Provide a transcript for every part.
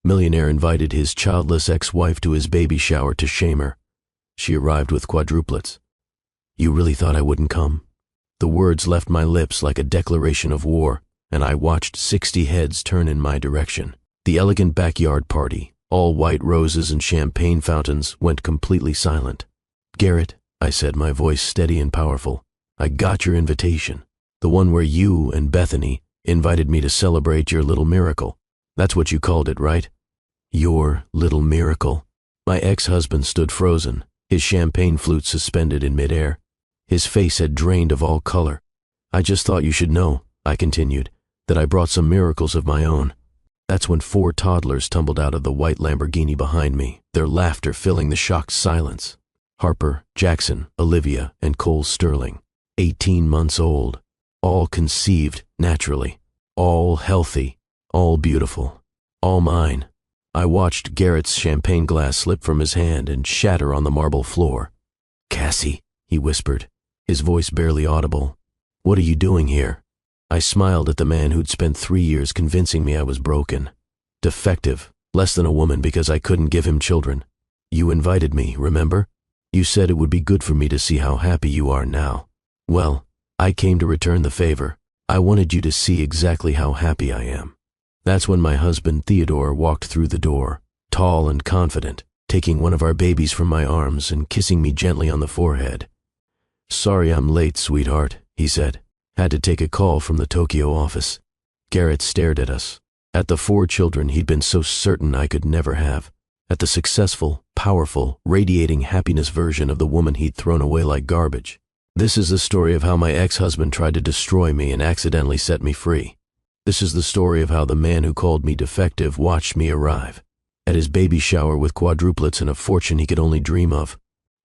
Millionaire invited his childless ex-wife to his baby shower to shame her. She arrived with quadruplets. You really thought I wouldn't come? The words left my lips like a declaration of war, and I watched 60 heads turn in my direction. The elegant backyard party, all white roses and champagne fountains, went completely silent. Garrett, I said, my voice steady and powerful, I got your invitation. The one where you and Bethany invited me to celebrate your little miracle. That's what you called it, right? Your little miracle. My ex-husband stood frozen, his champagne flute suspended in midair. His face had drained of all color. I just thought you should know, I continued, that I brought some miracles of my own. That's when 4 toddlers tumbled out of the white Lamborghini behind me, their laughter filling the shocked silence. Harper, Jackson, Olivia, and Cole Sterling, 18 months old, all conceived naturally, all healthy, all beautiful, all mine. I watched Garrett's champagne glass slip from his hand and shatter on the marble floor. Cassie, he whispered, his voice barely audible. What are you doing here? I smiled at the man who'd spent 3 years convincing me I was broken, defective, less than a woman because I couldn't give him children. You invited me, remember? You said it would be good for me to see how happy you are now. Well, I came to return the favor. I wanted you to see exactly how happy I am. That's when my husband Theodore walked through the door, tall and confident, taking one of our babies from my arms and kissing me gently on the forehead. Sorry I'm late, sweetheart, he said. Had to take a call from the Tokyo office. Garrett stared at us, at the 4 children he'd been so certain I could never have, at the successful, powerful, radiating happiness version of the woman he'd thrown away like garbage. This is the story of how my ex-husband tried to destroy me and accidentally set me free. This is the story of how the man who called me defective watched me arrive, at his baby shower with quadruplets and a fortune he could only dream of.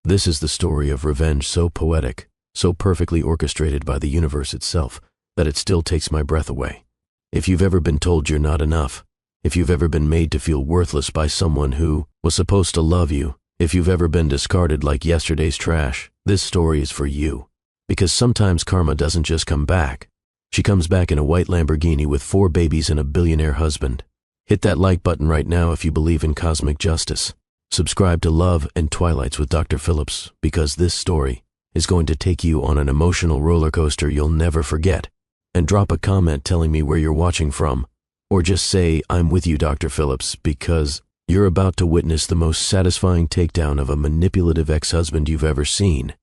This is the story of revenge so poetic, so perfectly orchestrated by the universe itself, that it still takes my breath away. If you've ever been told you're not enough, if you've ever been made to feel worthless by someone who was supposed to love you, if you've ever been discarded like yesterday's trash, this story is for you. Because sometimes karma doesn't just come back. She comes back in a white Lamborghini with 4 babies and a billionaire husband. Hit that like button right now if you believe in cosmic justice. Subscribe to Love and Twilights with Dr. Phillips, because this story is going to take you on an emotional roller coaster you'll never forget. And drop a comment telling me where you're watching from, or just say, I'm with you, Dr. Phillips, because you're about to witness the most satisfying takedown of a manipulative ex-husband you've ever seen.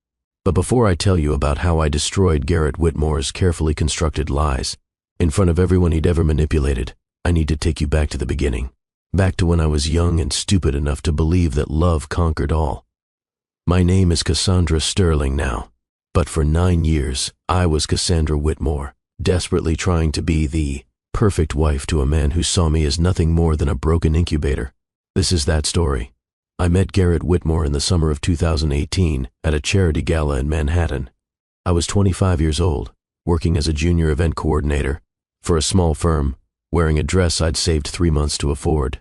But before I tell you about how I destroyed Garrett Whitmore's carefully constructed lies, in front of everyone he'd ever manipulated, I need to take you back to the beginning. Back to when I was young and stupid enough to believe that love conquered all. My name is Cassandra Sterling now, but for 9 years, I was Cassandra Whitmore, desperately trying to be the perfect wife to a man who saw me as nothing more than a broken incubator. This is that story. I met Garrett Whitmore in the summer of 2018 at a charity gala in Manhattan. I was 25 years old, working as a junior event coordinator for a small firm, wearing a dress I'd saved 3 months to afford.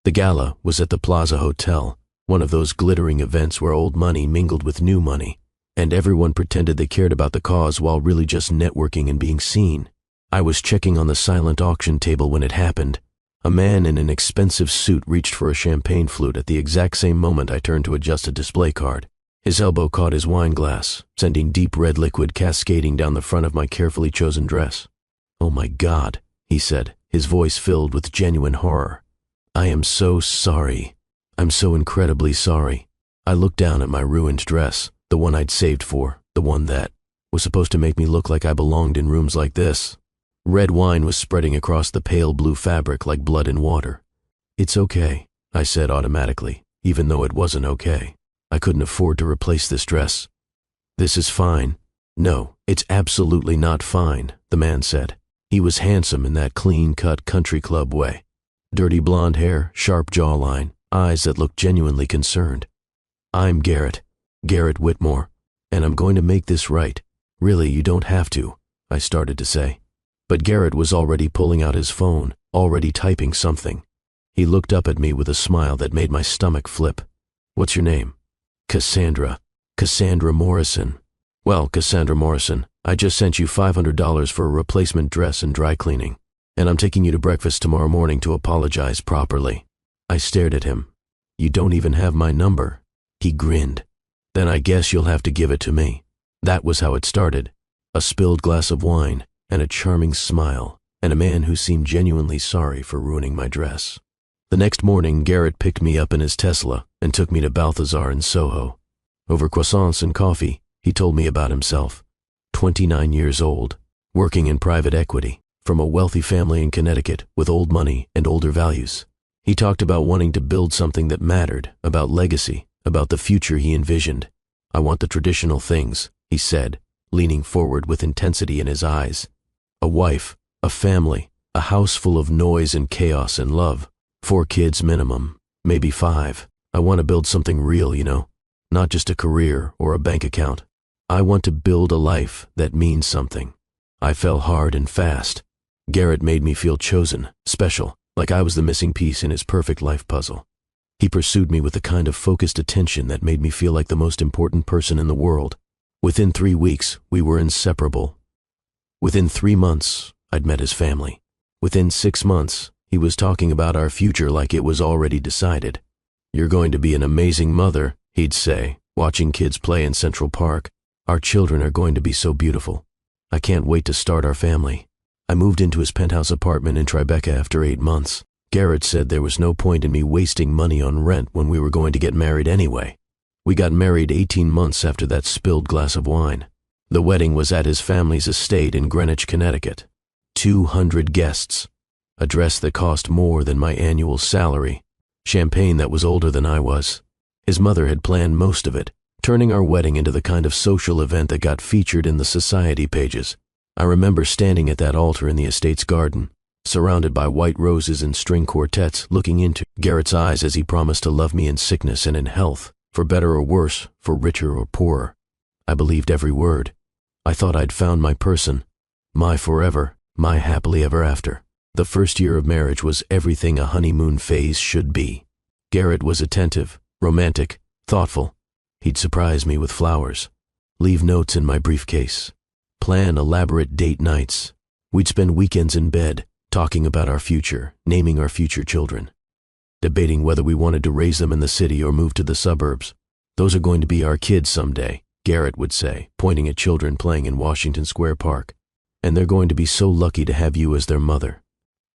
The gala was at the Plaza Hotel, one of those glittering events where old money mingled with new money, and everyone pretended they cared about the cause while really just networking and being seen. I was checking on the silent auction table when it happened. A man in an expensive suit reached for a champagne flute at the exact same moment I turned to adjust a display card. His elbow caught his wine glass, sending deep red liquid cascading down the front of my carefully chosen dress. Oh my God, he said, his voice filled with genuine horror. I am so sorry. I'm so incredibly sorry. I looked down at my ruined dress, the one I'd saved for, the one that was supposed to make me look like I belonged in rooms like this. Red wine was spreading across the pale blue fabric like blood in water. It's okay, I said automatically, even though it wasn't okay. I couldn't afford to replace this dress. This is fine. No, it's absolutely not fine, the man said. He was handsome in that clean-cut country club way. Dirty blonde hair, sharp jawline, eyes that looked genuinely concerned. I'm Garrett Whitmore, and I'm going to make this right. Really, you don't have to, I started to say. But Garrett was already pulling out his phone, already typing something. He looked up at me with a smile that made my stomach flip. What's your name? Cassandra Morrison. Well, Cassandra Morrison, I just sent you $500 for a replacement dress and dry cleaning, and I'm taking you to breakfast tomorrow morning to apologize properly. I stared at him. "You don't even have my number." He grinned. "Then I guess you'll have to give it to me." That was how it started. A spilled glass of wine, and a charming smile, and a man who seemed genuinely sorry for ruining my dress. The next morning, Garrett picked me up in his Tesla and took me to Balthazar in Soho. Over croissants and coffee, he told me about himself. 29 years old, working in private equity, from a wealthy family in Connecticut with old money and older values. He talked about wanting to build something that mattered, about legacy, about the future he envisioned. "I want the traditional things," he said, leaning forward with intensity in his eyes. "A wife, a family, a house full of noise and chaos and love. 4 kids minimum, maybe 5. I want to build something real, you know, not just a career or a bank account. I want to build a life that means something." I fell hard and fast. Garrett made me feel chosen, special, like I was the missing piece in his perfect life puzzle. He pursued me with the kind of focused attention that made me feel like the most important person in the world. Within 3 weeks, we were inseparable. Within 3 months, I'd met his family. Within 6 months, he was talking about our future like it was already decided. "You're going to be an amazing mother," he'd say, watching kids play in Central Park. "Our children are going to be so beautiful. I can't wait to start our family." I moved into his penthouse apartment in Tribeca after 8 months. Garrett said there was no point in me wasting money on rent when we were going to get married anyway. We got married 18 months after that spilled glass of wine. The wedding was at his family's estate in Greenwich, Connecticut. 200 guests. A dress that cost more than my annual salary. Champagne that was older than I was. His mother had planned most of it, turning our wedding into the kind of social event that got featured in the society pages. I remember standing at that altar in the estate's garden, surrounded by white roses and string quartets, looking into Garrett's eyes as he promised to love me in sickness and in health, for better or worse, for richer or poorer. I believed every word. I thought I'd found my person, my forever, my happily ever after. The first year of marriage was everything a honeymoon phase should be. Garrett was attentive, romantic, thoughtful. He'd surprise me with flowers, leave notes in my briefcase, plan elaborate date nights. We'd spend weekends in bed, talking about our future, naming our future children, debating whether we wanted to raise them in the city or move to the suburbs. "Those are going to be our kids someday," Garrett would say, pointing at children playing in Washington Square Park. "And they're going to be so lucky to have you as their mother."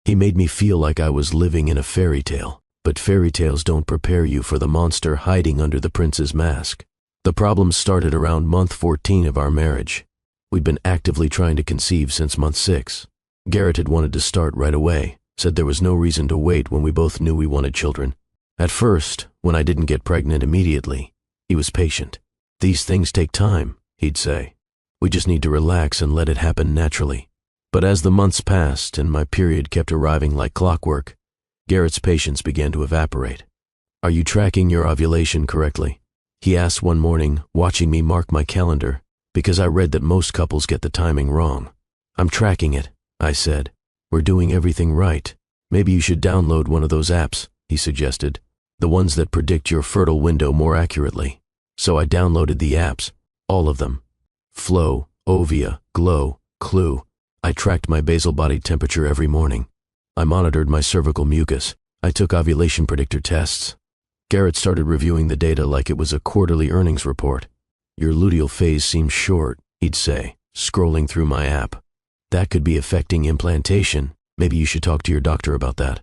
He made me feel like I was living in a fairy tale, but fairy tales don't prepare you for the monster hiding under the prince's mask. The problem started around month 14 of our marriage. We'd been actively trying to conceive since month 6. Garrett had wanted to start right away, said there was no reason to wait when we both knew we wanted children. At first, when I didn't get pregnant immediately, he was patient. "These things take time," he'd say. "We just need to relax and let it happen naturally." But as the months passed and my period kept arriving like clockwork, Garrett's patience began to evaporate. "Are you tracking your ovulation correctly?" he asked one morning, watching me mark my calendar, because I read that most couples get the timing wrong. "I'm tracking it," I said. "We're doing everything right. Maybe you should download one of those apps," he suggested, "the ones that predict your fertile window more accurately." So I downloaded the apps, all of them. Flow, Ovia, Glow, Clue. I tracked my basal body temperature every morning. I monitored my cervical mucus. I took ovulation predictor tests. Garrett started reviewing the data like it was a quarterly earnings report. "Your luteal phase seems short," he'd say, scrolling through my app. "That could be affecting implantation. Maybe you should talk to your doctor about that."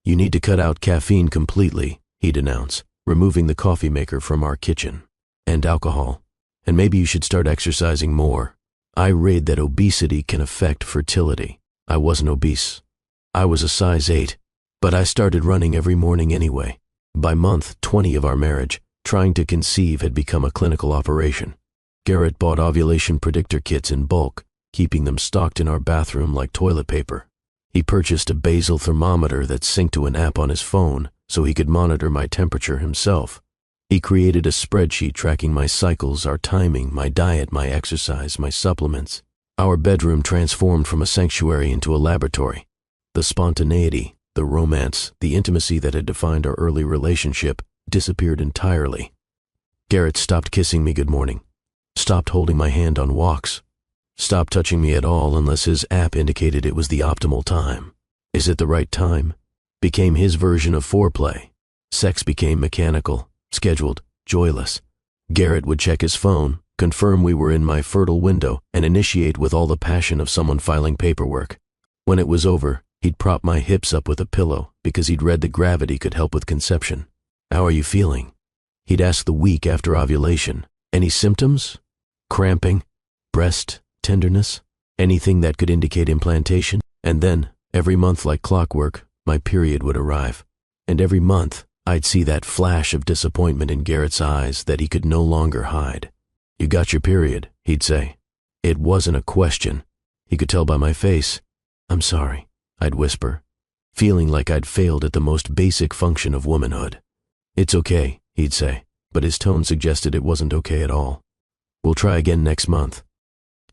"You need to cut out caffeine completely," he'd announce, removing the coffee maker from our kitchen. "And alcohol. And maybe you should start exercising more." I read that obesity can affect fertility. I wasn't obese. I was a size 8, but I started running every morning anyway. By month 20 of our marriage, trying to conceive had become a clinical operation. Garrett bought ovulation predictor kits in bulk, keeping them stocked in our bathroom like toilet paper. He purchased a basal thermometer that synced to an app on his phone so he could monitor my temperature himself. He created a spreadsheet tracking my cycles, our timing, my diet, my exercise, my supplements. Our bedroom transformed from a sanctuary into a laboratory. The spontaneity, the romance, the intimacy that had defined our early relationship disappeared entirely. Garrett stopped kissing me good morning, stopped holding my hand on walks, stopped touching me at all unless his app indicated it was the optimal time. "Is it the right time?" became his version of foreplay. Sex became mechanical, scheduled, joyless. Garrett would check his phone, confirm we were in my fertile window, and initiate with all the passion of someone filing paperwork. When it was over, he'd prop my hips up with a pillow because he'd read that gravity could help with conception. "How are you feeling?" He'd ask the week after ovulation. "Any symptoms? Cramping? Breast tenderness? Anything that could indicate implantation?" And then, every month like clockwork, my period would arrive. And every month, I'd see that flash of disappointment in Garrett's eyes that he could no longer hide. "You got your period," he'd say. It wasn't a question. He could tell by my face. "I'm sorry," I'd whisper, feeling like I'd failed at the most basic function of womanhood. "It's okay," he'd say, but his tone suggested it wasn't okay at all. "We'll try again next month.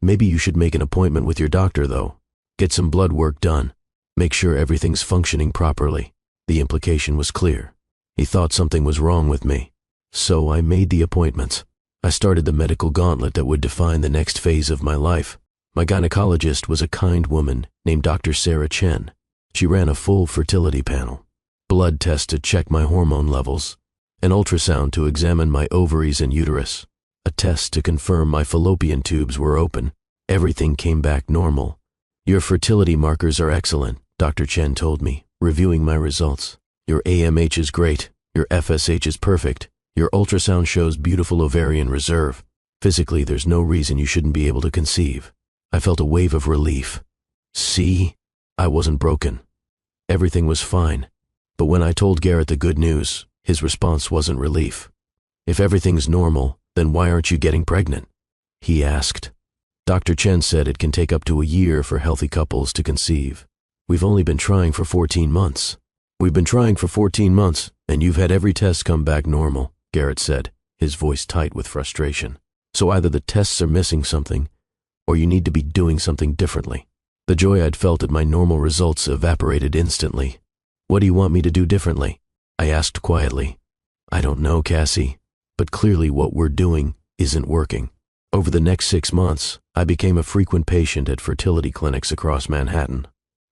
Maybe you should make an appointment with your doctor, though. Get some blood work done. Make sure everything's functioning properly." The implication was clear. He thought something was wrong with me. So I made the appointments. I started the medical gauntlet that would define the next phase of my life. My gynecologist was a kind woman named Dr. Sarah Chen. She ran a full fertility panel, blood tests to check my hormone levels, an ultrasound to examine my ovaries and uterus, a test to confirm my fallopian tubes were open. Everything came back normal. "Your fertility markers are excellent," Dr. Chen told me, reviewing my results. "Your AMH is great. Your FSH is perfect. Your ultrasound shows beautiful ovarian reserve. Physically, there's no reason you shouldn't be able to conceive." I felt a wave of relief. See? I wasn't broken. Everything was fine. But when I told Garrett the good news, his response wasn't relief. "If everything's normal, then why aren't you getting pregnant?" he asked. Dr. Chen said it can take up to a year for healthy couples to conceive. "We've only been trying for 14 months. "We've been trying for 14 months, and you've had every test come back normal," Garrett said, his voice tight with frustration. "So either the tests are missing something, or you need to be doing something differently." The joy I'd felt at my normal results evaporated instantly. "What do you want me to do differently?" I asked quietly. "I don't know, Cassie, but clearly what we're doing isn't working." Over the next 6 months, I became a frequent patient at fertility clinics across Manhattan.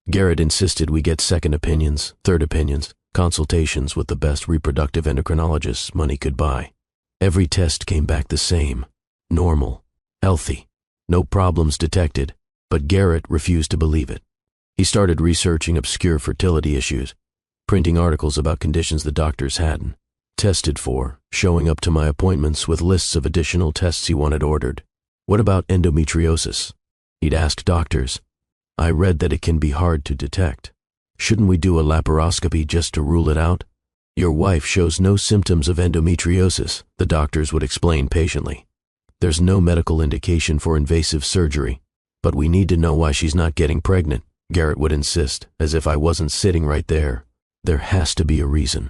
Garrett insisted we get second opinions, third opinions, consultations with the best reproductive endocrinologists money could buy. Every test came back the same: normal, healthy, no problems detected, but Garrett refused to believe it. He started researching obscure fertility issues, printing articles about conditions the doctors hadn't tested for, showing up to my appointments with lists of additional tests he wanted ordered. "What about endometriosis?" he'd ask doctors. "I read that it can be hard to detect. Shouldn't we do a laparoscopy just to rule it out?" "Your wife shows no symptoms of endometriosis," the doctors would explain patiently. "There's no medical indication for invasive surgery, but we need to know why she's not getting pregnant," Garrett would insist, as if I wasn't sitting right there. "There has to be a reason."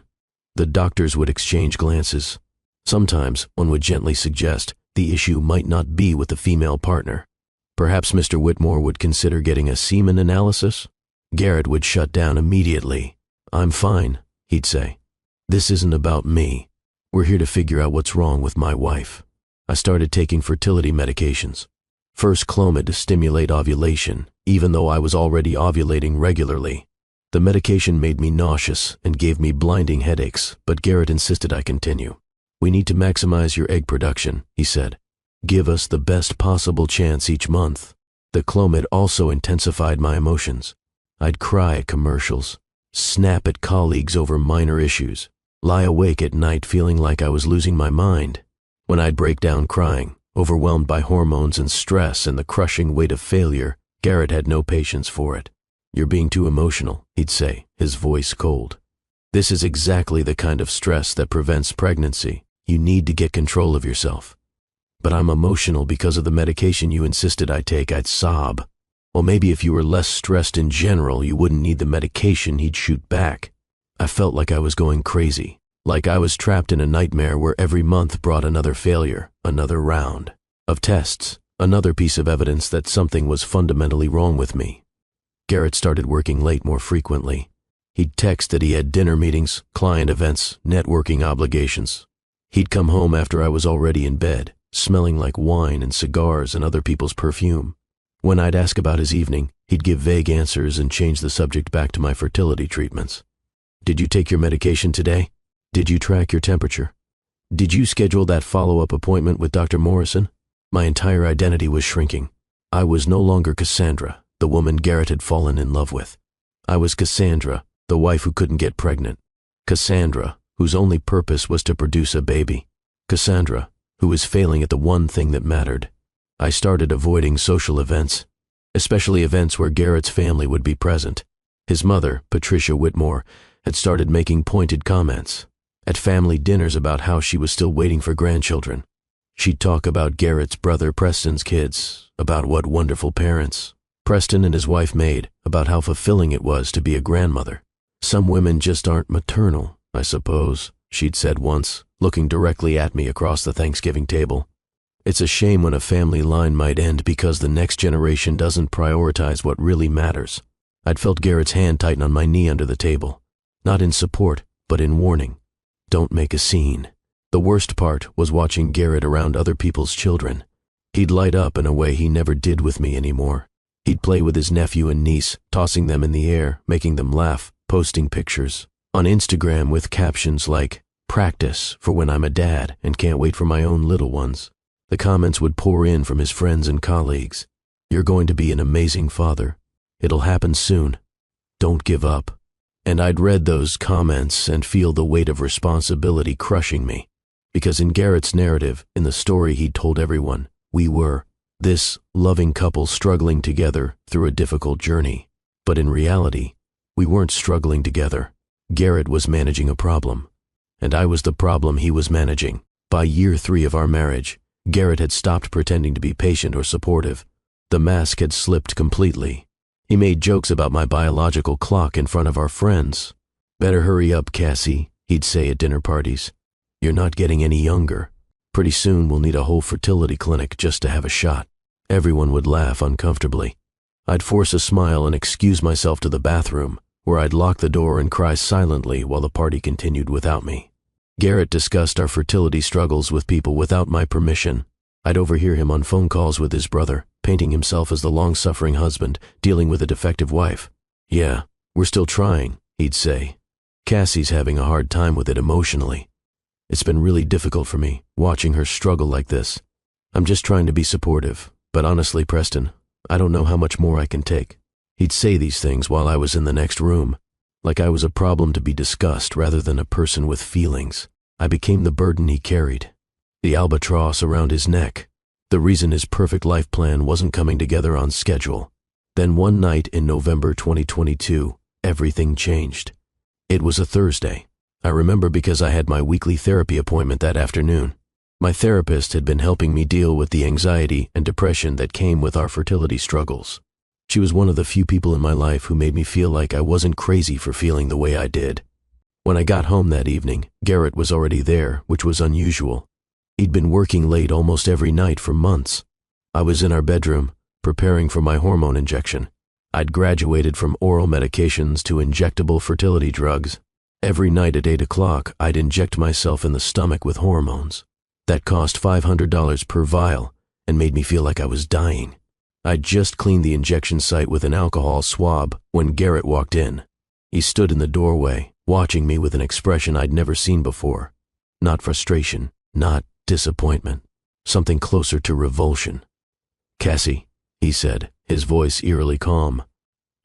The doctors would exchange glances. Sometimes one would gently suggest the issue might not be with the female partner. Perhaps Mr. Whitmore would consider getting a semen analysis? Garrett would shut down immediately. "I'm fine," he'd say. "This isn't about me. We're here to figure out what's wrong with my wife." I started taking fertility medications. First Clomid to stimulate ovulation, even though I was already ovulating regularly. The medication made me nauseous and gave me blinding headaches, but Garrett insisted I continue. "We need to maximize your egg production," he said. "Give us the best possible chance each month." The Clomid also intensified my emotions. I'd cry at commercials, snap at colleagues over minor issues, lie awake at night feeling like I was losing my mind. When I'd break down crying, overwhelmed by hormones and stress and the crushing weight of failure, Garrett had no patience for it. "You're being too emotional," he'd say, his voice cold. "This is exactly the kind of stress that prevents pregnancy. You need to get control of yourself." "But I'm emotional because of the medication you insisted I take," I'd sob. "Well, maybe if you were less stressed in general, you wouldn't need the medication," he'd shoot back. I felt like I was going crazy, like I was trapped in a nightmare where every month brought another failure, another round of tests, another piece of evidence that something was fundamentally wrong with me. Garrett started working late more frequently. He'd text that he had dinner meetings, client events, networking obligations. He'd come home after I was already in bed, smelling like wine and cigars and other people's perfume. When I'd ask about his evening, he'd give vague answers and change the subject back to my fertility treatments. "Did you take your medication today?" Did you track your temperature? Did you schedule that follow-up appointment with Dr. Morrison? My entire identity was shrinking. I was no longer Cassandra, the woman Garrett had fallen in love with. I was Cassandra, the wife who couldn't get pregnant. Cassandra, whose only purpose was to produce a baby. Cassandra, who was failing at the one thing that mattered. I started avoiding social events, especially events where Garrett's family would be present. His mother, Patricia Whitmore, had started making pointed comments at family dinners about how she was still waiting for grandchildren. She'd talk about Garrett's brother Preston's kids, about what wonderful parents Preston and his wife made, about how fulfilling it was to be a grandmother. Some women just aren't maternal, I suppose, she'd said once, looking directly at me across the Thanksgiving table. It's a shame when a family line might end because the next generation doesn't prioritize what really matters. I'd felt Garrett's hand tighten on my knee under the table, not in support, but in warning. Don't make a scene. The worst part was watching Garrett around other people's children. He'd light up in a way he never did with me anymore. He'd play with his nephew and niece, tossing them in the air, making them laugh, posting pictures on Instagram with captions like, "Practice for when I'm a dad and can't wait for my own little ones." The comments would pour in from his friends and colleagues. "You're going to be an amazing father. It'll happen soon. Don't give up." And I'd read those comments and feel the weight of responsibility crushing me. Because in Garrett's narrative, in the story he'd told everyone, we were this loving couple struggling together through a difficult journey. But in reality, we weren't struggling together. Garrett was managing a problem, and I was the problem he was managing. By year 3 of our marriage, Garrett had stopped pretending to be patient or supportive. The mask had slipped completely. He made jokes about my biological clock in front of our friends. "Better hurry up, Cassie," he'd say at dinner parties. "You're not getting any younger. Pretty soon we'll need a whole fertility clinic just to have a shot." Everyone would laugh uncomfortably. I'd force a smile and excuse myself to the bathroom, where I'd lock the door and cry silently while the party continued without me. Garrett discussed our fertility struggles with people without my permission. I'd overhear him on phone calls with his brother, painting himself as the long-suffering husband dealing with a defective wife. "Yeah, we're still trying," he'd say. "Cassie's having a hard time with it emotionally. It's been really difficult for me, watching her struggle like this. I'm just trying to be supportive, but honestly, Preston, I don't know how much more I can take." He'd say these things while I was in the next room, like I was a problem to be discussed rather than a person with feelings. I became the burden he carried, the albatross around his neck, the reason his perfect life plan wasn't coming together on schedule. Then one night in November 2022, everything changed. It was a Thursday. I remember because I had my weekly therapy appointment that afternoon. My therapist had been helping me deal with the anxiety and depression that came with our fertility struggles. She was one of the few people in my life who made me feel like I wasn't crazy for feeling the way I did. When I got home that evening, Garrett was already there, which was unusual. He'd been working late almost every night for months. I was in our bedroom, preparing for my hormone injection. I'd graduated from oral medications to injectable fertility drugs. Every night at 8 o'clock, I'd inject myself in the stomach with hormones. That cost $500 per vial and made me feel like I was dying. I'd just cleaned the injection site with an alcohol swab when Garrett walked in. He stood in the doorway, watching me with an expression I'd never seen before. Not frustration, not disappointment, something closer to revulsion. "Cassie," he said, his voice eerily calm,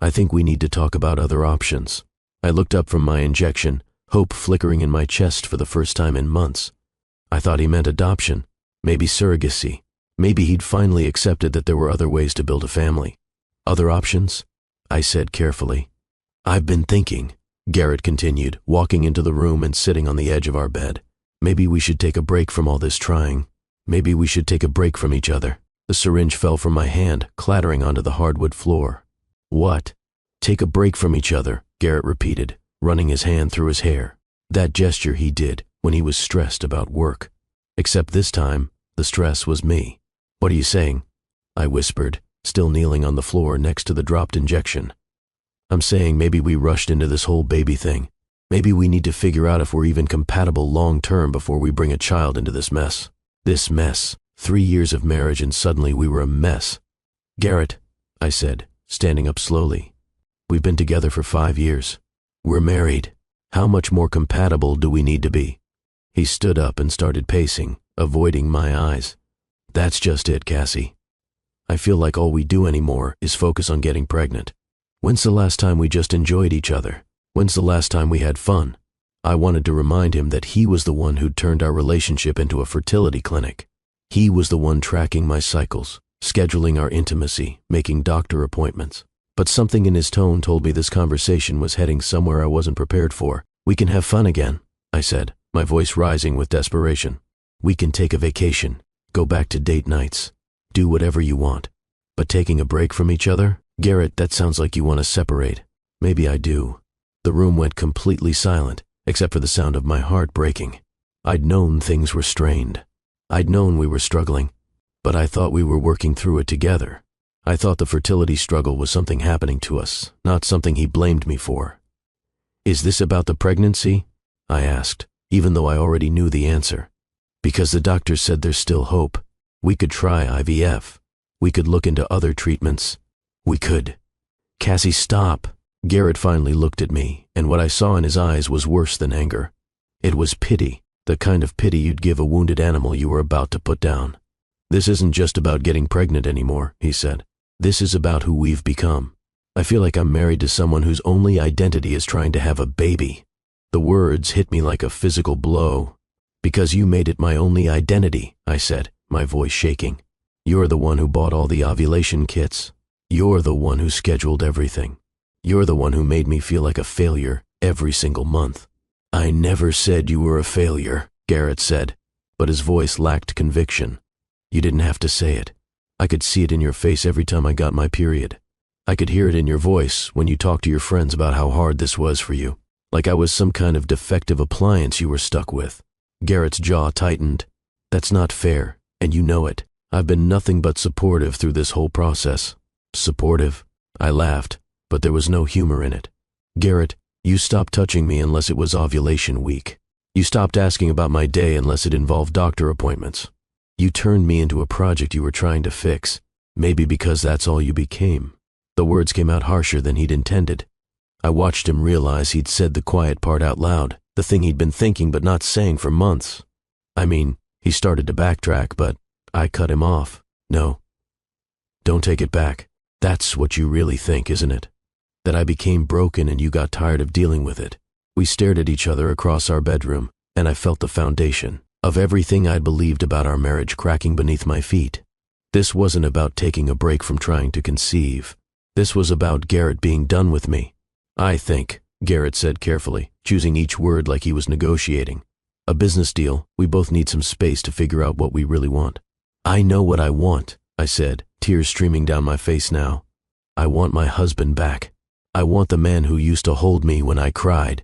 "I think we need to talk about other options." I looked up from my injection, hope flickering in my chest for the first time in months. I thought he meant adoption, maybe surrogacy. Maybe he'd finally accepted that there were other ways to build a family. "Other options?" I said carefully. "I've been thinking," Garrett continued, walking into the room and sitting on the edge of our bed. "Maybe we should take a break from all this trying. Maybe we should take a break from each other." The syringe fell from my hand, clattering onto the hardwood floor. "What?" "Take a break from each other," Garrett repeated, running his hand through his hair. That gesture he did when he was stressed about work. Except this time, the stress was me. "What are you saying?" I whispered, still kneeling on the floor next to the dropped injection. "I'm saying maybe we rushed into this whole baby thing. Maybe we need to figure out if we're even compatible long-term before we bring a child into this mess. This mess. 3 years of marriage and suddenly we were a mess." "Garrett," I said, standing up slowly, "we've been together for 5 years. We're married. How much more compatible do we need to be? He stood up and started pacing, avoiding my eyes. That's just it, Cassie. I feel like all we do anymore is focus on getting pregnant. When's the last time we just enjoyed each other? When's the last time we had fun? I wanted to remind him that he was the one who'd turned our relationship into a fertility clinic. He was the one tracking my cycles, scheduling our intimacy, making doctor appointments. But something in his tone told me this conversation was heading somewhere I wasn't prepared for. We can have fun again, I said, my voice rising with desperation. We can take a vacation, go back to date nights, do whatever you want. But taking a break from each other? Garrett, that sounds like you want to separate. Maybe I do. The room went completely silent, except for the sound of my heart breaking. I'd known things were strained. I'd known we were struggling, but I thought we were working through it together. I thought the fertility struggle was something happening to us, not something he blamed me for. Is this about the pregnancy? I asked, even though I already knew the answer. Because the doctor said there's still hope. We could try IVF. We could look into other treatments. We could. Cassie, stop. Garrett finally looked at me, and what I saw in his eyes was worse than anger. It was pity, the kind of pity you'd give a wounded animal you were about to put down. This isn't just about getting pregnant anymore, he said. This is about who we've become. I feel like I'm married to someone whose only identity is trying to have a baby. The words hit me like a physical blow. Because you made it my only identity, I said, my voice shaking. You're the one who bought all the ovulation kits. You're the one who scheduled everything. You're the one who made me feel like a failure every single month. I never said you were a failure, Garrett said, but his voice lacked conviction. You didn't have to say it. I could see it in your face every time I got my period. I could hear it in your voice when you talked to your friends about how hard this was for you, like I was some kind of defective appliance you were stuck with. Garrett's jaw tightened. That's not fair, and you know it. I've been nothing but supportive through this whole process. Supportive? I laughed, but there was no humor in it. Garrett, you stopped touching me unless it was ovulation week. You stopped asking about my day unless it involved doctor appointments. You turned me into a project you were trying to fix, maybe because that's all you became. The words came out harsher than he'd intended. I watched him realize he'd said the quiet part out loud, the thing he'd been thinking but not saying for months. I mean, he started to backtrack, but I cut him off. No. Don't take it back. That's what you really think, isn't it? That I became broken and you got tired of dealing with it. We stared at each other across our bedroom, and I felt the foundation of everything I'd believed about our marriage cracking beneath my feet. This wasn't about taking a break from trying to conceive. This was about Garrett being done with me. I think, Garrett said carefully, choosing each word like he was negotiating. A business deal, we both need some space to figure out what we really want. I know what I want, I said, tears streaming down my face now. I want my husband back. I want the man who used to hold me when I cried,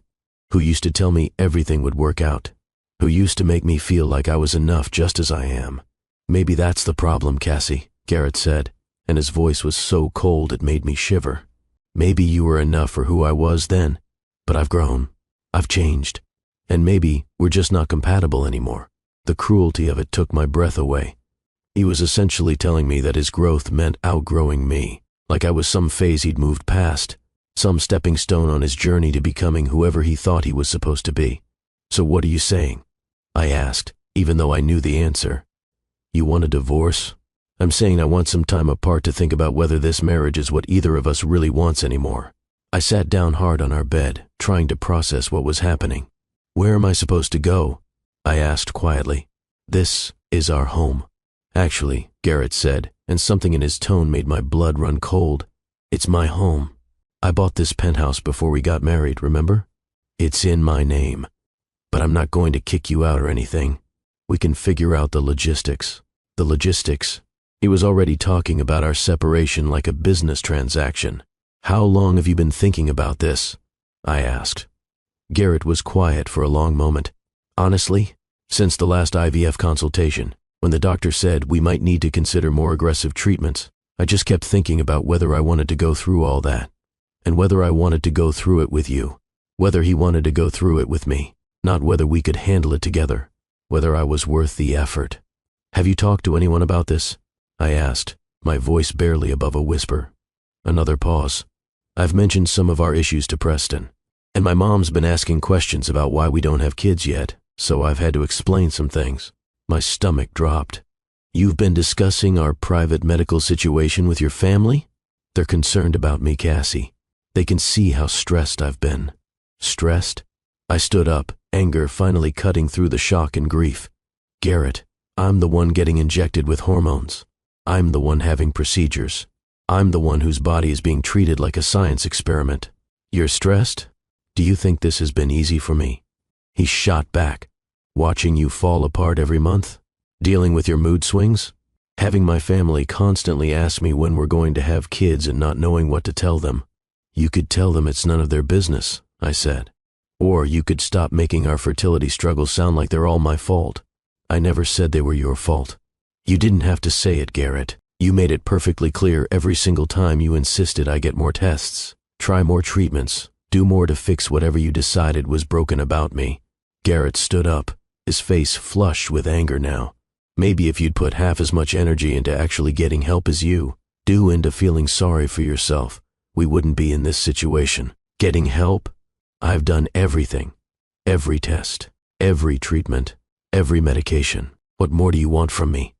who used to tell me everything would work out, who used to make me feel like I was enough just as I am. Maybe that's the problem, Cassie, Garrett said, and his voice was so cold it made me shiver. Maybe you were enough for who I was then, but I've grown. I've changed. And maybe we're just not compatible anymore. The cruelty of it took my breath away. He was essentially telling me that his growth meant outgrowing me, like I was some phase he'd moved past, some stepping stone on his journey to becoming whoever he thought he was supposed to be. So what are you saying? I asked, even though I knew the answer. You want a divorce? I'm saying I want some time apart to think about whether this marriage is what either of us really wants anymore. I sat down hard on our bed, trying to process what was happening. Where am I supposed to go? I asked quietly. This is our home. Actually, Garrett said, and something in his tone made my blood run cold. It's my home. I bought this penthouse before we got married, remember? It's in my name. But I'm not going to kick you out or anything. We can figure out the logistics. The logistics. He was already talking about our separation like a business transaction. How long have you been thinking about this? I asked. Garrett was quiet for a long moment. Honestly, since the last IVF consultation, when the doctor said we might need to consider more aggressive treatments, I just kept thinking about whether I wanted to go through all that, and whether I wanted to go through it with you, whether he wanted to go through it with me, not whether we could handle it together, whether I was worth the effort. Have you talked to anyone about this? I asked, my voice barely above a whisper. Another pause. I've mentioned some of our issues to Preston. And my mom's been asking questions about why we don't have kids yet, so I've had to explain some things. My stomach dropped. You've been discussing our private medical situation with your family? They're concerned about me, Cassie. They can see how stressed I've been. Stressed? I stood up, anger finally cutting through the shock and grief. Garrett, I'm the one getting injected with hormones. I'm the one having procedures. I'm the one whose body is being treated like a science experiment. You're stressed? Do you think this has been easy for me? He shot back. Watching you fall apart every month? Dealing with your mood swings? Having my family constantly ask me when we're going to have kids and not knowing what to tell them? You could tell them it's none of their business, I said. Or you could stop making our fertility struggles sound like they're all my fault. I never said they were your fault. You didn't have to say it, Garrett. You made it perfectly clear every single time you insisted I get more tests, try more treatments, do more to fix whatever you decided was broken about me. Garrett stood up, his face flushed with anger now. Maybe if you'd put half as much energy into actually getting help as you do into feeling sorry for yourself, we wouldn't be in this situation. Getting help? I've done everything. Every test, every treatment, every medication. What more do you want from me?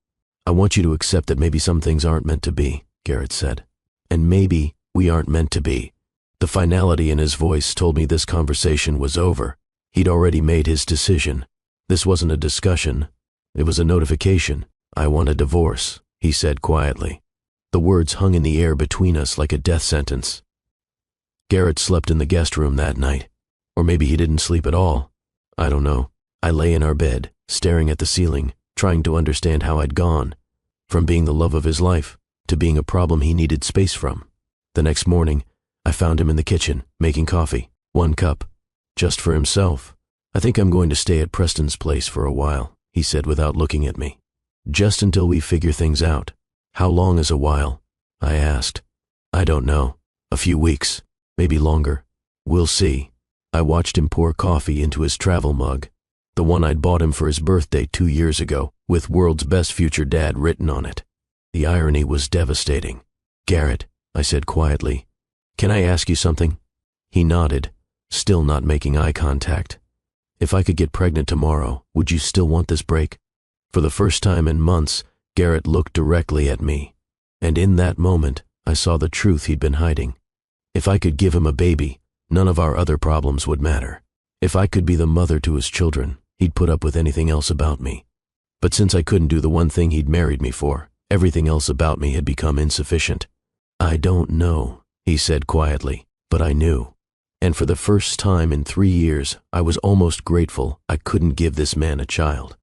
I want you to accept that maybe some things aren't meant to be, Garrett said. And maybe we aren't meant to be. The finality in his voice told me this conversation was over. He'd already made his decision. This wasn't a discussion. It was a notification. I want a divorce, he said quietly. The words hung in the air between us like a death sentence. Garrett slept in the guest room that night. Or maybe he didn't sleep at all. I don't know. I lay in our bed, staring at the ceiling, trying to understand how I'd gone, from being the love of his life to being a problem he needed space from. The next morning, I found him in the kitchen, making coffee, 1 cup, just for himself. I think I'm going to stay at Preston's place for a while, he said without looking at me. Just until we figure things out. How long is a while? I asked. I don't know. A few weeks, maybe longer. We'll see. I watched him pour coffee into his travel mug, the one I'd bought him for his birthday 2 years ago, with "World's Best Future Dad" written on it. The irony was devastating. Garrett, I said quietly, can I ask you something? He nodded, still not making eye contact. If I could get pregnant tomorrow, would you still want this break? For the first time in months, Garrett looked directly at me, and in that moment, I saw the truth he'd been hiding. If I could give him a baby, none of our other problems would matter. If I could be the mother to his children, he'd put up with anything else about me. But since I couldn't do the one thing he'd married me for, everything else about me had become insufficient. I don't know, he said quietly, but I knew. And for the first time in 3 years, I was almost grateful I couldn't give this man a child.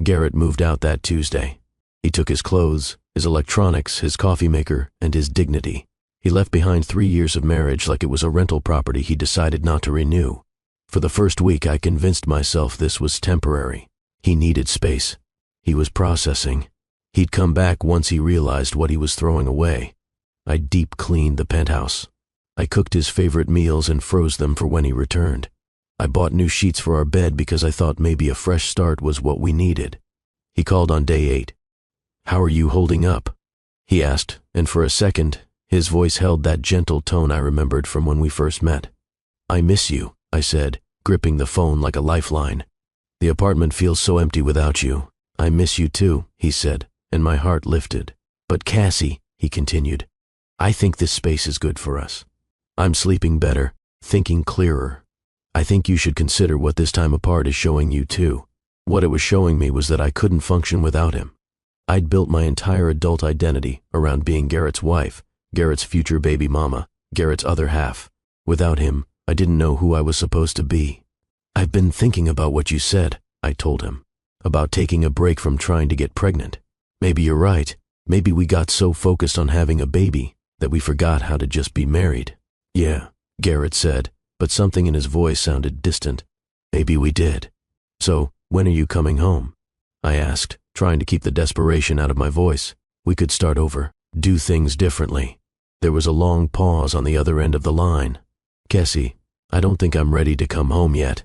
Garrett moved out that Tuesday. He took his clothes, his electronics, his coffee maker, and his dignity. He left behind 3 years of marriage like it was a rental property he decided not to renew. For the first week, I convinced myself this was temporary. He needed space. He was processing. He'd come back once he realized what he was throwing away. I deep cleaned the penthouse. I cooked his favorite meals and froze them for when he returned. I bought new sheets for our bed because I thought maybe a fresh start was what we needed. He called on day 8. How are you holding up? He asked, and for a second, his voice held that gentle tone I remembered from when we first met. I miss you, I said, gripping the phone like a lifeline. The apartment feels so empty without you. I miss you too, he said, and my heart lifted. But Cassie, he continued, I think this space is good for us. I'm sleeping better, thinking clearer. I think you should consider what this time apart is showing you too. What it was showing me was that I couldn't function without him. I'd built my entire adult identity around being Garrett's wife, Garrett's future baby mama, Garrett's other half. Without him, I didn't know who I was supposed to be. I've been thinking about what you said, I told him, about taking a break from trying to get pregnant. Maybe you're right. Maybe we got so focused on having a baby that we forgot how to just be married. Yeah, Garrett said, but something in his voice sounded distant. Maybe we did. So, when are you coming home? I asked, trying to keep the desperation out of my voice. We could start over, do things differently. There was a long pause on the other end of the line. Cassie, I don't think I'm ready to come home yet.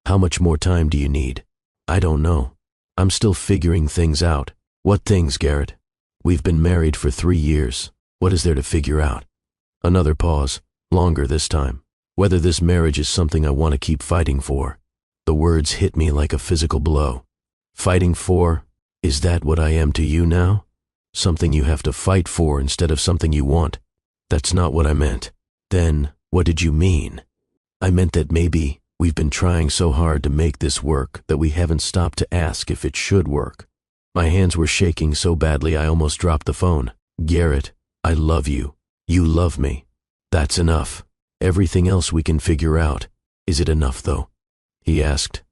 How much more time do you need? I don't know. I'm still figuring things out. What things, Garrett? We've been married for 3 years. What is there to figure out? Another pause, longer this time. Whether this marriage is something I want to keep fighting for. The words hit me like a physical blow. Fighting for? Is that what I am to you now? Something you have to fight for instead of something you want. That's not what I meant. Then, what did you mean? I meant that maybe we've been trying so hard to make this work that we haven't stopped to ask if it should work. My hands were shaking so badly I almost dropped the phone. Garrett, I love you. You love me. That's enough. Everything else we can figure out. Is it enough, though? He asked.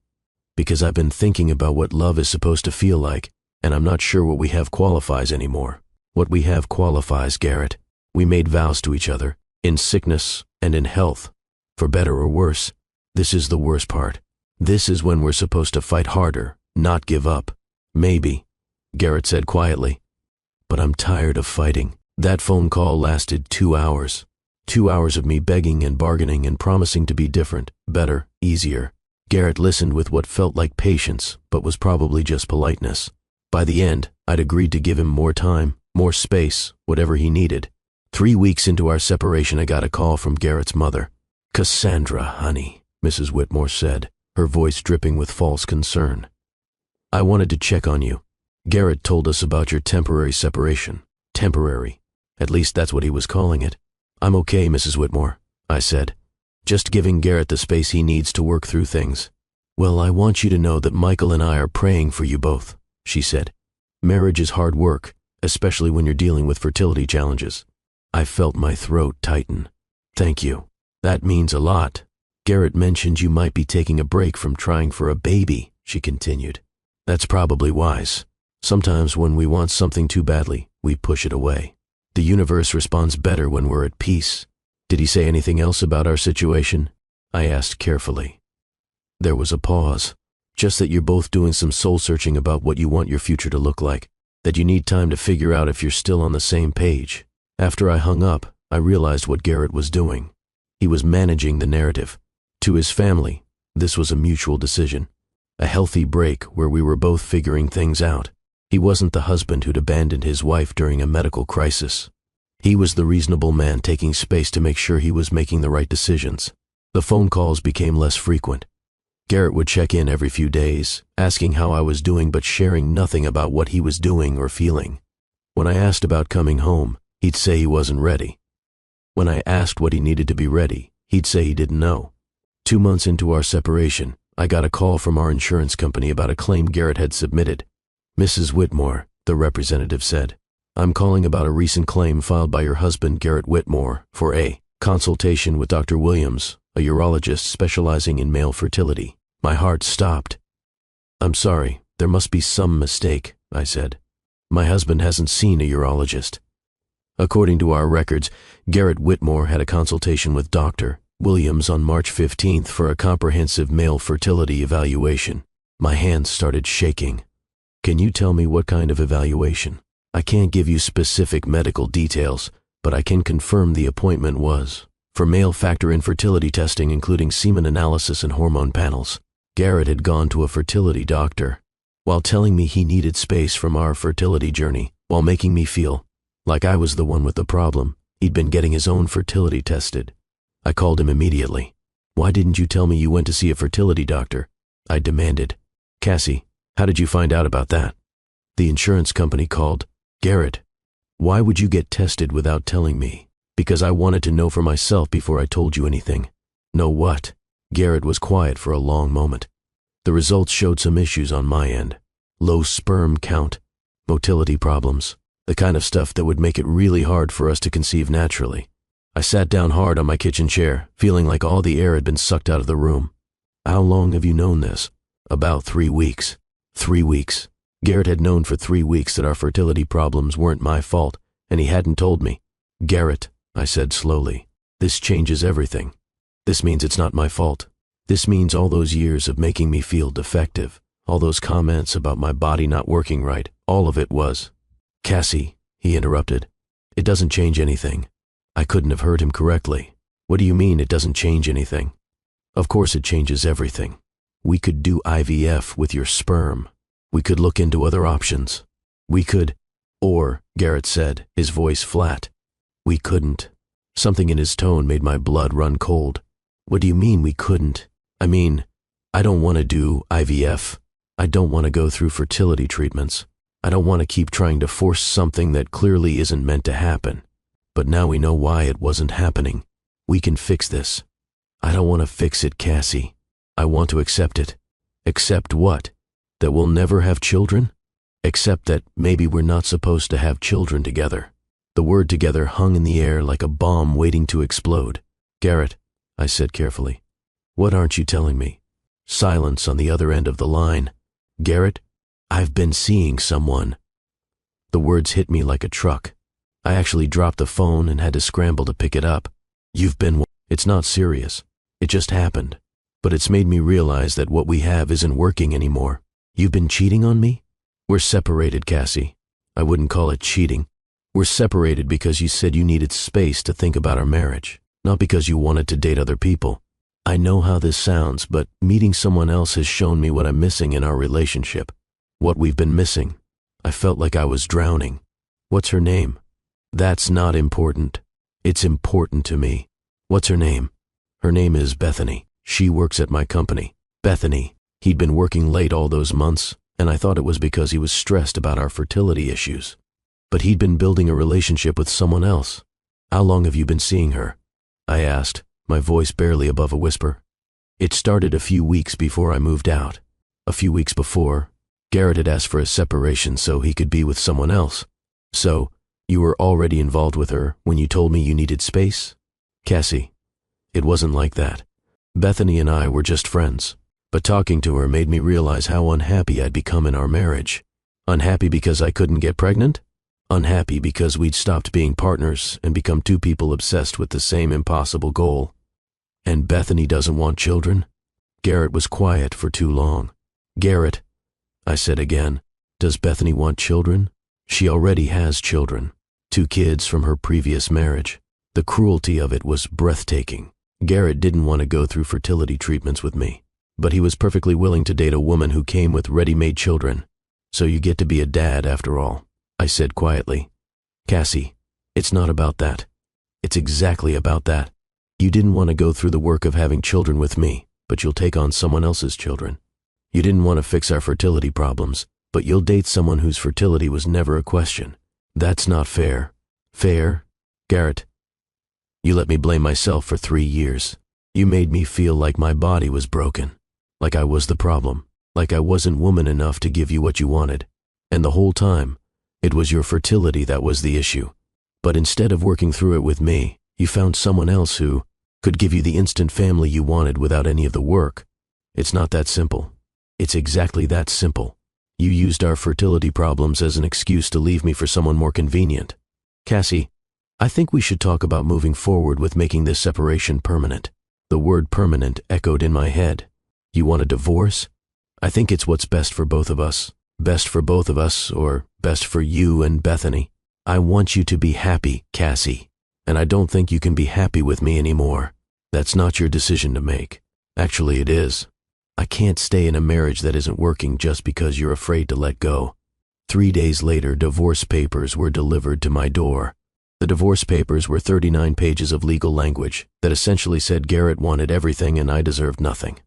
Because I've been thinking about what love is supposed to feel like, and I'm not sure what we have qualifies anymore. What we have qualifies, Garrett. We made vows to each other, in sickness and in health, for better or worse. This is the worst part. This is when we're supposed to fight harder, not give up. Maybe, Garrett said quietly. But I'm tired of fighting. That phone call lasted 2 hours. 2 hours of me begging and bargaining and promising to be different, better, easier. Garrett listened with what felt like patience, but was probably just politeness. By the end, I'd agreed to give him more time, more space, whatever he needed. 3 weeks into our separation, I got a call from Garrett's mother. "Cassandra, honey," Mrs. Whitmore said, her voice dripping with false concern. "I wanted to check on you. Garrett told us about your temporary separation. Temporary. At least that's what he was calling it." "I'm okay, Mrs. Whitmore," I said. "Just giving Garrett the space he needs to work through things." "Well, I want you to know that Michael and I are praying for you both," she said. "Marriage is hard work, especially when you're dealing with fertility challenges." I felt my throat tighten. "Thank you. That means a lot. Garrett mentioned you might be taking a break from trying for a baby," she continued. "That's probably wise. Sometimes when we want something too badly, we push it away. The universe responds better when we're at peace." "Did he say anything else about our situation?" I asked carefully. There was a pause. "Just that you're both doing some soul-searching about what you want your future to look like, that you need time to figure out if you're still on the same page." After I hung up, I realized what Garrett was doing. He was managing the narrative. To his family, this was a mutual decision. A healthy break where we were both figuring things out. He wasn't the husband who'd abandoned his wife during a medical crisis. He was the reasonable man taking space to make sure he was making the right decisions. The phone calls became less frequent. Garrett would check in every few days, asking how I was doing but sharing nothing about what he was doing or feeling. When I asked about coming home, he'd say he wasn't ready. When I asked what he needed to be ready, he'd say he didn't know. 2 months into our separation, I got a call from our insurance company about a claim Garrett had submitted. "Mrs. Whitmore," the representative said, "I'm calling about a recent claim filed by your husband, Garrett Whitmore, for a consultation with Dr. Williams, a urologist specializing in male fertility." My heart stopped. "I'm sorry, there must be some mistake," I said. "My husband hasn't seen a urologist." According to our records, Garrett Whitmore had a consultation with Dr. Williams on March 15th for a comprehensive male fertility evaluation. My hands started shaking. "Can you tell me what kind of evaluation? I can't give you specific medical details, but I can confirm the appointment was for male factor infertility testing, including semen analysis and hormone panels." Garrett had gone to a fertility doctor while telling me he needed space from our fertility journey, while making me feel like I was the one with the problem. He'd been getting his own fertility tested. I called him immediately. "Why didn't you tell me you went to see a fertility doctor?" I demanded. "Cassie, how did you find out about that?" "The insurance company called." "Garrett, why would you get tested without telling me?" "Because I wanted to know for myself before I told you anything." "Know what?" Garrett was quiet for a long moment. "The results showed some issues on my end. Low sperm count, motility problems, the kind of stuff that would make it really hard for us to conceive naturally." I sat down hard on my kitchen chair, feeling like all the air had been sucked out of the room. "How long have you known this?" "About 3 weeks." 3 weeks. Garrett had known for 3 weeks that our fertility problems weren't my fault, and he hadn't told me. "Garrett," I said slowly, "this changes everything. This means it's not my fault. This means all those years of making me feel defective, all those comments about my body not working right, all of it was." "Cassie," he interrupted, "it doesn't change anything." I couldn't have heard him correctly. "What do you mean it doesn't change anything?" "Of course it changes everything. We could do IVF with your sperm. We could look into other options. We could—" "Or," Garrett said, his voice flat, "we couldn't." Something in his tone made my blood run cold. What do you mean we couldn't? I mean, I don't want to do IVF. I don't want to go through fertility treatments. I don't want to keep trying to force something that clearly isn't meant to happen. But now we know why it wasn't happening. We can fix this. I don't want to fix it, Cassie. I want to accept it. Accept what? That we'll never have children? Accept that maybe we're not supposed to have children together. The word together hung in the air like a bomb waiting to explode. Garrett, I said carefully, what aren't you telling me? Silence on the other end of the line. Garrett, I've been seeing someone. The words hit me like a truck. I actually dropped the phone and had to scramble to pick it up. It's not serious. It just happened. But it's made me realize that what we have isn't working anymore. You've been cheating on me? We're separated, Cassie. I wouldn't call it cheating. We're separated because you said you needed space to think about our marriage, not because you wanted to date other people. I know how this sounds, but meeting someone else has shown me what I'm missing in our relationship. What we've been missing. I felt like I was drowning. What's her name? That's not important. It's important to me. What's her name? Her name is Bethany. She works at my company. Bethany. He'd been working late all those months, and I thought it was because he was stressed about our fertility issues. But he'd been building a relationship with someone else. How long have you been seeing her? I asked, my voice barely above a whisper. It started a few weeks before I moved out. A few weeks before, Garrett had asked for a separation so he could be with someone else. So, you were already involved with her when you told me you needed space? Cassie, it wasn't like that. Bethany and I were just friends, but talking to her made me realize how unhappy I'd become in our marriage. Unhappy because I couldn't get pregnant? Unhappy because we'd stopped being partners and become two people obsessed with the same impossible goal. And Bethany doesn't want children? Garrett was quiet for too long. Garrett, I said again, does Bethany want children? She already has children. 2 kids from her previous marriage. The cruelty of it was breathtaking. Garrett didn't want to go through fertility treatments with me, but he was perfectly willing to date a woman who came with ready-made children. So you get to be a dad after all, I said quietly. Cassie, it's not about that. It's exactly about that. You didn't want to go through the work of having children with me, but you'll take on someone else's children. You didn't want to fix our fertility problems, but you'll date someone whose fertility was never a question. That's not fair. Fair? Garrett, you let me blame myself for 3 years. You made me feel like my body was broken, like I was the problem, like I wasn't woman enough to give you what you wanted. And the whole time, it was your fertility that was the issue. But instead of working through it with me, you found someone else who could give you the instant family you wanted without any of the work. It's not that simple. It's exactly that simple. You used our fertility problems as an excuse to leave me for someone more convenient. Cassie, I think we should talk about moving forward with making this separation permanent. The word permanent echoed in my head. You want a divorce? I think it's what's best for both of us. Best for both of us, or best for you and Bethany. I want you to be happy, Cassie. And I don't think you can be happy with me anymore. That's not your decision to make. Actually, it is. I can't stay in a marriage that isn't working just because you're afraid to let go. 3 days later, divorce papers were delivered to my door. The divorce papers were 39 pages of legal language that essentially said Garrett wanted everything and I deserved nothing.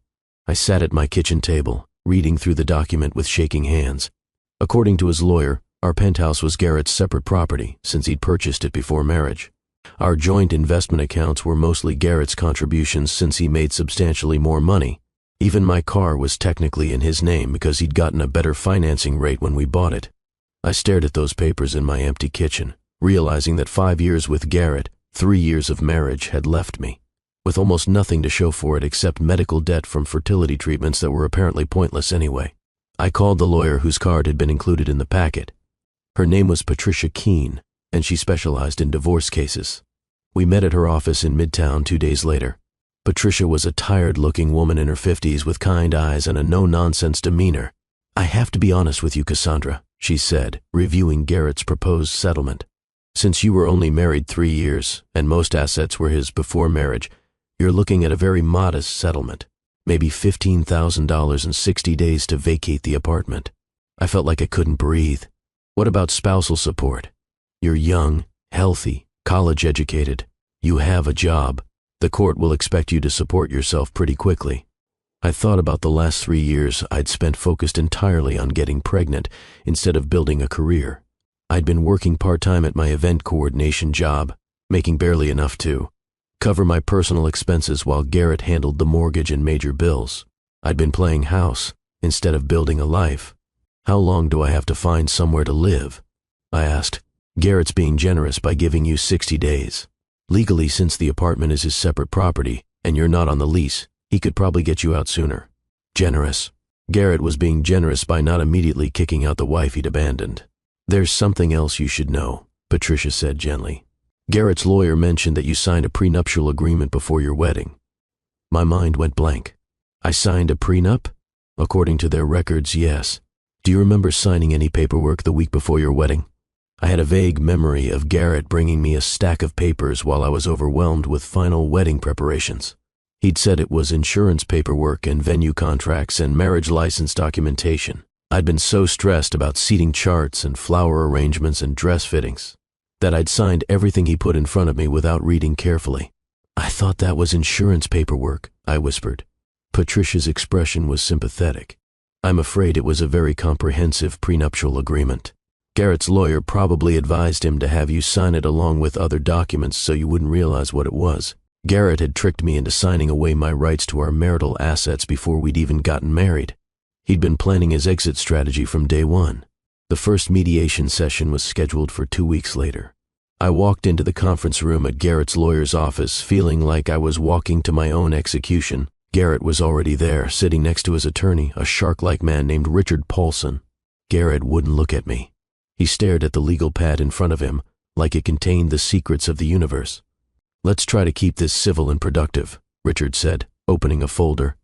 I sat at my kitchen table, reading through the document with shaking hands. According to his lawyer, our penthouse was Garrett's separate property since he'd purchased it before marriage. Our joint investment accounts were mostly Garrett's contributions since he made substantially more money. Even my car was technically in his name because he'd gotten a better financing rate when we bought it. I stared at those papers in my empty kitchen, realizing that 5 years with Garrett, 3 years of marriage had left me, with almost nothing to show for it except medical debt from fertility treatments that were apparently pointless anyway. I called the lawyer whose card had been included in the packet. Her name was Patricia Keene, and she specialized in divorce cases. We met at her office in Midtown 2 days later. Patricia was a tired-looking woman in her 50s with kind eyes and a no-nonsense demeanor. I have to be honest with you, Cassandra, she said, reviewing Garrett's proposed settlement. Since you were only married 3 years, and most assets were his before marriage, you're looking at a very modest settlement, maybe $15,000 in 60 days to vacate the apartment. I felt like I couldn't breathe. What about spousal support? You're young, healthy, college-educated. You have a job. The court will expect you to support yourself pretty quickly. I thought about the last 3 years I'd spent focused entirely on getting pregnant instead of building a career. I'd been working part-time at my event coordination job, making barely enough to cover my personal expenses while Garrett handled the mortgage and major bills. I'd been playing house instead of building a life. How long do I have to find somewhere to live? I asked. Garrett's being generous by giving you 60 days. Legally, since the apartment is his separate property and you're not on the lease, he could probably get you out sooner. Generous. Garrett was being generous by not immediately kicking out the wife he'd abandoned. There's something else you should know, Patricia said gently. Garrett's lawyer mentioned that you signed a prenuptial agreement before your wedding. My mind went blank. I signed a prenup? According to their records, yes. Do you remember signing any paperwork the week before your wedding? I had a vague memory of Garrett bringing me a stack of papers while I was overwhelmed with final wedding preparations. He'd said it was insurance paperwork and venue contracts and marriage license documentation. I'd been so stressed about seating charts and flower arrangements and dress fittings that I'd signed everything he put in front of me without reading carefully. I thought that was insurance paperwork, I whispered. Patricia's expression was sympathetic. I'm afraid it was a very comprehensive prenuptial agreement. Garrett's lawyer probably advised him to have you sign it along with other documents so you wouldn't realize what it was. Garrett had tricked me into signing away my rights to our marital assets before we'd even gotten married. He'd been planning his exit strategy from day one. The first mediation session was scheduled for 2 weeks later. I walked into the conference room at Garrett's lawyer's office feeling like I was walking to my own execution. Garrett was already there, sitting next to his attorney, a shark-like man named Richard Paulson. Garrett wouldn't look at me. He stared at the legal pad in front of him like it contained the secrets of the universe. Let's try to keep this civil and productive, Richard said, opening a folder.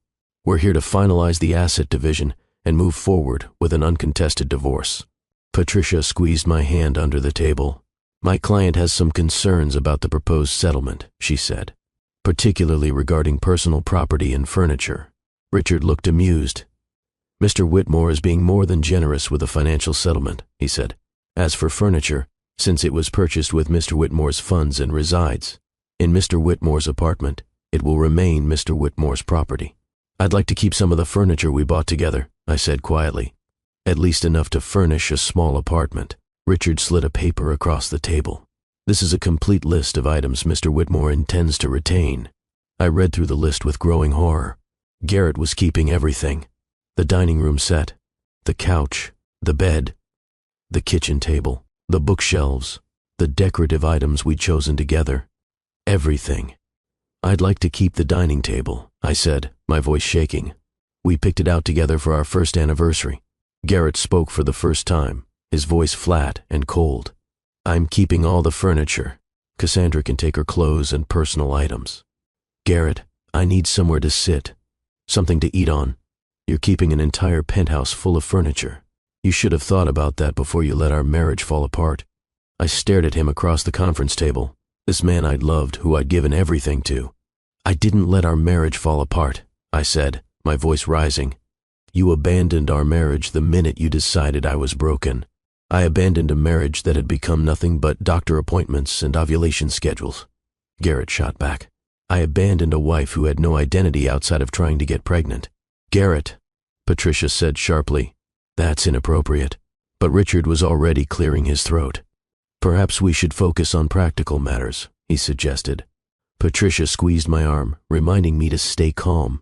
We're here to finalize the asset division and move forward with an uncontested divorce. Patricia squeezed my hand under the table. My client has some concerns about the proposed settlement, she said, particularly regarding personal property and furniture. Richard looked amused. Mr. Whitmore is being more than generous with a financial settlement, he said. As for furniture, since it was purchased with Mr. Whitmore's funds and resides in Mr. Whitmore's apartment, it will remain Mr. Whitmore's property. I'd like to keep some of the furniture we bought together, I said quietly. At least enough to furnish a small apartment. Richard slid a paper across the table. This is a complete list of items Mr. Whitmore intends to retain. I read through the list with growing horror. Garrett was keeping everything. The dining room set, the couch, the bed, the kitchen table, the bookshelves, the decorative items we'd chosen together. Everything. I'd like to keep the dining table, I said, my voice shaking. We picked it out together for our first anniversary. Garrett spoke for the first time, his voice flat and cold. I'm keeping all the furniture. Cassandra can take her clothes and personal items. Garrett, I need somewhere to sit, something to eat on. You're keeping an entire penthouse full of furniture. You should have thought about that before you let our marriage fall apart. I stared at him across the conference table, this man I'd loved, who I'd given everything to. I didn't let our marriage fall apart, I said, my voice rising. You abandoned our marriage the minute you decided I was broken. I abandoned a marriage that had become nothing but doctor appointments and ovulation schedules. Garrett shot back. I abandoned a wife who had no identity outside of trying to get pregnant. Garrett, Patricia said sharply, that's inappropriate. But Richard was already clearing his throat. Perhaps we should focus on practical matters, he suggested. Patricia squeezed my arm, reminding me to stay calm.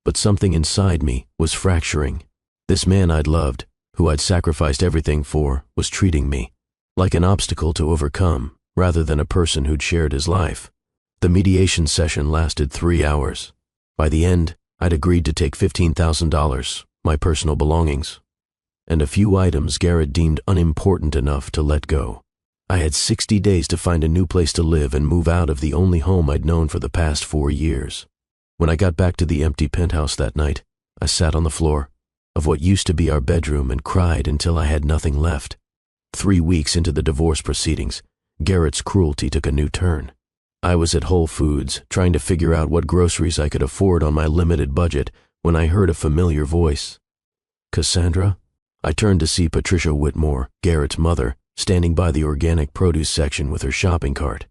But something inside me was fracturing. This man I'd loved, who I'd sacrificed everything for, was treating me like an obstacle to overcome, rather than a person who'd shared his life. The mediation session lasted 3 hours. By the end, I'd agreed to take $15,000, my personal belongings, and a few items Garrett deemed unimportant enough to let go. I had 60 days to find a new place to live and move out of the only home I'd known for the past 4 years. When I got back to the empty penthouse that night, I sat on the floor of what used to be our bedroom and cried until I had nothing left. 3 weeks into the divorce proceedings, Garrett's cruelty took a new turn. I was at Whole Foods, trying to figure out what groceries I could afford on my limited budget, when I heard a familiar voice. Cassandra? I turned to see Patricia Whitmore, Garrett's mother, standing by the organic produce section with her shopping cart.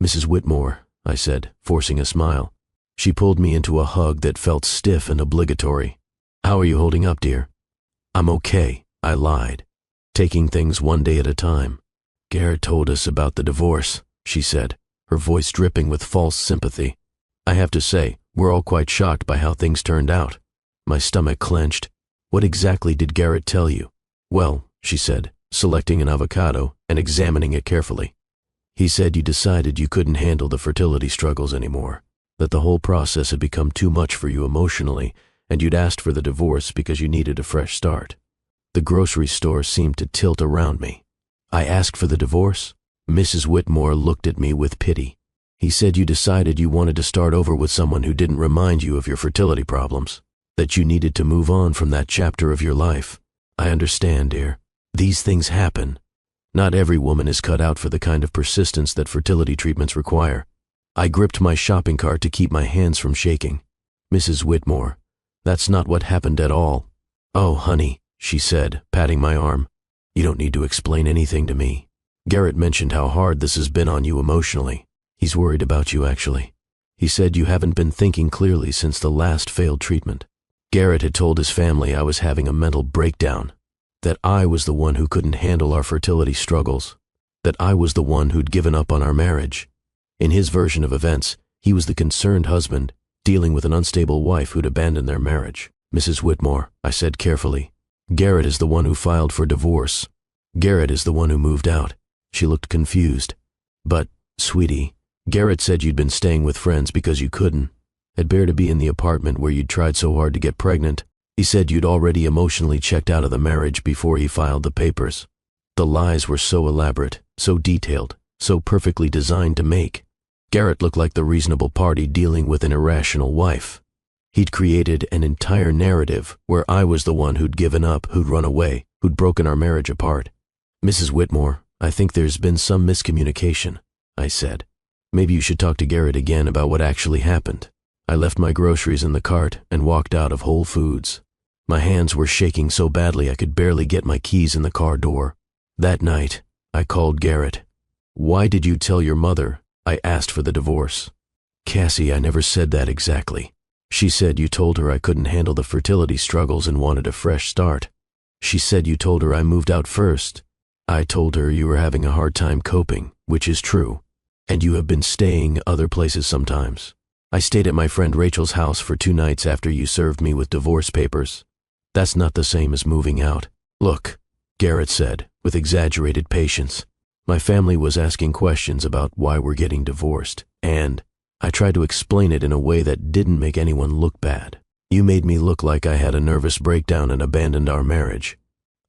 Mrs. Whitmore, I said, forcing a smile. She pulled me into a hug that felt stiff and obligatory. How are you holding up, dear? I'm okay, I lied, taking things one day at a time. Garrett told us about the divorce, she said, her voice dripping with false sympathy. I have to say, we're all quite shocked by how things turned out. My stomach clenched. What exactly did Garrett tell you? Well, she said, selecting an avocado and examining it carefully. He said you decided you couldn't handle the fertility struggles anymore, that the whole process had become too much for you emotionally, and you'd asked for the divorce because you needed a fresh start. The grocery store seemed to tilt around me. I asked for the divorce? Mrs. Whitmore looked at me with pity. He said you decided you wanted to start over with someone who didn't remind you of your fertility problems, that you needed to move on from that chapter of your life. I understand, dear. These things happen. Not every woman is cut out for the kind of persistence that fertility treatments require. I gripped my shopping cart to keep my hands from shaking. Mrs. Whitmore, that's not what happened at all. Oh, honey, she said, patting my arm. You don't need to explain anything to me. Garrett mentioned how hard this has been on you emotionally. He's worried about you, actually. He said you haven't been thinking clearly since the last failed treatment. Garrett had told his family I was having a mental breakdown, that I was the one who couldn't handle our fertility struggles, that I was the one who'd given up on our marriage. In his version of events, he was the concerned husband, dealing with an unstable wife who'd abandoned their marriage. Mrs. Whitmore, I said carefully, Garrett is the one who filed for divorce. Garrett is the one who moved out. She looked confused. But, sweetie, Garrett said you'd been staying with friends because you couldn't. Had bear to be in the apartment where you'd tried so hard to get pregnant. He said you'd already emotionally checked out of the marriage before he filed the papers. The lies were so elaborate, so detailed, so perfectly designed to make. Garrett looked like the reasonable party dealing with an irrational wife. He'd created an entire narrative where I was the one who'd given up, who'd run away, who'd broken our marriage apart. Mrs. Whitmore, I think there's been some miscommunication, I said. Maybe you should talk to Garrett again about what actually happened. I left my groceries in the cart and walked out of Whole Foods. My hands were shaking so badly I could barely get my keys in the car door. That night, I called Garrett. Why did you tell your mother I asked for the divorce? Cassie, I never said that exactly. She said you told her I couldn't handle the fertility struggles and wanted a fresh start. She said you told her I moved out first. I told her you were having a hard time coping, which is true, and you have been staying other places sometimes. I stayed at my friend Rachel's house for 2 nights after you served me with divorce papers. That's not the same as moving out. Look, Garrett said, with exaggerated patience. My family was asking questions about why we're getting divorced, and I tried to explain it in a way that didn't make anyone look bad. You made me look like I had a nervous breakdown and abandoned our marriage.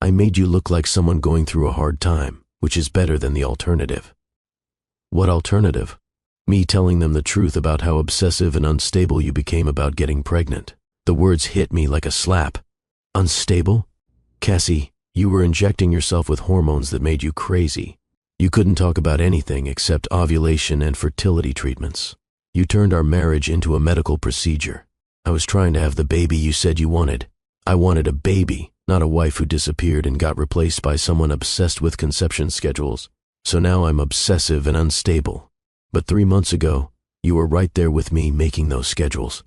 I made you look like someone going through a hard time, which is better than the alternative. What alternative? Me telling them the truth about how obsessive and unstable you became about getting pregnant. The words hit me like a slap. Unstable? Cassie, you were injecting yourself with hormones that made you crazy. You couldn't talk about anything except ovulation and fertility treatments. You turned our marriage into a medical procedure. I was trying to have the baby you said you wanted. I wanted a baby, not a wife who disappeared and got replaced by someone obsessed with conception schedules. So now I'm obsessive and unstable. But 3 months ago, you were right there with me making those schedules.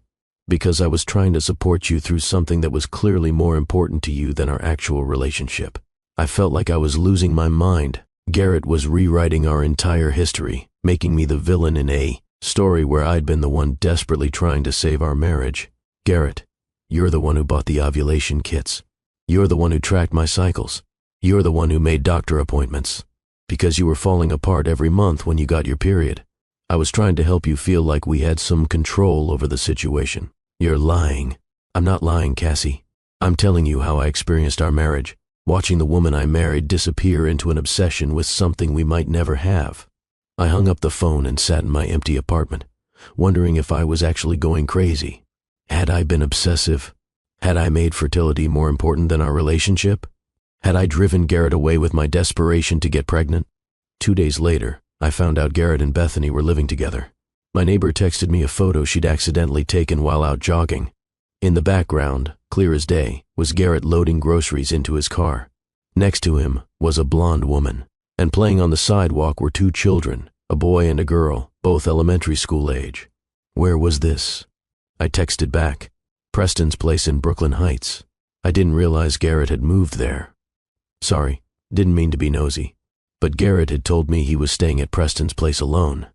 Because I was trying to support you through something that was clearly more important to you than our actual relationship. I felt like I was losing my mind. Garrett was rewriting our entire history, making me the villain in a story where I'd been the one desperately trying to save our marriage. Garrett, you're the one who bought the ovulation kits. You're the one who tracked my cycles. You're the one who made doctor appointments. Because you were falling apart every month when you got your period. I was trying to help you feel like we had some control over the situation. You're lying. I'm not lying, Cassie. I'm telling you how I experienced our marriage, watching the woman I married disappear into an obsession with something we might never have. I hung up the phone and sat in my empty apartment, wondering if I was actually going crazy. Had I been obsessive? Had I made fertility more important than our relationship? Had I driven Garrett away with my desperation to get pregnant? 2 days later, I found out Garrett and Bethany were living together. My neighbor texted me a photo she'd accidentally taken while out jogging. In the background, clear as day, was Garrett loading groceries into his car. Next to him was a blonde woman, and playing on the sidewalk were 2 children, A boy and a girl, both elementary school age. Where was this? I texted back. Preston's place in Brooklyn Heights. I didn't realize Garrett had moved there. Sorry, didn't mean to be nosy. But Garrett had told me he was staying at Preston's place alone.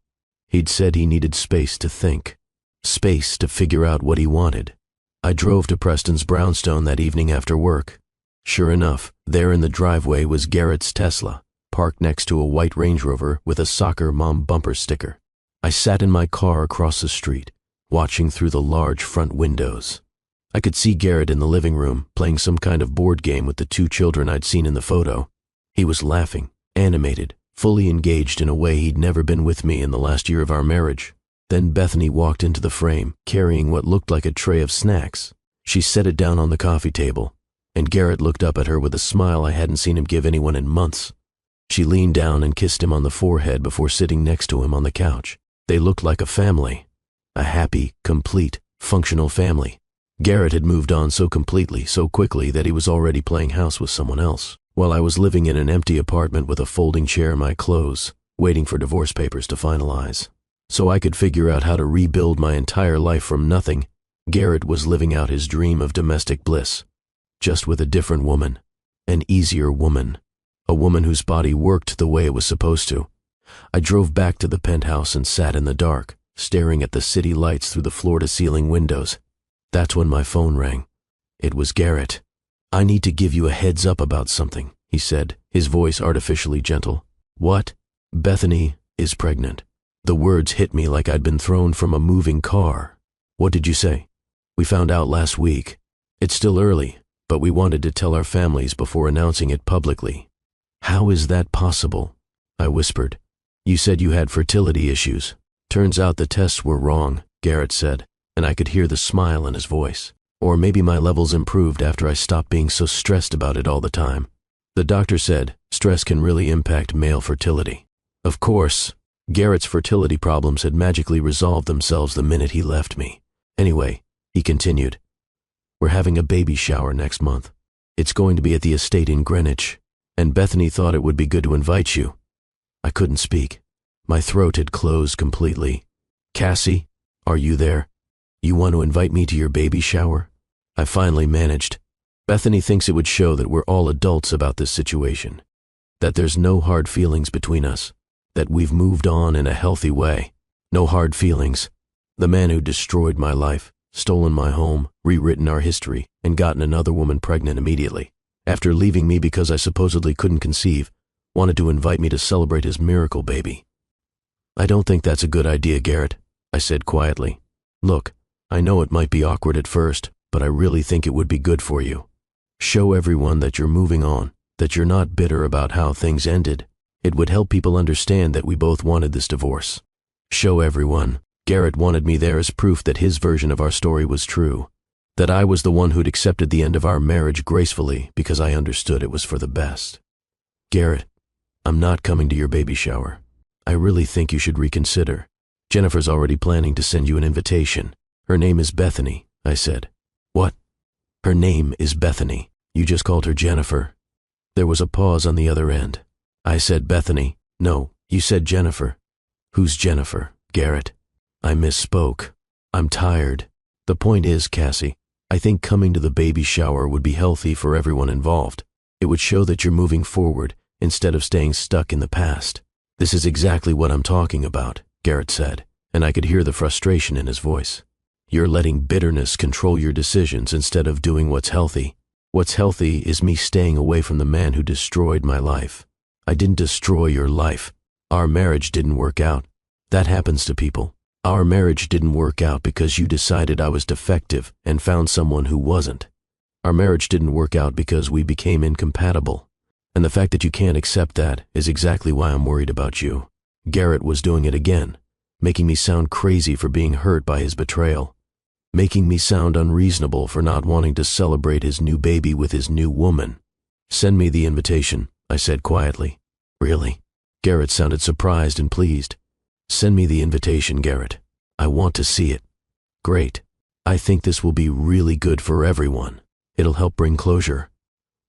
He'd said he needed space to think. Space to figure out what he wanted. I drove to Preston's brownstone that evening after work. Sure enough, there in the driveway was Garrett's Tesla, parked next to a white Range Rover with a soccer mom bumper sticker. I sat in my car across the street, watching through the large front windows. I could see Garrett in the living room, playing some kind of board game with the two children I'd seen in the photo. He was laughing, animated, fully engaged in a way he'd never been with me in the last year of our marriage. Then Bethany walked into the frame, carrying what looked like a tray of snacks. She set it down on the coffee table, and Garrett looked up at her with a smile I hadn't seen him give anyone in months. She leaned down and kissed him on the forehead before sitting next to him on the couch. They looked like a family. A happy, complete, functional family. Garrett had moved on so completely, so quickly that he was already playing house with someone else, while I was living in an empty apartment with a folding chair and my clothes, waiting for divorce papers to finalize. So I could figure out how to rebuild my entire life from nothing. Garrett was living out his dream of domestic bliss, just with a different woman, an easier woman, a woman whose body worked the way it was supposed to. I drove back to the penthouse and sat in the dark, staring at the city lights through the floor-to-ceiling windows. That's when my phone rang. It was Garrett. "I need to give you a heads up about something," he said, his voice artificially gentle. "What?" "Bethany is pregnant." The words hit me like I'd been thrown from a moving car. "What did you say?" "We found out last week. It's still early, but we wanted to tell our families before announcing it publicly." "How is that possible?" I whispered. "You said you had fertility issues." "Turns out the tests were wrong," Garrett said, and I could hear the smile in his voice. Or maybe my levels improved after I stopped being so stressed about it all the time. "The doctor said stress can really impact male fertility." Of course, Garrett's fertility problems had magically resolved themselves the minute he left me. "Anyway," he continued, "we're having a baby shower next month. It's going to be at the estate in Greenwich, and Bethany thought it would be good to invite you." I couldn't speak. My throat had closed completely. "Cassie, are you there? You want to invite me to your baby shower?" I finally managed. "Bethany thinks it would show that we're all adults about this situation, that there's no hard feelings between us, that we've moved on in a healthy way. No hard feelings. The man who destroyed my life, stolen my home, rewritten our history, and gotten another woman pregnant immediately, after leaving me because I supposedly couldn't conceive, wanted to invite me to celebrate his miracle baby." "I don't think that's a good idea, Garrett," I said quietly. "Look, I know it might be awkward at first, but I really think it would be good for you. Show everyone that you're moving on, that you're not bitter about how things ended. It would help people understand that we both wanted this divorce. Show everyone. Garrett wanted me there as proof that his version of our story was true, that I was the one who'd accepted the end of our marriage gracefully because I understood it was for the best. Garrett, I'm not coming to your baby shower. I really think you should reconsider. Jennifer's already planning to send you an invitation. Her name is Bethany," I said. "What?" "Her name is Bethany. You just called her Jennifer." There was a pause on the other end. I said Bethany. "No, you said Jennifer." "Who's Jennifer, Garrett?" I misspoke. "I'm tired. The point is, Cassie, I think coming to the baby shower would be healthy for everyone involved. It would show that you're moving forward instead of staying stuck in the past." "This is exactly what I'm talking about," Garrett said, and I could hear the frustration in his voice. "You're letting bitterness control your decisions instead of doing what's healthy. What's healthy is me staying away from the man who destroyed my life. I didn't destroy your life. Our marriage didn't work out. That happens to people. Our marriage didn't work out because you decided I was defective and found someone who wasn't. Our marriage didn't work out because we became incompatible. And the fact that you can't accept that is exactly why I'm worried about you." Garrett was doing it again, making me sound crazy for being hurt by his betrayal, making me sound unreasonable for not wanting to celebrate his new baby with his new woman. "Send me the invitation," I said quietly. "Really?" Garrett sounded surprised and pleased. "Send me the invitation, Garrett. I want to see it." "Great. I think this will be really good for everyone. It'll help bring closure."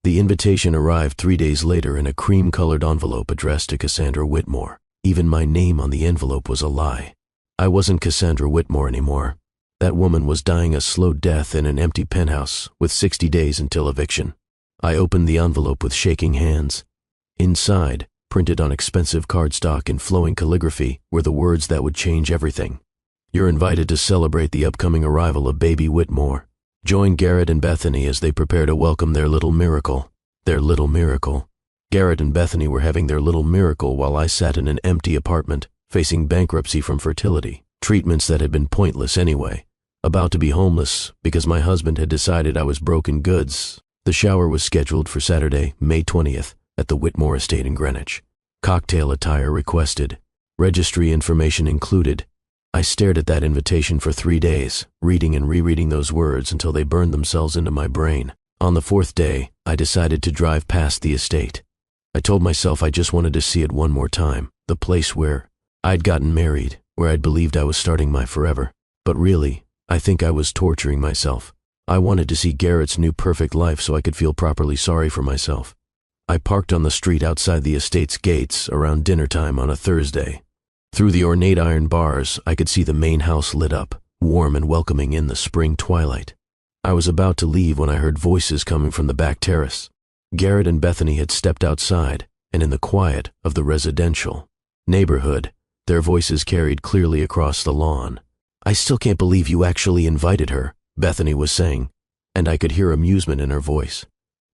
The invitation arrived 3 days later in a cream-colored envelope addressed to Cassandra Whitmore. Even my name on the envelope was a lie. I wasn't Cassandra Whitmore anymore. That woman was dying a slow death in an empty penthouse with 60 days until eviction. I opened the envelope with shaking hands. Inside, printed on expensive cardstock in flowing calligraphy, were the words that would change everything. You're invited to celebrate the upcoming arrival of baby Whitmore. Join Garrett and Bethany as they prepare to welcome their little miracle. Their little miracle. Garrett and Bethany were having their little miracle while I sat in an empty apartment, facing bankruptcy from fertility, treatments that had been pointless anyway, about to be homeless because my husband had decided I was broken goods. The shower was scheduled for Saturday, May 20th, at the Whitmore estate in Greenwich. Cocktail attire requested. Registry information included. I stared at that invitation for 3 days, reading and rereading those words until they burned themselves into my brain. On the 4th day, I decided to drive past the estate. I told myself I just wanted to see it one more time, the place where I'd gotten married, where I'd believed I was starting my forever. But really, I think I was torturing myself. I wanted to see Garrett's new perfect life so I could feel properly sorry for myself. I parked on the street outside the estate's gates around dinner time on a Thursday. Through the ornate iron bars, I could see the main house lit up, warm and welcoming in the spring twilight. I was about to leave when I heard voices coming from the back terrace. Garrett and Bethany had stepped outside, and in the quiet of the residential neighborhood, their voices carried clearly across the lawn. I still can't believe you actually invited her, Bethany was saying, and I could hear amusement in her voice.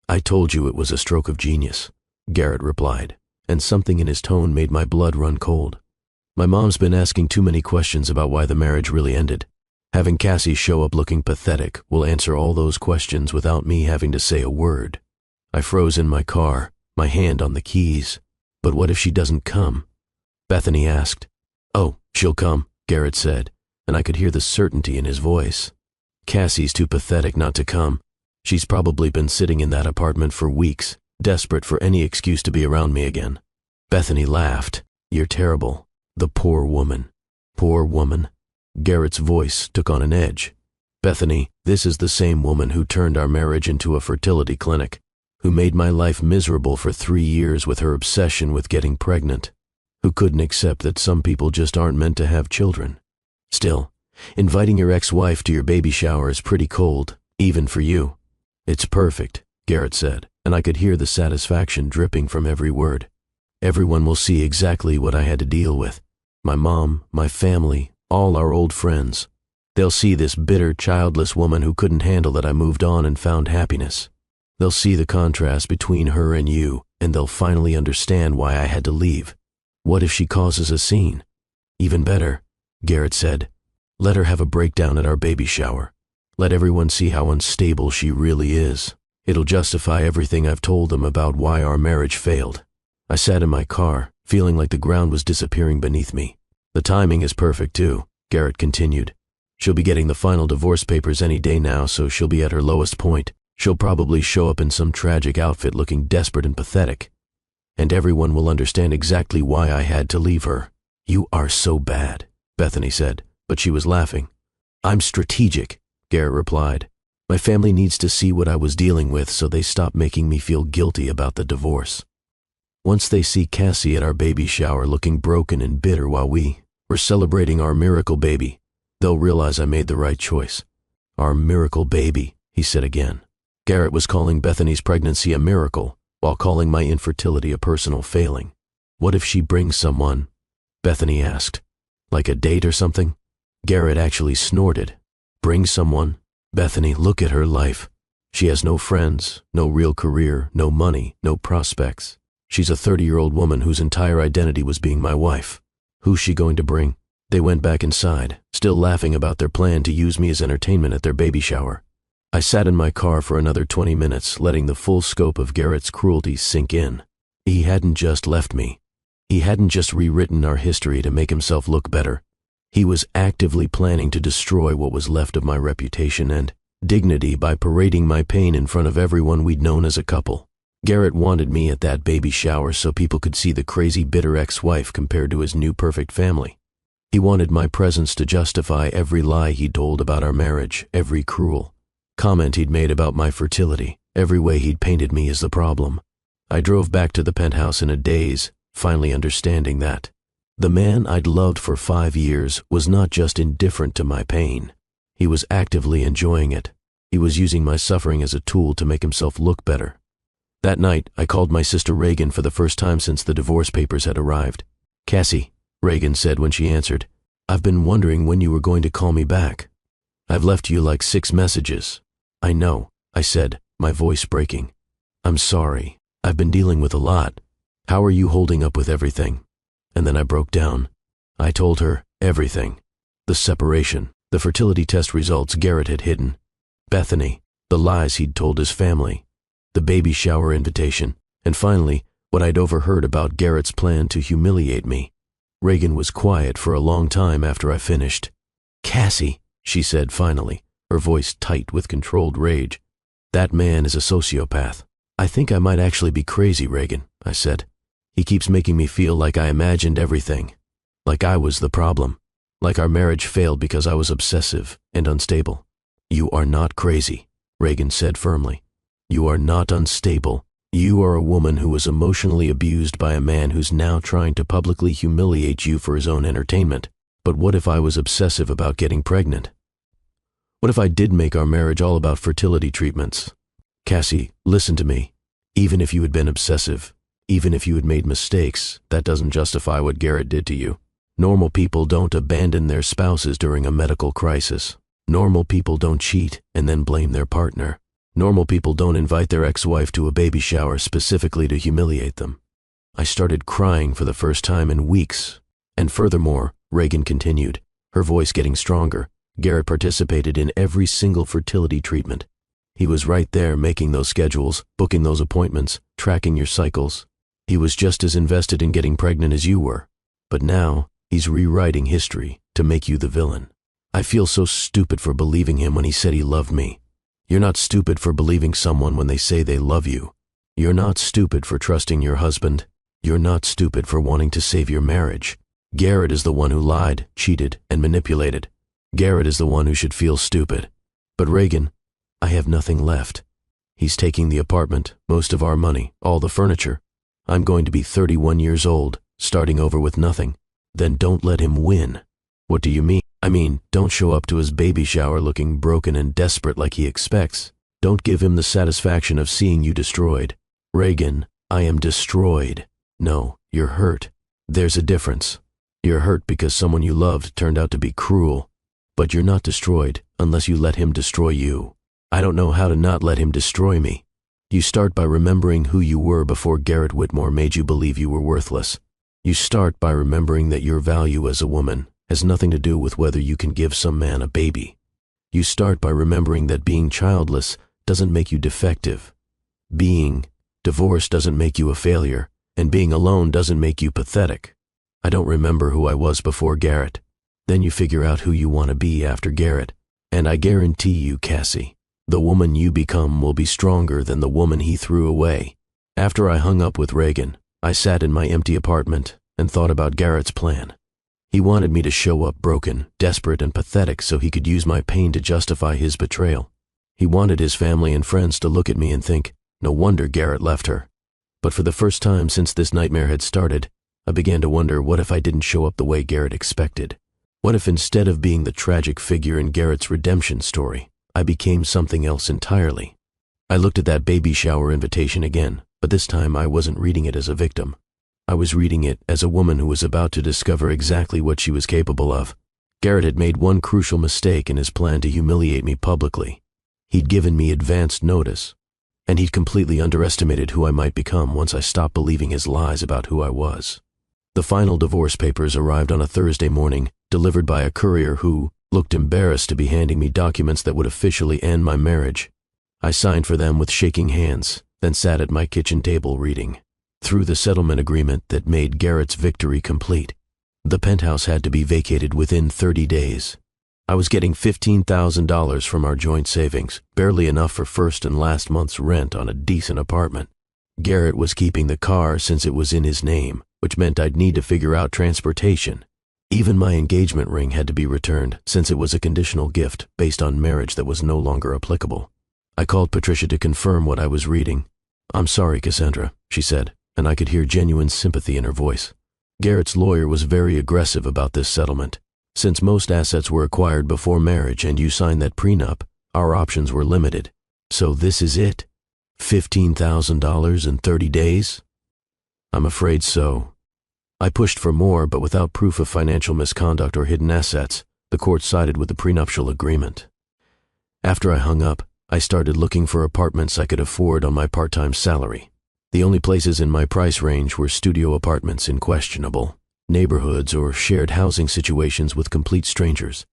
I told you it was a stroke of genius, Garrett replied, and something in his tone made my blood run cold. My mom's been asking too many questions about why the marriage really ended. Having Cassie show up looking pathetic will answer all those questions without me having to say a word. I froze in my car, my hand on the keys. But what if she doesn't come? Bethany asked. Oh, she'll come, Garrett said, and I could hear the certainty in his voice. Cassie's too pathetic not to come. She's probably been sitting in that apartment for weeks, desperate for any excuse to be around me again. Bethany laughed. You're terrible. The poor woman. Poor woman. Garrett's voice took on an edge. Bethany, this is the same woman who turned our marriage into a fertility clinic, who made my life miserable for 3 years with her obsession with getting pregnant, who couldn't accept that some people just aren't meant to have children. Still, inviting your ex-wife to your baby shower is pretty cold, even for you. It's perfect, Garrett said, and I could hear the satisfaction dripping from every word. Everyone will see exactly what I had to deal with. My mom, my family, all our old friends. They'll see this bitter, childless woman who couldn't handle that I moved on and found happiness. They'll see the contrast between her and you, and they'll finally understand why I had to leave. What if she causes a scene? Even better, Garrett said. Let her have a breakdown at our baby shower. Let everyone see how unstable she really is. It'll justify everything I've told them about why our marriage failed. I sat in my car, feeling like the ground was disappearing beneath me. The timing is perfect too, Garrett continued. She'll be getting the final divorce papers any day now, so she'll be at her lowest point. She'll probably show up in some tragic outfit looking desperate and pathetic. And everyone will understand exactly why I had to leave her. You are so bad, Bethany said, but she was laughing. I'm strategic, Garrett replied. My family needs to see what I was dealing with so they stop making me feel guilty about the divorce. Once they see Cassie at our baby shower looking broken and bitter while we're celebrating our miracle baby, they'll realize I made the right choice. Our miracle baby, he said again. Garrett was calling Bethany's pregnancy a miracle, while calling my infertility a personal failing. What if she brings someone? Bethany asked. Like a date or something? Garrett actually snorted. Bring someone? Bethany, look at her life. She has no friends, no real career, no money, no prospects. She's a 30-year-old woman whose entire identity was being my wife. Who's she going to bring? They went back inside, still laughing about their plan to use me as entertainment at their baby shower. I sat in my car for another 20 minutes, letting the full scope of Garrett's cruelty sink in. He hadn't just left me. He hadn't just rewritten our history to make himself look better. He was actively planning to destroy what was left of my reputation and dignity by parading my pain in front of everyone we'd known as a couple. Garrett wanted me at that baby shower so people could see the crazy, bitter ex-wife compared to his new perfect family. He wanted my presence to justify every lie he'd told about our marriage, every cruel comment he'd made about my fertility, every way he'd painted me as the problem. I drove back to the penthouse in a daze, finally understanding that The man I'd loved for 5 years was not just indifferent to my pain. He was actively enjoying it. He was using my suffering as a tool to make himself look better. That night, I called my sister Reagan for the first time since the divorce papers had arrived. "Cassie," Reagan said when she answered, "I've been wondering when you were going to call me back. I've left you like 6 messages." "I know," I said, my voice breaking. "I'm sorry. I've been dealing with a lot. How are you holding up with everything?" And then I broke down. I told her everything. The separation, the fertility test results Garrett had hidden, Bethany, the lies he'd told his family, the baby shower invitation, and finally, what I'd overheard about Garrett's plan to humiliate me. Reagan was quiet for a long time after I finished. "Cassie," she said finally, her voice tight with controlled rage. "That man is a sociopath." "I think I might actually be crazy, Reagan," I said. "He keeps making me feel like I imagined everything, like I was the problem, like our marriage failed because I was obsessive and unstable." "You are not crazy," Reagan said firmly. "You are not unstable. You are a woman who was emotionally abused by a man who's now trying to publicly humiliate you for his own entertainment. But what if I was obsessive about getting pregnant? What if I did make our marriage all about fertility treatments? Cassie, listen to me. Even if you had been obsessive, even if you had made mistakes, that doesn't justify what Garrett did to you. Normal people don't abandon their spouses during a medical crisis. Normal people don't cheat and then blame their partner. Normal people don't invite their ex-wife to a baby shower specifically to humiliate them." I started crying for the first time in weeks. "And furthermore," Reagan continued, her voice getting stronger, "Garrett participated in every single fertility treatment. He was right there making those schedules, booking those appointments, tracking your cycles. He was just as invested in getting pregnant as you were. But now, he's rewriting history to make you the villain. I feel so stupid for believing him when he said he loved me. You're not stupid for believing someone when they say they love you. You're not stupid for trusting your husband. You're not stupid for wanting to save your marriage. Garrett is the one who lied, cheated, and manipulated. Garrett is the one who should feel stupid. But Reagan, I have nothing left. He's taking the apartment, most of our money, all the furniture. I'm going to be 31 years old, starting over with nothing. Then don't let him win." "What do you mean?" "I mean, don't show up to his baby shower looking broken and desperate like he expects. Don't give him the satisfaction of seeing you destroyed. Reagan, I am destroyed. No, you're hurt. There's a difference. You're hurt because someone you loved turned out to be cruel. But you're not destroyed unless you let him destroy you. I don't know how to not let him destroy me. You start by remembering who you were before Garrett Whitmore made you believe you were worthless. You start by remembering that your value as a woman has nothing to do with whether you can give some man a baby. You start by remembering that being childless doesn't make you defective. Being divorced doesn't make you a failure, and being alone doesn't make you pathetic. I don't remember who I was before Garrett. Then you figure out who you want to be after Garrett. And I guarantee you, Cassie, the woman you become will be stronger than the woman he threw away. After I hung up with Reagan, I sat in my empty apartment and thought about Garrett's plan. He wanted me to show up broken, desperate, and pathetic so he could use my pain to justify his betrayal. He wanted his family and friends to look at me and think, no wonder Garrett left her. But for the first time since this nightmare had started, I began to wonder, what if I didn't show up the way Garrett expected? What if instead of being the tragic figure in Garrett's redemption story, I became something else entirely? I looked at that baby shower invitation again, but this time I wasn't reading it as a victim. I was reading it as a woman who was about to discover exactly what she was capable of. Garrett had made one crucial mistake in his plan to humiliate me publicly. He'd given me advanced notice, and he'd completely underestimated who I might become once I stopped believing his lies about who I was. The final divorce papers arrived on a Thursday morning, delivered by a courier who looked embarrassed to be handing me documents that would officially end my marriage. I signed for them with shaking hands, then sat at my kitchen table reading through the settlement agreement that made Garrett's victory complete. The penthouse had to be vacated within 30 days. I was getting $15,000 from our joint savings, barely enough for first and last month's rent on a decent apartment. Garrett was keeping the car since it was in his name, which meant I'd need to figure out transportation. Even my engagement ring had to be returned since it was a conditional gift based on marriage that was no longer applicable. I called Patricia to confirm what I was reading. "I'm sorry, Cassandra," she said, and I could hear genuine sympathy in her voice. Garrett's lawyer was very aggressive about this settlement. Since most assets were acquired before marriage and you signed that prenup, our options were limited. So this is it? $15,000 in 30 days? I'm afraid so. I pushed for more, but without proof of financial misconduct or hidden assets, the court sided with the prenuptial agreement. After I hung up, I started looking for apartments I could afford on my part-time salary. The only places in my price range were studio apartments in questionable neighborhoods or shared housing situations with complete strangers.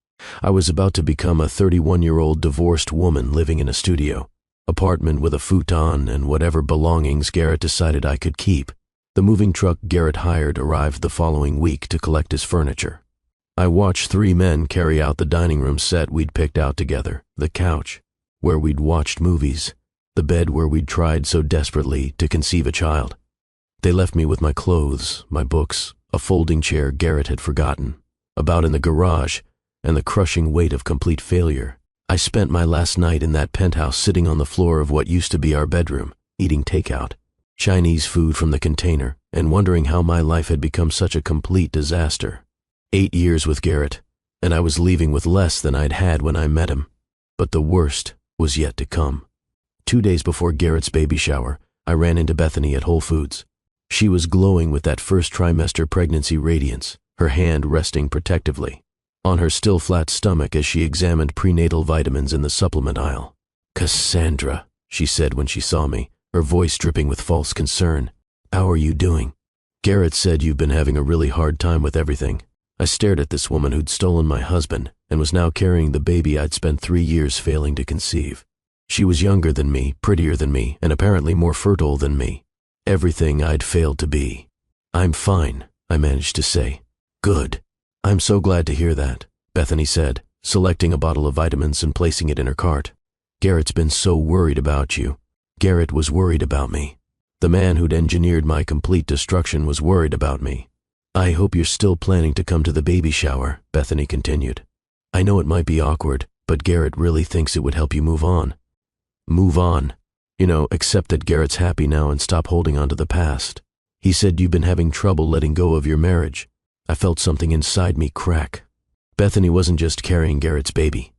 I was about to become a 31-year-old divorced woman living in a studio apartment with a futon and whatever belongings Garrett decided I could keep. The moving truck Garrett hired arrived the following week to collect his furniture. I watched 3 men carry out the dining room set we'd picked out together, the couch, where we'd watched movies, the bed where we'd tried so desperately to conceive a child. They left me with my clothes, my books, a folding chair Garrett had forgotten, about in the garage, and the crushing weight of complete failure. I spent my last night in that penthouse sitting on the floor of what used to be our bedroom, eating takeout, Chinese food from the container, and wondering how my life had become such a complete disaster. 8 years with Garrett, and I was leaving with less than I'd had when I met him. But the worst was yet to come. 2 days before Garrett's baby shower, I ran into Bethany at Whole Foods. She was glowing with that first trimester pregnancy radiance, her hand resting protectively on her still flat stomach as she examined prenatal vitamins in the supplement aisle. "Cassandra," she said when she saw me, her voice dripping with false concern. "How are you doing? Garrett said you've been having a really hard time with everything." I stared at this woman who'd stolen my husband and was now carrying the baby I'd spent 3 years failing to conceive. She was younger than me, prettier than me, and apparently more fertile than me. Everything I'd failed to be. "I'm fine," I managed to say. "Good. I'm so glad to hear that," Bethany said, selecting a bottle of vitamins and placing it in her cart. "Garrett's been so worried about you." Garrett was worried about me. The man who'd engineered my complete destruction was worried about me. "I hope you're still planning to come to the baby shower," Bethany continued. "I know it might be awkward, but Garrett really thinks it would help you move on." "Move on? Accept that Garrett's happy now and stop holding on to the past. He said you've been having trouble letting go of your marriage." I felt something inside me crack. Bethany wasn't just carrying Garrett's baby.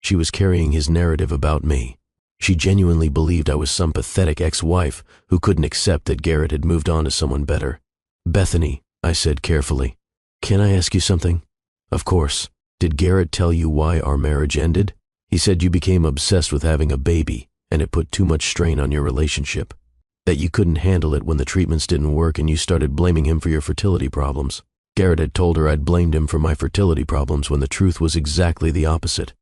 She was carrying his narrative about me. She genuinely believed I was some pathetic ex-wife who couldn't accept that Garrett had moved on to someone better. "Bethany," I said carefully, "can I ask you something?" "Of course. Did Garrett tell you why our marriage ended?" "He said you became obsessed with having a baby, and it put too much strain on your relationship. That you couldn't handle it when the treatments didn't work and you started blaming him for your fertility problems." Garrett had told her I'd blamed him for my fertility problems when the truth was exactly the opposite.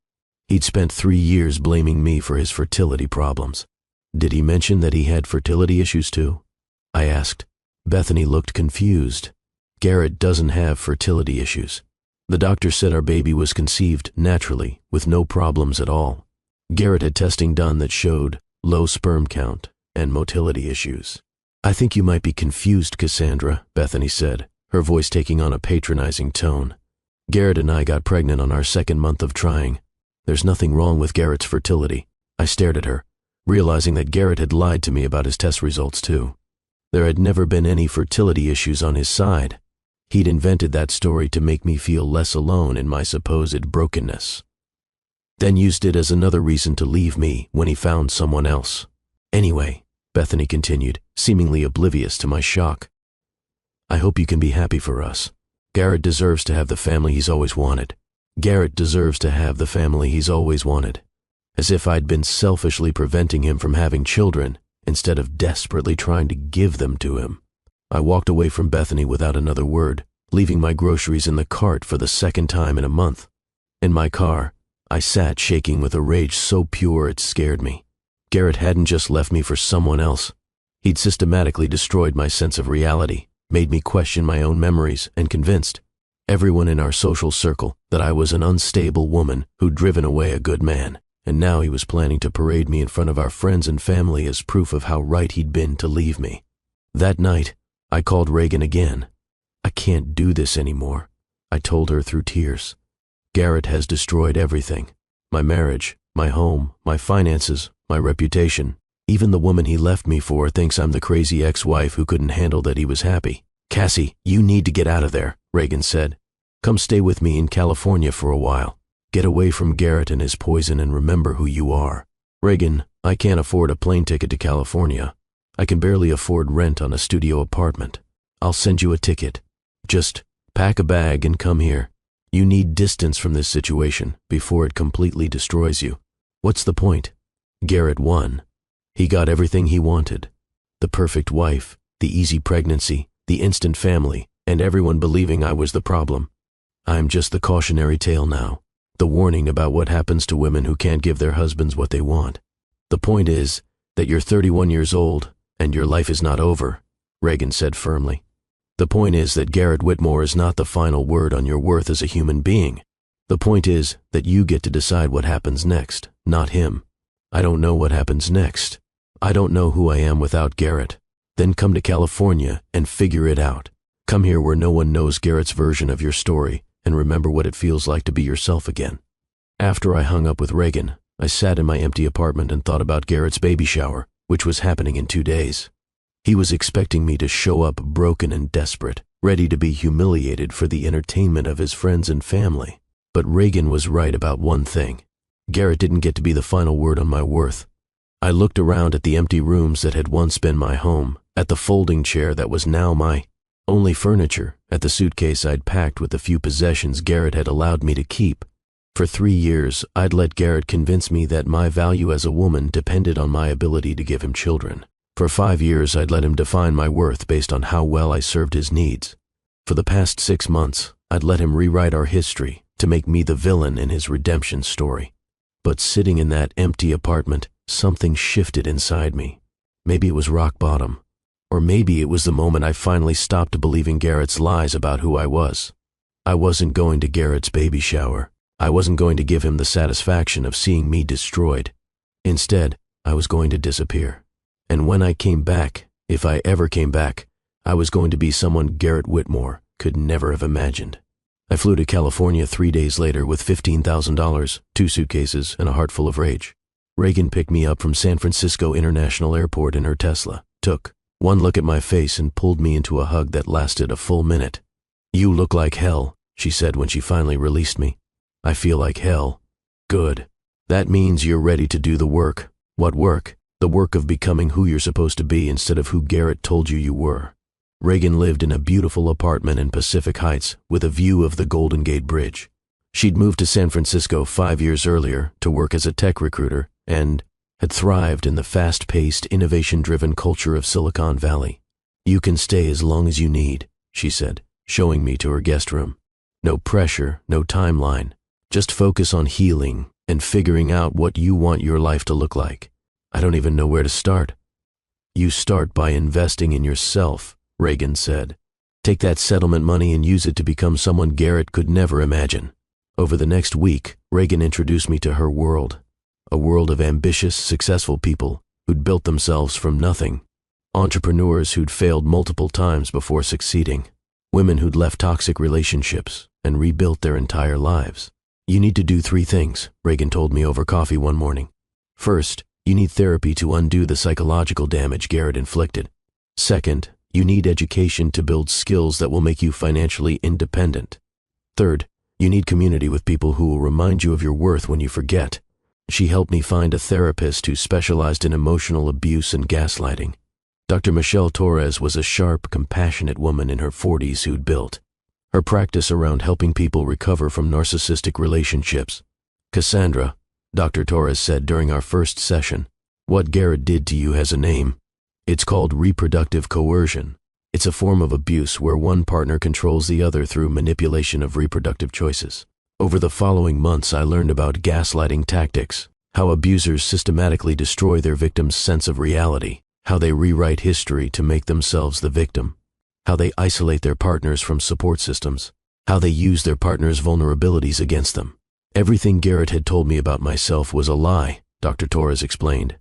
He'd spent 3 years blaming me for his fertility problems. "Did he mention that he had fertility issues too?" I asked. Bethany looked confused. "Garrett doesn't have fertility issues. The doctor said our baby was conceived naturally, with no problems at all. Garrett had testing done that showed low sperm count and motility issues." "I think you might be confused, Cassandra," Bethany said, her voice taking on a patronizing tone. "Garrett and I got pregnant on our 2nd month of trying. There's nothing wrong with Garrett's fertility." I stared at her, realizing that Garrett had lied to me about his test results too. There had never been any fertility issues on his side. He'd invented that story to make me feel less alone in my supposed brokenness. Then used it as another reason to leave me when he found someone else. "Anyway," Bethany continued, seemingly oblivious to my shock, "I hope you can be happy for us. Garrett deserves to have the family he's always wanted. Garrett deserves to have the family he's always wanted." As if I'd been selfishly preventing him from having children, instead of desperately trying to give them to him. I walked away from Bethany without another word, leaving my groceries in the cart for the 2nd time in a month. In my car, I sat shaking with a rage so pure it scared me. Garrett hadn't just left me for someone else. He'd systematically destroyed my sense of reality, made me question my own memories, and convinced everyone in our social circle that I was an unstable woman who'd driven away a good man, and now he was planning to parade me in front of our friends and family as proof of how right he'd been to leave me. That night, I called Reagan again. "I can't do this anymore," I told her through tears. "Garrett has destroyed everything. My marriage, my home, my finances, my reputation. Even the woman he left me for thinks I'm the crazy ex-wife who couldn't handle that he was happy. Cassie, you need to get out of there, Reagan said. Come stay with me in California for a while. Get away from Garrett and his poison and remember who you are. Reagan, I can't afford a plane ticket to California. I can barely afford rent on a studio apartment. I'll send you a ticket. Just pack a bag and come here. You need distance from this situation before it completely destroys you. What's the point? Garrett won. He got everything he wanted. The perfect wife, the easy pregnancy, the instant family, and everyone believing I was the problem. I'm just the cautionary tale now, the warning about what happens to women who can't give their husbands what they want. The point is that you're 31 years old and your life is not over, Reagan said firmly. The point is that Garrett Whitmore is not the final word on your worth as a human being. The point is that you get to decide what happens next, not him. I don't know what happens next. I don't know who I am without Garrett. Then come to California and figure it out. Come here where no one knows Garrett's version of your story and remember what it feels like to be yourself again. After I hung up with Reagan, I sat in my empty apartment and thought about Garrett's baby shower, which was happening in 2 days. He was expecting me to show up broken and desperate, ready to be humiliated for the entertainment of his friends and family. But Reagan was right about one thing. Garrett didn't get to be the final word on my worth. I looked around at the empty rooms that had once been my home, at the folding chair that was now my only furniture, at the suitcase I'd packed with the few possessions Garrett had allowed me to keep. For 3 years, I'd let Garrett convince me that my value as a woman depended on my ability to give him children. For 5 years, I'd let him define my worth based on how well I served his needs. For the past 6 months, I'd let him rewrite our history to make me the villain in his redemption story. But sitting in that empty apartment, something shifted inside me. Maybe it was rock bottom. Or maybe it was the moment I finally stopped believing Garrett's lies about who I was. I wasn't going to Garrett's baby shower. I wasn't going to give him the satisfaction of seeing me destroyed. Instead, I was going to disappear. And when I came back, if I ever came back, I was going to be someone Garrett Whitmore could never have imagined. I flew to California 3 days later with $15,000, 2 suitcases, and a heart full of rage. Reagan picked me up from San Francisco International Airport in her Tesla, took one look at my face and pulled me into a hug that lasted a full minute. "You look like hell," she said when she finally released me. "I feel like hell." "Good. That means you're ready to do the work." "What work?" "The work of becoming who you're supposed to be instead of who Garrett told you you were." Reagan lived in a beautiful apartment in Pacific Heights with a view of the Golden Gate Bridge. She'd moved to San Francisco 5 years earlier to work as a tech recruiter and had thrived in the fast-paced, innovation-driven culture of Silicon Valley. "You can stay as long as you need," she said, showing me to her guest room. "No pressure, no timeline. Just focus on healing and figuring out what you want your life to look like." "I don't even know where to start." "You start by investing in yourself," Reagan said. "Take that settlement money and use it to become someone Garrett could never imagine." Over the next week, Reagan introduced me to her world, a world of ambitious, successful people who'd built themselves from nothing, entrepreneurs who'd failed multiple times before succeeding, women who'd left toxic relationships and rebuilt their entire lives. "You need to do 3 things," Reagan told me over coffee one morning. "First, you need therapy to undo the psychological damage Garrett inflicted. Second, you need education to build skills that will make you financially independent. Third, you need community with people who will remind you of your worth when you forget." She helped me find a therapist who specialized in emotional abuse and gaslighting. Dr. Michelle Torres was a sharp, compassionate woman in her 40s who'd built her practice around helping people recover from narcissistic relationships. "Cassandra," Dr. Torres said during our first session, "what Garrett did to you has a name. It's called reproductive coercion. It's a form of abuse where one partner controls the other through manipulation of reproductive choices." Over the following months, I learned about gaslighting tactics, how abusers systematically destroy their victims' sense of reality, how they rewrite history to make themselves the victim, how they isolate their partners from support systems, how they use their partners' vulnerabilities against them. "Everything Garrett had told me about myself was a lie," Dr. Torres explained.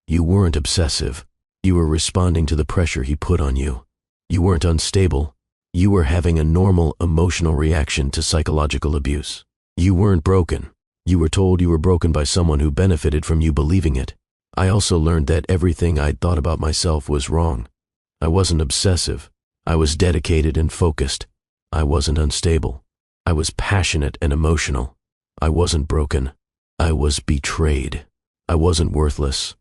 "You weren't obsessive. You were responding to the pressure he put on you. You weren't unstable. You were having a normal emotional reaction to psychological abuse. You weren't broken. You were told you were broken by someone who benefited from you believing it. I also learned that everything I'd thought about myself was wrong. I wasn't obsessive. I was dedicated and focused. I wasn't unstable. I was passionate and emotional. I wasn't broken. I was betrayed. I wasn't worthless.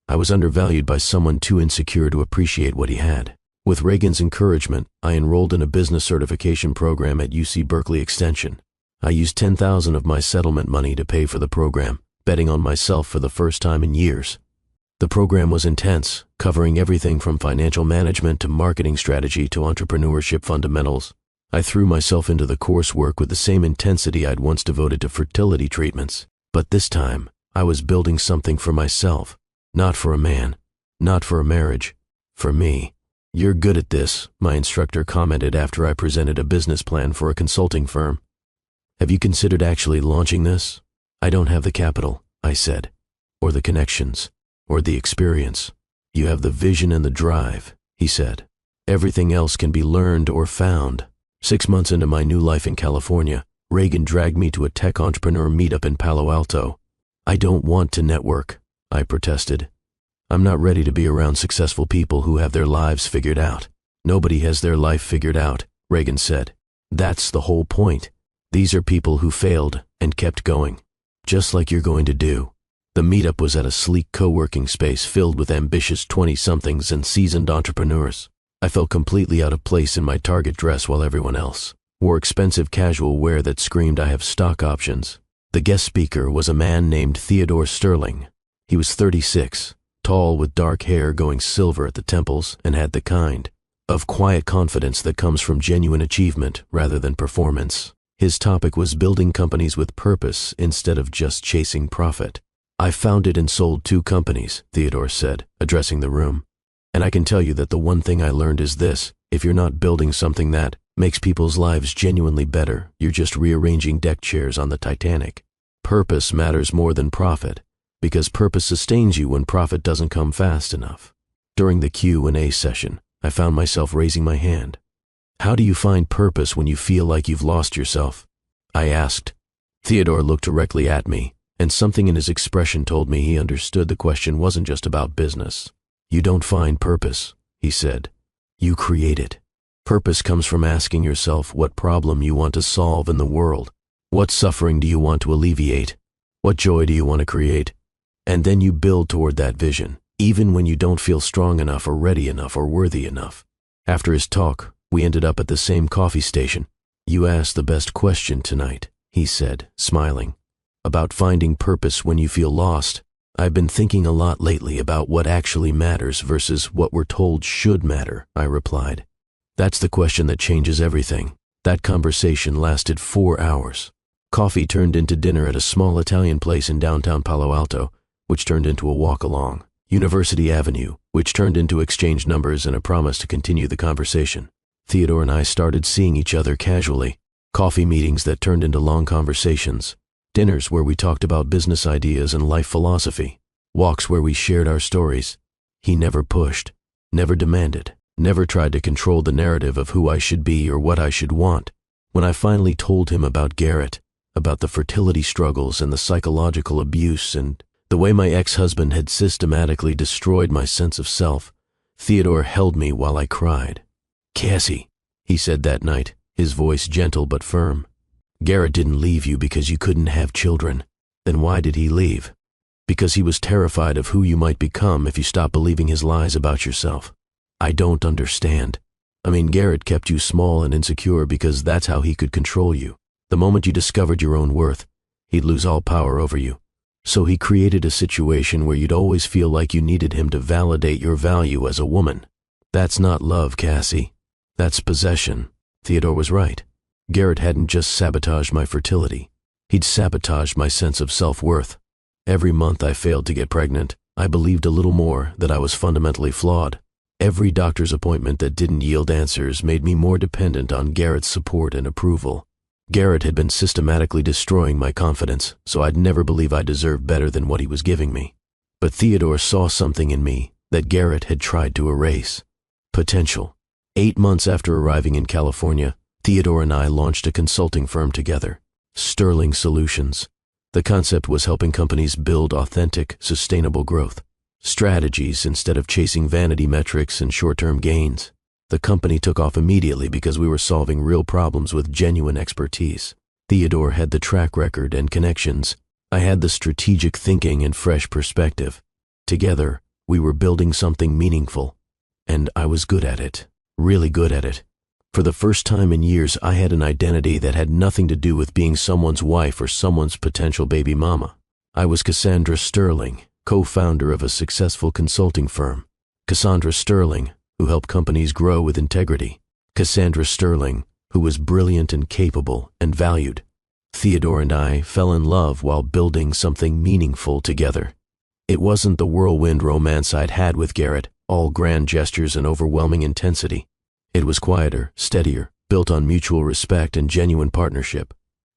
I was undervalued by someone too insecure to appreciate what he had. With Reagan's encouragement, I enrolled in a business certification program at UC Berkeley Extension. I used $10,000 of my settlement money to pay for the program, betting on myself for the first time in years. The program was intense, covering everything from financial management to marketing strategy to entrepreneurship fundamentals. I threw myself into the coursework with the same intensity I'd once devoted to fertility treatments. But this time, I was building something for myself, not for a man, not for a marriage, for me. "You're good at this," my instructor commented after I presented a business plan for a consulting firm. "Have you considered actually launching this?" "I don't have the capital," I said, "or the connections, or the experience." "You have the vision and the drive," he said. "Everything else can be learned or found." 6 months into my new life in California, Reagan dragged me to a tech entrepreneur meetup in Palo Alto. "I don't want to network," I protested. "I'm not ready to be around successful people who have their lives figured out." "Nobody has their life figured out," Reagan said. "That's the whole point. These are people who failed and kept going, just like you're going to do." The meetup was at a sleek co-working space filled with ambitious 20-somethings and seasoned entrepreneurs. I felt completely out of place in my Target dress while everyone else wore expensive casual wear that screamed I have stock options. The guest speaker was a man named Theodore Sterling. He was 36, tall with dark hair going silver at the temples, and had the kind of quiet confidence that comes from genuine achievement rather than performance. His topic was building companies with purpose instead of just chasing profit. "I founded and sold 2 companies," Theodore said, addressing the room. "And I can tell you that the one thing I learned is this: if you're not building something that makes people's lives genuinely better, you're just rearranging deck chairs on the Titanic. Purpose matters more than profit, because purpose sustains you when profit doesn't come fast enough." During the Q&A session, I found myself raising my hand. "How do you find purpose when you feel like you've lost yourself?" I asked. Theodore looked directly at me, and something in his expression told me he understood the question wasn't just about business. "You don't find purpose," he said. "You create it. Purpose comes from asking yourself what problem you want to solve in the world. What suffering do you want to alleviate? What joy do you want to create? And then you build toward that vision, even when you don't feel strong enough or ready enough or worthy enough." After his talk, we ended up at the same coffee station. "You asked the best question tonight," he said, smiling. "About finding purpose when you feel lost. I've been thinking a lot lately about what actually matters versus what we're told should matter," I replied. "That's the question that changes everything." That conversation lasted 4 hours. Coffee turned into dinner at a small Italian place in downtown Palo Alto, which turned into a walk along University Avenue, which turned into exchange numbers and a promise to continue the conversation. Theodore and I started seeing each other casually. Coffee meetings that turned into long conversations. Dinners where we talked about business ideas and life philosophy. Walks where we shared our stories. He never pushed, never demanded, never tried to control the narrative of who I should be or what I should want. When I finally told him about Garrett, about the fertility struggles and the psychological abuse and the way my ex-husband had systematically destroyed my sense of self, Theodore held me while I cried. "Cassie," he said that night, his voice gentle but firm. "Garrett didn't leave you because you couldn't have children. Then why did he leave? Because he was terrified of who you might become if you stopped believing his lies about yourself. I don't understand. I mean, Garrett kept you small and insecure because that's how he could control you. The moment you discovered your own worth, he'd lose all power over you. So he created a situation where you'd always feel like you needed him to validate your value as a woman. That's not love, Cassie. That's possession." Theodore was right. Garrett hadn't just sabotaged my fertility. He'd sabotaged my sense of self-worth. Every month I failed to get pregnant, I believed a little more that I was fundamentally flawed. Every doctor's appointment that didn't yield answers made me more dependent on Garrett's support and approval. Garrett had been systematically destroying my confidence, so I'd never believe I deserved better than what he was giving me. But Theodore saw something in me that Garrett had tried to erase. Potential. 8 months after arriving in California, Theodore and I launched a consulting firm together, Sterling Solutions. The concept was helping companies build authentic, sustainable growth strategies instead of chasing vanity metrics and short-term gains. The company took off immediately because we were solving real problems with genuine expertise. Theodore had the track record and connections. I had the strategic thinking and fresh perspective. Together, we were building something meaningful. And I was good at it. Really good at it. For the first time in years, I had an identity that had nothing to do with being someone's wife or someone's potential baby mama. I was Cassandra Sterling, co-founder of a successful consulting firm. Cassandra Sterling, who helped companies grow with integrity. Cassandra Sterling, who was brilliant and capable and valued. Theodore and I fell in love while building something meaningful together. It wasn't the whirlwind romance I'd had with Garrett, all grand gestures and overwhelming intensity. It was quieter, steadier, built on mutual respect and genuine partnership.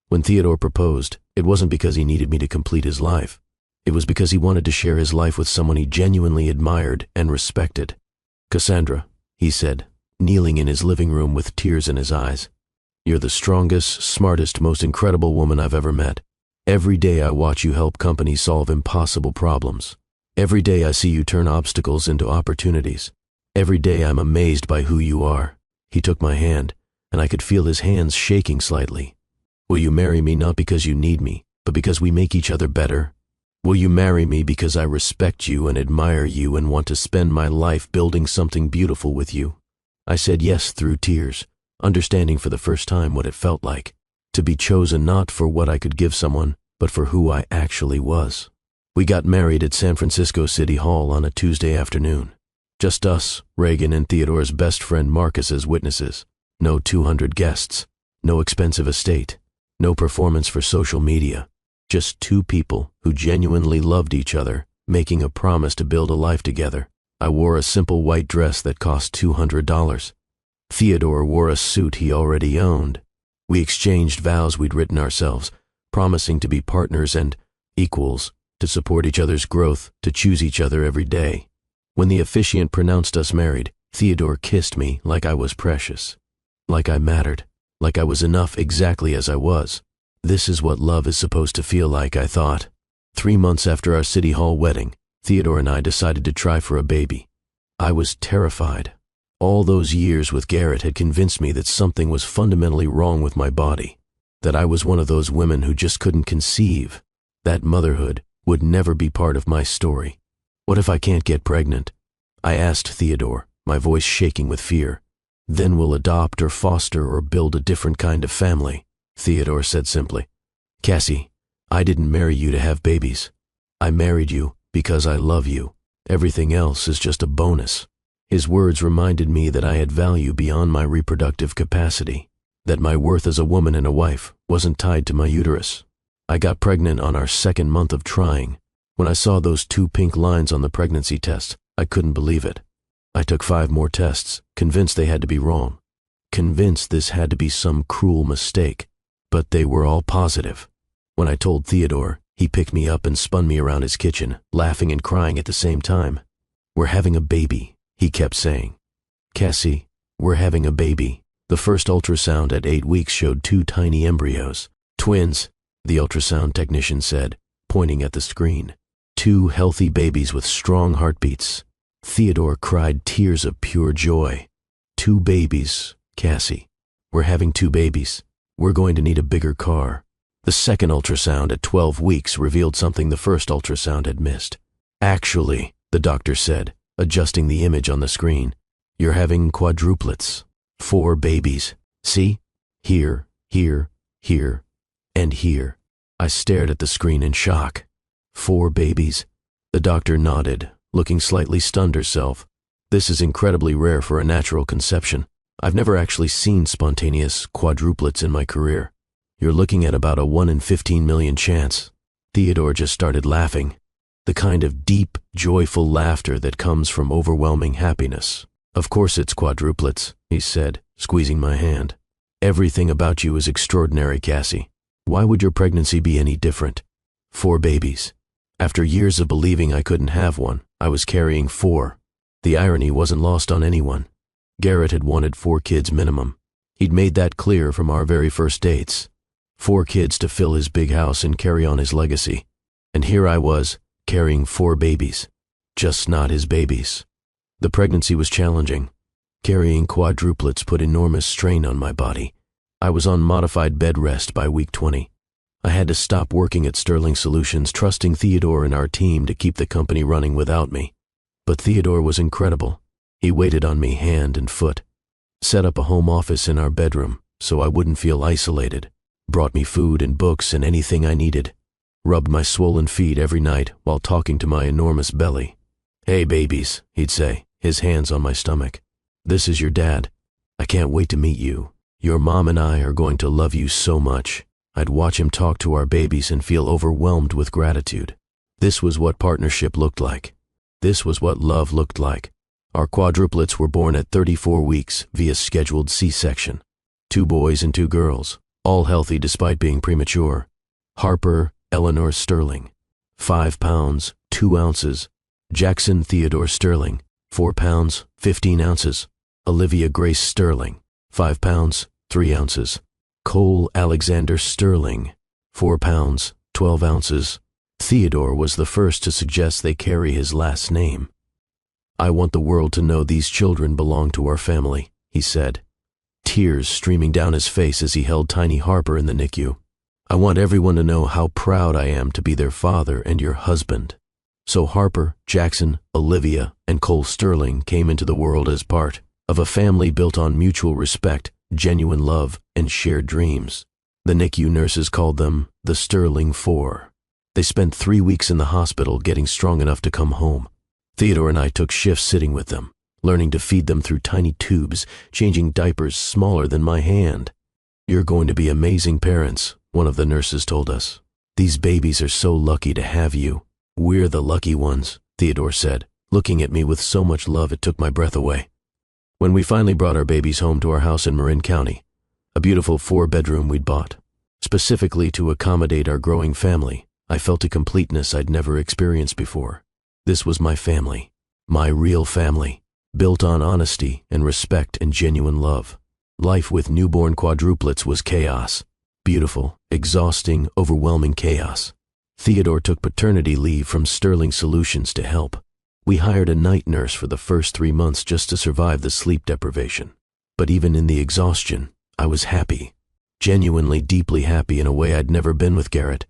When Theodore proposed, it wasn't because he needed me to complete his life. It was because he wanted to share his life with someone he genuinely admired and respected. "Cassandra," he said, kneeling in his living room with tears in his eyes, "you're the strongest, smartest, most incredible woman I've ever met. Every day I watch you help companies solve impossible problems. Every day I see you turn obstacles into opportunities. Every day I'm amazed by who you are." He took my hand, and I could feel his hands shaking slightly. "Will you marry me not because you need me, but because we make each other better? Will you marry me because I respect you and admire you and want to spend my life building something beautiful with you?" I said yes through tears, understanding for the first time what it felt like, to be chosen not for what I could give someone, but for who I actually was. We got married at San Francisco City Hall on a Tuesday afternoon. Just us, Reagan and Theodore's best friend Marcus as witnesses. No 200 guests, no expensive estate, no performance for social media. Just two people who genuinely loved each other, making a promise to build a life together. I wore a simple white dress that cost $200. Theodore wore a suit he already owned. We exchanged vows we'd written ourselves, promising to be partners and equals, to support each other's growth, to choose each other every day. When the officiant pronounced us married, Theodore kissed me like I was precious, like I mattered, like I was enough exactly as I was. This is what love is supposed to feel like, I thought. 3 months after our City Hall wedding, Theodore and I decided to try for a baby. I was terrified. All those years with Garrett had convinced me that something was fundamentally wrong with my body, that I was one of those women who just couldn't conceive. That motherhood would never be part of my story. What if I can't get pregnant? I asked Theodore, my voice shaking with fear. Then we'll adopt or foster or build a different kind of family, Theodore said simply. Cassie, I didn't marry you to have babies. I married you because I love you. Everything else is just a bonus. His words reminded me that I had value beyond my reproductive capacity, that my worth as a woman and a wife wasn't tied to my uterus. I got pregnant on our 2nd month of trying. When I saw those 2 pink lines on the pregnancy test, I couldn't believe it. I took 5 more tests, convinced they had to be wrong, convinced this had to be some cruel mistake, but they were all positive. When I told Theodore, he picked me up and spun me around his kitchen, laughing and crying at the same time. "We're having a baby," he kept saying. "Cassie, we're having a baby." The first ultrasound at 8 weeks showed 2 tiny embryos. "Twins," the ultrasound technician said, pointing at the screen. 2 healthy babies with strong heartbeats. Theodore cried tears of pure joy. 2 babies, Cassie. We're having 2 babies. We're going to need a bigger car. The second ultrasound at 12 weeks revealed something the first ultrasound had missed. "Actually," the doctor said, adjusting the image on the screen, "you're having quadruplets. 4 babies. See? Here, here, here, and here." I stared at the screen in shock. 4 babies? The doctor nodded, looking slightly stunned herself. "This is incredibly rare for a natural conception. I've never actually seen spontaneous quadruplets in my career. You're looking at about a 1 in 15 million chance." Theodore just started laughing, the kind of deep, joyful laughter that comes from overwhelming happiness. "Of course it's quadruplets," he said, squeezing my hand. "Everything about you is extraordinary, Cassie. Why would your pregnancy be any different? 4 babies. After years of believing I couldn't have one, I was carrying 4. The irony wasn't lost on anyone. Garrett had wanted 4 kids minimum. He'd made that clear from our very first dates. 4 kids to fill his big house and carry on his legacy. And here I was, carrying 4 babies. Just not his babies. The pregnancy was challenging. Carrying quadruplets put enormous strain on my body. I was on modified bed rest by week 20. I had to stop working at Sterling Solutions, trusting Theodore and our team to keep the company running without me. But Theodore was incredible. He waited on me hand and foot, set up a home office in our bedroom so I wouldn't feel isolated, brought me food and books and anything I needed, rubbed my swollen feet every night while talking to my enormous belly. "Hey babies," he'd say, his hands on my stomach. "This is your dad. I can't wait to meet you. Your mom and I are going to love you so much." I'd watch him talk to our babies and feel overwhelmed with gratitude. This was what partnership looked like. This was what love looked like. Our quadruplets were born at 34 weeks via scheduled C-section. 2 boys and 2 girls, all healthy despite being premature. Harper, Eleanor Sterling, 5 pounds, 2 ounces. Jackson Theodore Sterling, 4 pounds, 15 ounces. Olivia Grace Sterling, 5 pounds, 3 ounces. Cole Alexander Sterling, 4 pounds, 12 ounces. Theodore was the first to suggest they carry his last name. "I want the world to know these children belong to our family," he said, tears streaming down his face as he held tiny Harper in the NICU. "I want everyone to know how proud I am to be their father and your husband." So Harper, Jackson, Olivia, and Cole Sterling came into the world as part of a family built on mutual respect, genuine love, and shared dreams. The NICU nurses called them the Sterling Four. They spent 3 weeks in the hospital getting strong enough to come home. Theodore and I took shifts sitting with them, learning to feed them through tiny tubes, changing diapers smaller than my hand. "You're going to be amazing parents," one of the nurses told us. "These babies are so lucky to have you." "We're the lucky ones," Theodore said, looking at me with so much love it took my breath away. When we finally brought our babies home to our house in Marin County, a beautiful 4-bedroom we'd bought, specifically to accommodate our growing family, I felt a completeness I'd never experienced before. This was my family, my real family, built on honesty and respect and genuine love. Life with newborn quadruplets was chaos. Beautiful, exhausting, overwhelming chaos. Theodore took paternity leave from Sterling Solutions to help. We hired a night nurse for the first 3 months just to survive the sleep deprivation. But even in the exhaustion, I was happy. Genuinely deeply happy in a way I'd never been with Garrett.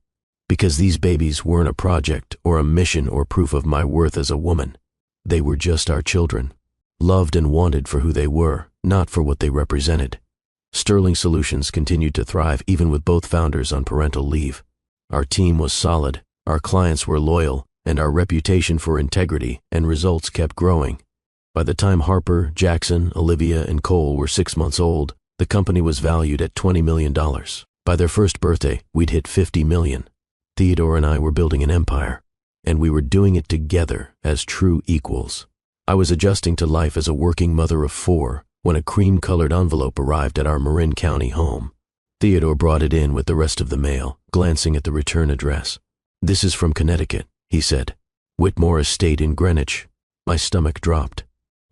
Because these babies weren't a project or a mission or proof of my worth as a woman. They were just our children. Loved and wanted for who they were, not for what they represented. Sterling Solutions continued to thrive even with both founders on parental leave. Our team was solid, our clients were loyal, and our reputation for integrity and results kept growing. By the time Harper, Jackson, Olivia, and Cole were 6 months old, the company was valued at $20 million. By their first birthday, we'd hit $50 million. Theodore and I were building an empire, and we were doing it together as true equals. I was adjusting to life as a working mother of 4 when a cream-colored envelope arrived at our Marin County home. Theodore brought it in with the rest of the mail, glancing at the return address. "This is from Connecticut," he said. "Whitmore Estate in Greenwich." My stomach dropped.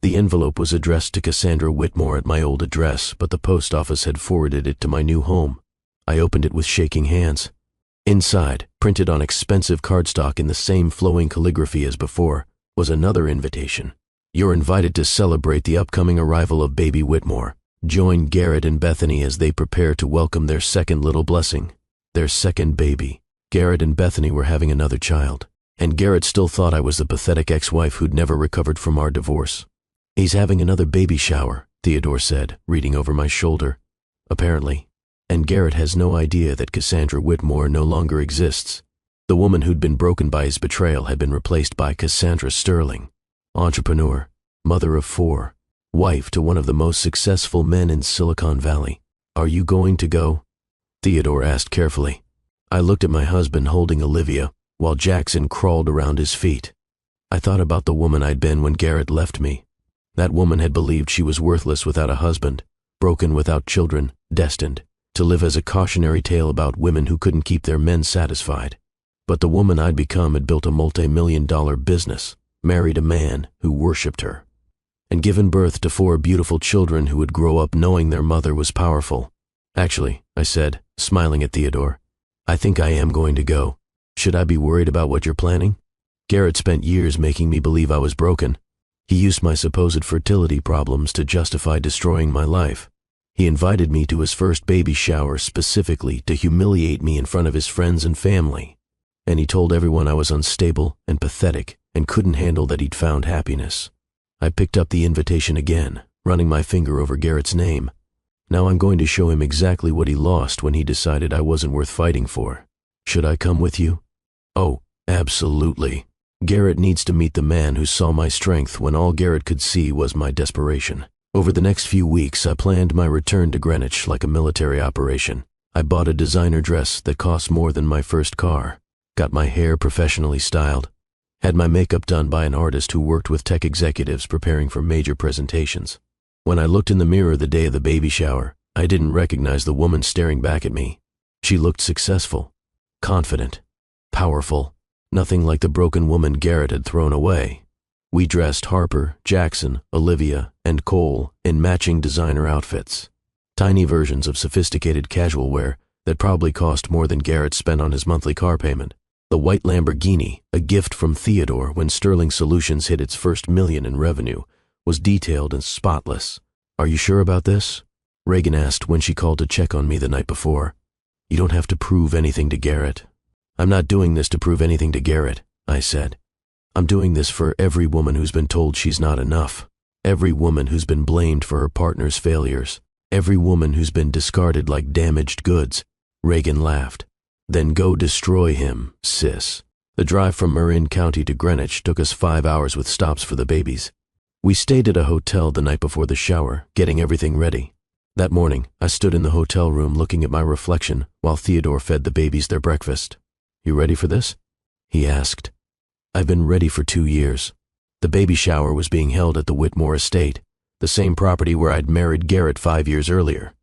The envelope was addressed to Cassandra Whitmore at my old address, but the post office had forwarded it to my new home. I opened it with shaking hands. Inside, printed on expensive cardstock in the same flowing calligraphy as before, was another invitation. "You're invited to celebrate the upcoming arrival of baby Whitmore. Join Garrett and Bethany as they prepare to welcome their second little blessing, their second baby." Garrett and Bethany were having another child, and Garrett still thought I was the pathetic ex-wife who'd never recovered from our divorce. "He's having another baby shower," Theodore said, reading over my shoulder. "Apparently. And Garrett has no idea that Cassandra Whitmore no longer exists. The woman who'd been broken by his betrayal had been replaced by Cassandra Sterling, entrepreneur, mother of 4, wife to one of the most successful men in Silicon Valley. Are you going to go?" Theodore asked carefully. I looked at my husband holding Olivia, while Jackson crawled around his feet. I thought about the woman I'd been when Garrett left me. That woman had believed she was worthless without a husband, broken without children, destined to live as a cautionary tale about women who couldn't keep their men satisfied. But the woman I'd become had built a multi-million-dollar business, married a man who worshipped her, and given birth to 4 beautiful children who would grow up knowing their mother was powerful. "Actually," I said, smiling at Theodore, "I think I am going to go. Should I be worried about what you're planning?" Garrett spent years making me believe I was broken. He used my supposed fertility problems to justify destroying my life. He invited me to his first baby shower specifically to humiliate me in front of his friends and family. And he told everyone I was unstable and pathetic and couldn't handle that he'd found happiness. I picked up the invitation again, running my finger over Garrett's name. Now I'm going to show him exactly what he lost when he decided I wasn't worth fighting for. Should I come with you? Oh, absolutely. Garrett needs to meet the man who saw my strength when all Garrett could see was my desperation. Over the next few weeks, I planned my return to Greenwich like a military operation. I bought a designer dress that cost more than my first car, got my hair professionally styled, had my makeup done by an artist who worked with tech executives preparing for major presentations. When I looked in the mirror the day of the baby shower, I didn't recognize the woman staring back at me. She looked successful, confident, powerful, nothing like the broken woman Garrett had thrown away. We dressed Harper, Jackson, Olivia, and Cole in matching designer outfits, tiny versions of sophisticated casual wear that probably cost more than Garrett spent on his monthly car payment. The white Lamborghini, a gift from Theodore when Sterling Solutions hit its first $1 million in revenue, was detailed and spotless. "Are you sure about this?" Reagan asked when she called to check on me the night before. "You don't have to prove anything to Garrett." "I'm not doing this to prove anything to Garrett," I said. "I'm doing this for every woman who's been told she's not enough, every woman who's been blamed for her partner's failures, every woman who's been discarded like damaged goods." Reagan laughed. "Then go destroy him, sis." The drive from Marin County to Greenwich took us 5 hours with stops for the babies. We stayed at a hotel the night before the shower, getting everything ready. That morning, I stood in the hotel room looking at my reflection while Theodore fed the babies their breakfast. "You ready for this?" he asked. I've been ready for 2 years. The baby shower was being held at the Whitmore estate, the same property where I'd married Garrett 5 years earlier,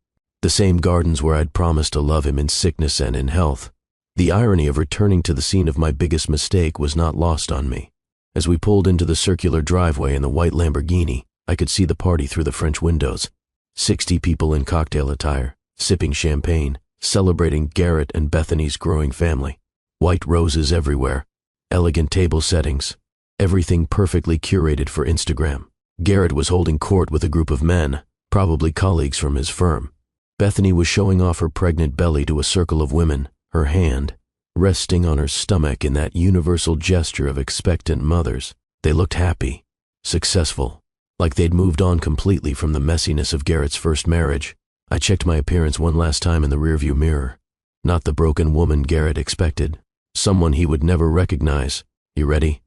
the same gardens where I'd promised to love him in sickness and in health. The irony of returning to the scene of my biggest mistake was not lost on me. As we pulled into the circular driveway in the white Lamborghini, I could see the party through the French windows. 60 people in cocktail attire, sipping champagne, celebrating Garrett and Bethany's growing family. White roses everywhere, elegant table settings, everything perfectly curated for Instagram. Garrett was holding court with a group of men, probably colleagues from his firm. Bethany was showing off her pregnant belly to a circle of women, her hand resting on her stomach in that universal gesture of expectant mothers. They looked happy, successful, like they'd moved on completely from the messiness of Garrett's first marriage. I checked my appearance one last time in the rearview mirror. Not the broken woman Garrett expected. Someone he would never recognize. "You ready?"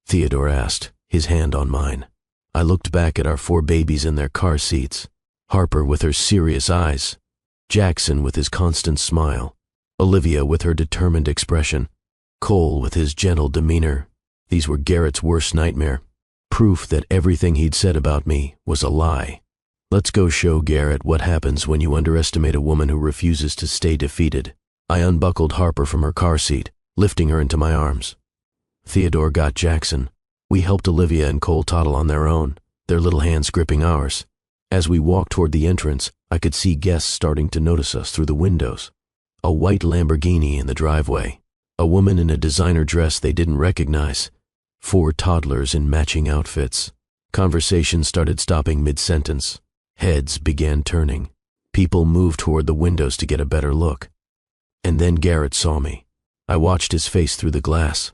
Theodore asked, his hand on mine. I looked back at our 4 babies in their car seats. Harper with her serious eyes, Jackson with his constant smile, Olivia with her determined expression, Cole with his gentle demeanor. These were Garrett's worst nightmare. Proof that everything he'd said about me was a lie. Let's go show Garrett what happens when you underestimate a woman who refuses to stay defeated. I unbuckled Harper from her car seat, lifting her into my arms. Theodore got Jackson. We helped Olivia and Cole toddle on their own, their little hands gripping ours. As we walked toward the entrance, I could see guests starting to notice us through the windows. A white Lamborghini in the driveway, a woman in a designer dress they didn't recognize, 4 toddlers in matching outfits. Conversation started stopping mid-sentence. Heads began turning. People moved toward the windows to get a better look. And then Garrett saw me. I watched his face through the glass.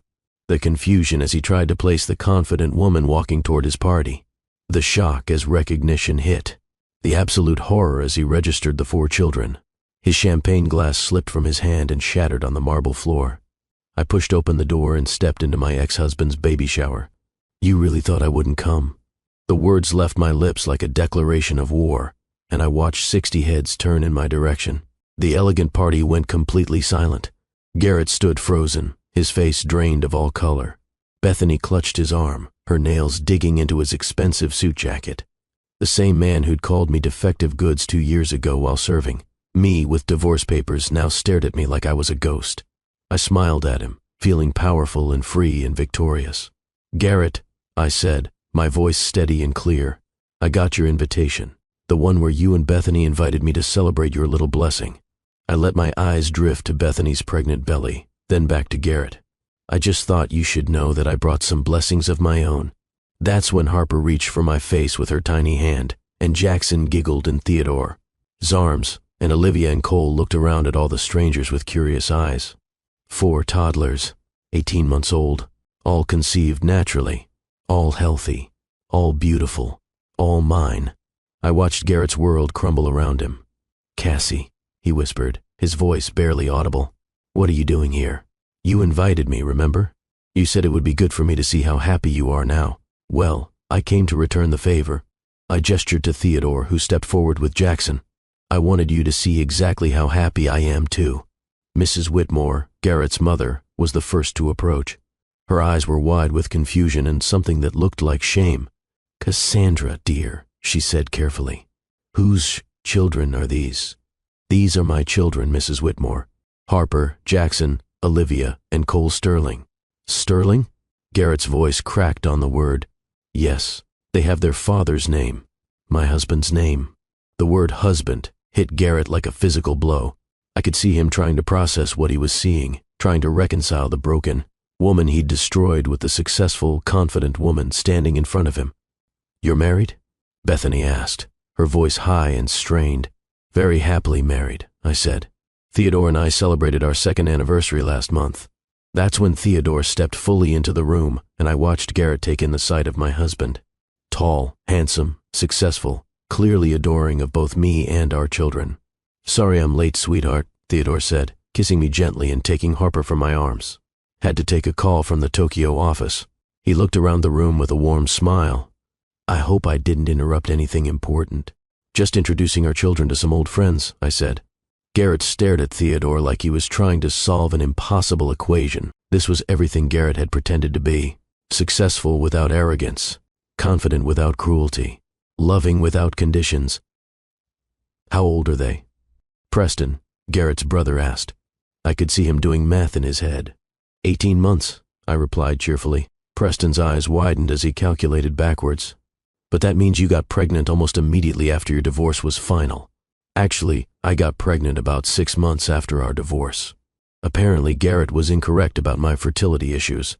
The confusion as he tried to place the confident woman walking toward his party. The shock as recognition hit. The absolute horror as he registered the 4 children. His champagne glass slipped from his hand and shattered on the marble floor. I pushed open the door and stepped into my ex-husband's baby shower. "You really thought I wouldn't come?" The words left my lips like a declaration of war, and I watched 60 heads turn in my direction. The elegant party went completely silent. Garrett stood frozen, his face drained of all color. Bethany clutched his arm, her nails digging into his expensive suit jacket. The same man who'd called me defective goods 2 years ago while serving, me with divorce papers, now stared at me like I was a ghost. I smiled at him, feeling powerful and free and victorious. "Garrett," I said, my voice steady and clear, "I got your invitation, the one where you and Bethany invited me to celebrate your little blessing." I let my eyes drift to Bethany's pregnant belly, then back to Garrett. "I just thought you should know that I brought some blessings of my own." That's when Harper reached for my face with her tiny hand, and Jackson giggled in Theodore's arms, and Olivia and Cole looked around at all the strangers with curious eyes. 4 toddlers, 18 months old, all conceived naturally, all healthy, all beautiful, all mine. I watched Garrett's world crumble around him. "Cassie," he whispered, his voice barely audible. "What are you doing here? You invited me, remember? You said it would be good for me to see how happy you are now. Well, I came to return the favor." I gestured to Theodore, who stepped forward with Jackson. "I wanted you to see exactly how happy I am, too." Mrs. Whitmore, Garrett's mother, was the first to approach. Her eyes were wide with confusion and something that looked like shame. "Cassandra, dear," she said carefully. "Whose children are these?" "These are my children, Mrs. Whitmore. Harper, Jackson, Olivia, and Cole Sterling." "Sterling?" Garrett's voice cracked on the word. "Yes, they have their father's name. My husband's name." The word husband hit Garrett like a physical blow. I could see him trying to process what he was seeing, trying to reconcile the broken woman he'd destroyed with the successful, confident woman standing in front of him. "You're married?" Bethany asked, her voice high and strained. "Very happily married," I said. "Theodore and I celebrated our 2nd anniversary last month." That's when Theodore stepped fully into the room, and I watched Garrett take in the sight of my husband. Tall, handsome, successful, clearly adoring of both me and our children. "Sorry I'm late, sweetheart," Theodore said, kissing me gently and taking Harper from my arms. "Had to take a call from the Tokyo office." He looked around the room with a warm smile. "I hope I didn't interrupt anything important." "Just introducing our children to some old friends," I said. Garrett stared at Theodore like he was trying to solve an impossible equation. This was everything Garrett had pretended to be. Successful without arrogance, confident without cruelty, loving without conditions. "How old are they?" "Preston," Garrett's brother asked. I could see him doing math in his head. 18 months, I replied cheerfully. Preston's eyes widened as he calculated backwards. "But that means you got pregnant almost immediately after your divorce was final." "Actually, I got pregnant about 6 months after our divorce." Apparently, Garrett was incorrect about my fertility issues.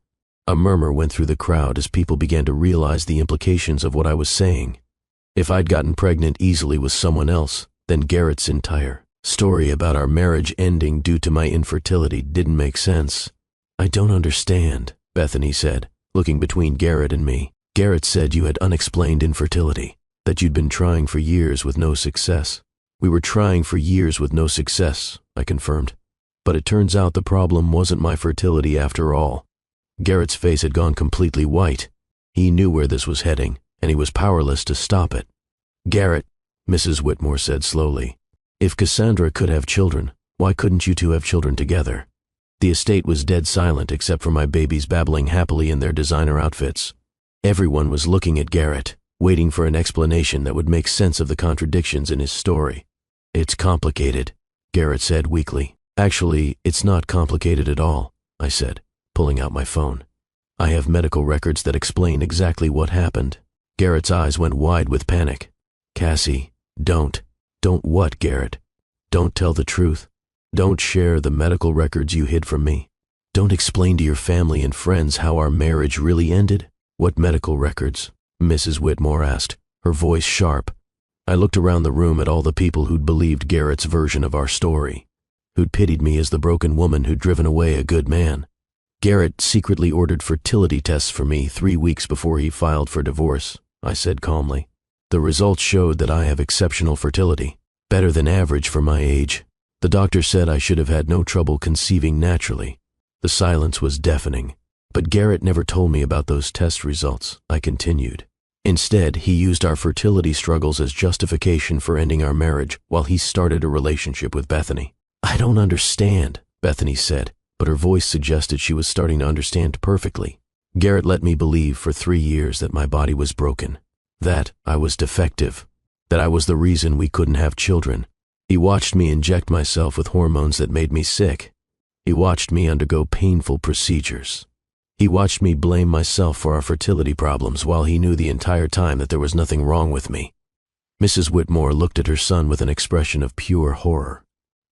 A murmur went through the crowd as people began to realize the implications of what I was saying. If I'd gotten pregnant easily with someone else, then Garrett's entire story about our marriage ending due to my infertility didn't make sense. "I don't understand," Bethany said, looking between Garrett and me. "Garrett said you had unexplained infertility, that you'd been trying for years with no success." "We were trying for years with no success," I confirmed. "But it turns out the problem wasn't my fertility after all." Garrett's face had gone completely white. He knew where this was heading, and he was powerless to stop it. "Garrett," Mrs. Whitmore said slowly, "if Cassandra could have children, why couldn't you two have children together?" The estate was dead silent except for my babies babbling happily in their designer outfits. Everyone was looking at Garrett, waiting for an explanation that would make sense of the contradictions in his story. "It's complicated," Garrett said weakly. "Actually, it's not complicated at all," I said, pulling out my phone. "I have medical records that explain exactly what happened." Garrett's eyes went wide with panic. "Cassie, don't what, Garrett? Don't tell the truth. Don't share the medical records you hid from me. Don't explain to your family and friends how our marriage really ended." "What medical records?" Mrs. Whitmore asked, her voice sharp. I looked around the room at all the people who'd believed Garrett's version of our story, who'd pitied me as the broken woman who'd driven away a good man. "Garrett secretly ordered fertility tests for me 3 weeks before he filed for divorce," I said calmly. "The results showed that I have exceptional fertility, better than average for my age. The doctor said I should have had no trouble conceiving naturally." The silence was deafening. "But Garrett never told me about those test results," I continued. "Instead, he used our fertility struggles as justification for ending our marriage while he started a relationship with Bethany." "I don't understand," Bethany said, but her voice suggested she was starting to understand perfectly. "Garrett let me believe for 3 years that my body was broken, that I was defective, that I was the reason we couldn't have children. He watched me inject myself with hormones that made me sick. He watched me undergo painful procedures. He watched me blame myself for our fertility problems while he knew the entire time that there was nothing wrong with me." Mrs. Whitmore looked at her son with an expression of pure horror.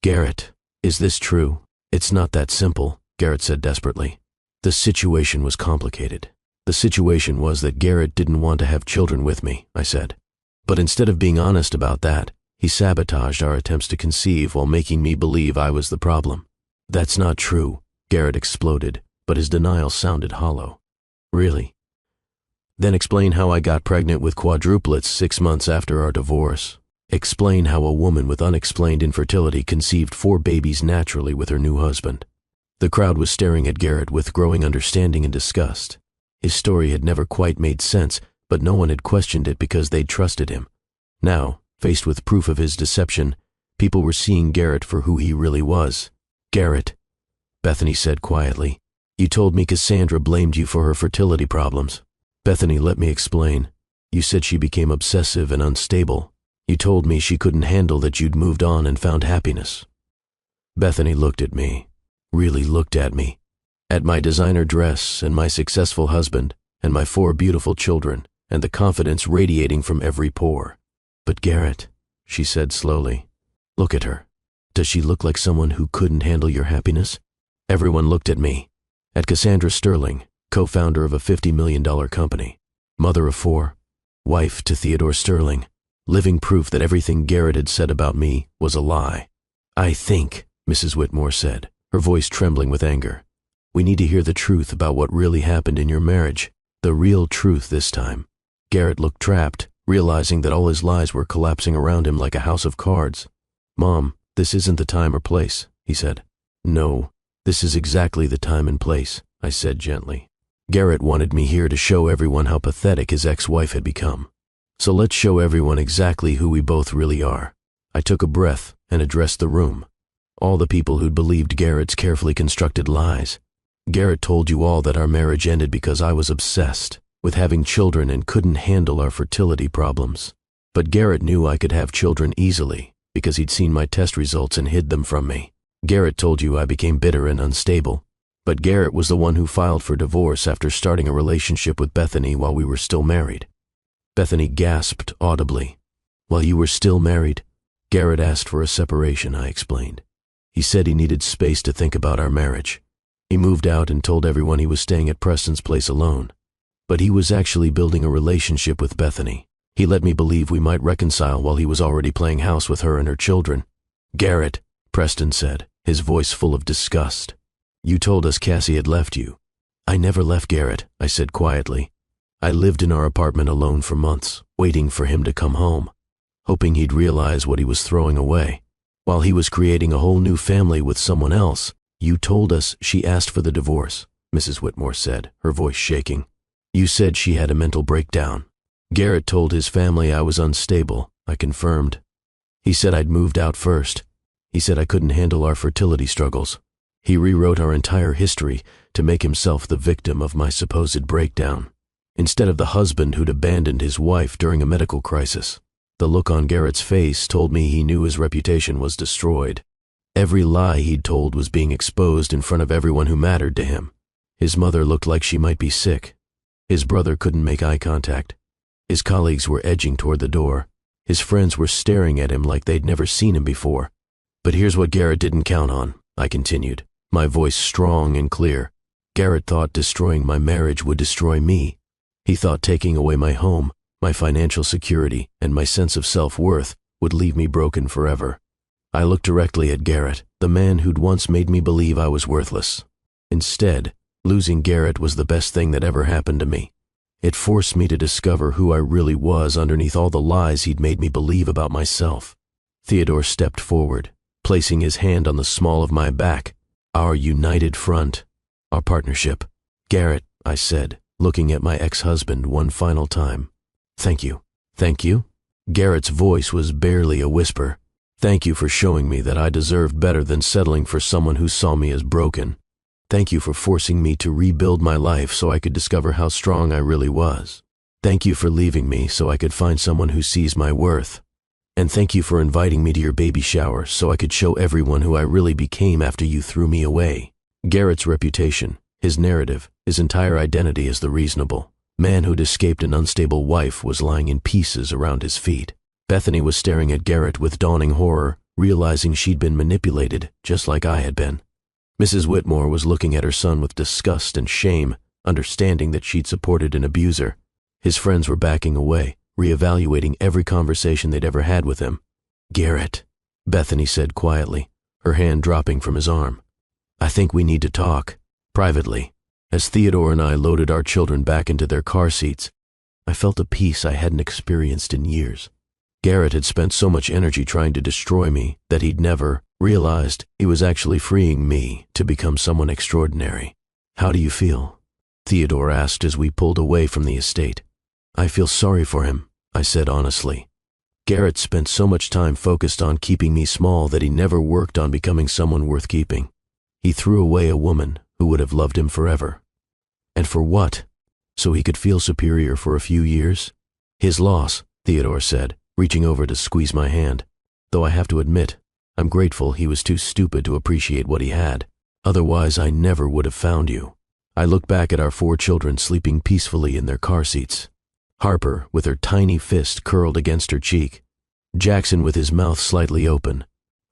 "Garrett, is this true?" "It's not that simple," Garrett said desperately. "The situation was complicated. The situation was that Garrett didn't want to have children with me, I said. But instead of being honest about that, he sabotaged our attempts to conceive while making me believe I was the problem. That's not true, Garrett exploded, but his denial sounded hollow. Really? Then explain how I got pregnant with quadruplets 6 months after our divorce. Explain how a woman with unexplained infertility conceived 4 babies naturally with her new husband. The crowd was staring at Garrett with growing understanding and disgust. His story had never quite made sense, but no one had questioned it because they'd trusted him. Now, faced with proof of his deception, people were seeing Garrett for who he really was. Garrett, Bethany said quietly, you told me Cassandra blamed you for her fertility problems. Bethany, let me explain. You said she became obsessive and unstable. You told me she couldn't handle that you'd moved on and found happiness. Bethany looked at me, really looked at me, at my designer dress and my successful husband and my 4 beautiful children and the confidence radiating from every pore. But Garrett, she said slowly, look at her. Does she look like someone who couldn't handle your happiness? Everyone looked at me, at Cassandra Sterling, co-founder of a $50 million company, mother of 4, wife to Theodore Sterling, living proof that everything Garrett had said about me was a lie. I think, Mrs. Whitmore said, her voice trembling with anger, we need to hear the truth about what really happened in your marriage, the real truth this time. Garrett looked trapped, realizing that all his lies were collapsing around him like a house of cards. Mom, this isn't the time or place, he said. No, this is exactly the time and place, I said gently. Garrett wanted me here to show everyone how pathetic his ex-wife had become. So let's show everyone exactly who we both really are. I took a breath and addressed the room. All the people who'd believed Garrett's carefully constructed lies. Garrett told you all that our marriage ended because I was obsessed with having children and couldn't handle our fertility problems. But Garrett knew I could have children easily because he'd seen my test results and hid them from me. Garrett told you I became bitter and unstable. But Garrett was the one who filed for divorce after starting a relationship with Bethany while we were still married. Bethany gasped audibly. While you were still married? Garrett asked for a separation, I explained. He said he needed space to think about our marriage. He moved out and told everyone he was staying at Preston's place alone. But he was actually building a relationship with Bethany. He let me believe we might reconcile while he was already playing house with her and her children. Garrett, Preston said, his voice full of disgust. You told us Cassie had left you. I never left Garrett, I said quietly. I lived in our apartment alone for months, waiting for him to come home, hoping he'd realize what he was throwing away. While he was creating a whole new family with someone else, you told us she asked for the divorce, Mrs. Whitmore said, her voice shaking. You said she had a mental breakdown. Garrett told his family I was unstable, I confirmed. He said I'd moved out first. He said I couldn't handle our fertility struggles. He rewrote our entire history to make himself the victim of my supposed breakdown, instead of the husband who'd abandoned his wife during a medical crisis. The look on Garrett's face told me he knew his reputation was destroyed. Every lie he'd told was being exposed in front of everyone who mattered to him. His mother looked like she might be sick. His brother couldn't make eye contact. His colleagues were edging toward the door. His friends were staring at him like they'd never seen him before. But here's what Garrett didn't count on, I continued, my voice strong and clear. Garrett thought destroying my marriage would destroy me. He thought taking away my home, my financial security, and my sense of self-worth would leave me broken forever. I looked directly at Garrett, the man who'd once made me believe I was worthless. Instead, losing Garrett was the best thing that ever happened to me. It forced me to discover who I really was underneath all the lies he'd made me believe about myself. Theodore stepped forward, placing his hand on the small of my back. Our united front, our partnership. Garrett, I said, looking at my ex-husband one final time. Thank you. Thank you? Garrett's voice was barely a whisper. Thank you for showing me that I deserved better than settling for someone who saw me as broken. Thank you for forcing me to rebuild my life so I could discover how strong I really was. Thank you for leaving me so I could find someone who sees my worth. And thank you for inviting me to your baby shower so I could show everyone who I really became after you threw me away. Garrett's reputation, his narrative, his entire identity as the reasonable man who'd escaped an unstable wife was lying in pieces around his feet. Bethany was staring at Garrett with dawning horror, realizing she'd been manipulated just like I had been. Mrs. Whitmore was looking at her son with disgust and shame, understanding that she'd supported an abuser. His friends were backing away, reevaluating every conversation they'd ever had with him. "Garrett," Bethany said quietly, her hand dropping from his arm. "I think we need to talk, privately." As Theodore and I loaded our children back into their car seats, I felt a peace I hadn't experienced in years. Garrett had spent so much energy trying to destroy me that he'd never realized he was actually freeing me to become someone extraordinary. "How do you feel?" Theodore asked as we pulled away from the estate. "I feel sorry for him," I said honestly. Garrett spent so much time focused on keeping me small that he never worked on becoming someone worth keeping. He threw away a woman who would have loved him forever. And for what? So he could feel superior for a few years? "His loss," Theodore said, reaching over to squeeze my hand. "Though I have to admit, I'm grateful he was too stupid to appreciate what he had. Otherwise, I never would have found you." I looked back at our 4 children sleeping peacefully in their car seats. Harper, with her tiny fist curled against her cheek. Jackson with his mouth slightly open.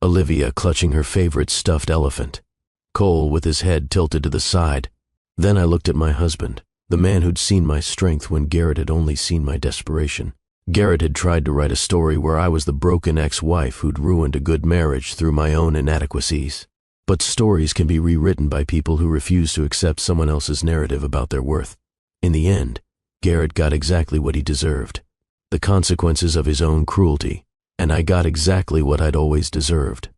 Olivia clutching her favorite stuffed elephant. Cole with his head tilted to the side. Then I looked at my husband, the man who'd seen my strength when Garrett had only seen my desperation. Garrett had tried to write a story where I was the broken ex-wife who'd ruined a good marriage through my own inadequacies. But stories can be rewritten by people who refuse to accept someone else's narrative about their worth. In the end, Garrett got exactly what he deserved, the consequences of his own cruelty, and I got exactly what I'd always deserved,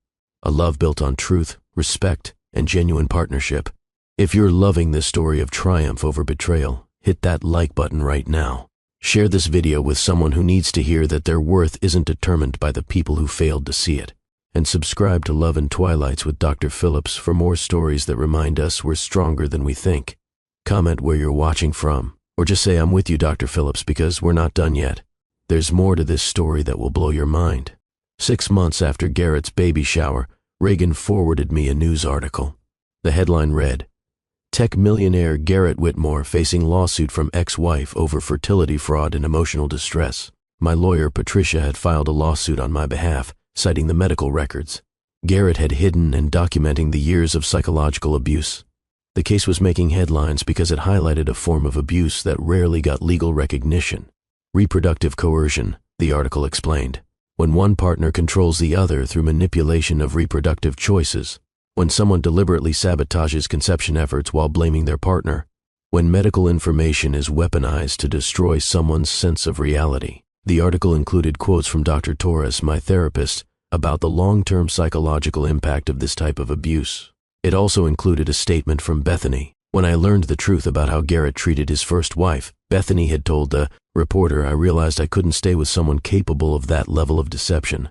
a love built on truth, respect, and genuine partnership. If you're loving this story of triumph over betrayal, hit that like button right now. Share this video with someone who needs to hear that their worth isn't determined by the people who failed to see it. And subscribe to Love and Twilights with Dr. Phillips for more stories that remind us we're stronger than we think. Comment where you're watching from, or just say "I'm with you, Dr. Phillips," because we're not done yet. There's more to this story that will blow your mind. 6 months after Garrett's baby shower, Reagan forwarded me a news article. The headline read, "Tech millionaire Garrett Whitmore facing lawsuit from ex-wife over fertility fraud and emotional distress." My lawyer Patricia had filed a lawsuit on my behalf, citing the medical records Garrett had hidden and documenting the years of psychological abuse. The case was making headlines because it highlighted a form of abuse that rarely got legal recognition. Reproductive coercion, the article explained. When one partner controls the other through manipulation of reproductive choices. When someone deliberately sabotages conception efforts while blaming their partner. When medical information is weaponized to destroy someone's sense of reality. The article included quotes from Dr. Torres, my therapist, about the long-term psychological impact of this type of abuse. It also included a statement from Bethany. When I learned the truth about how Garrett treated his first wife, Bethany had told the reporter, "I realized I couldn't stay with someone capable of that level of deception.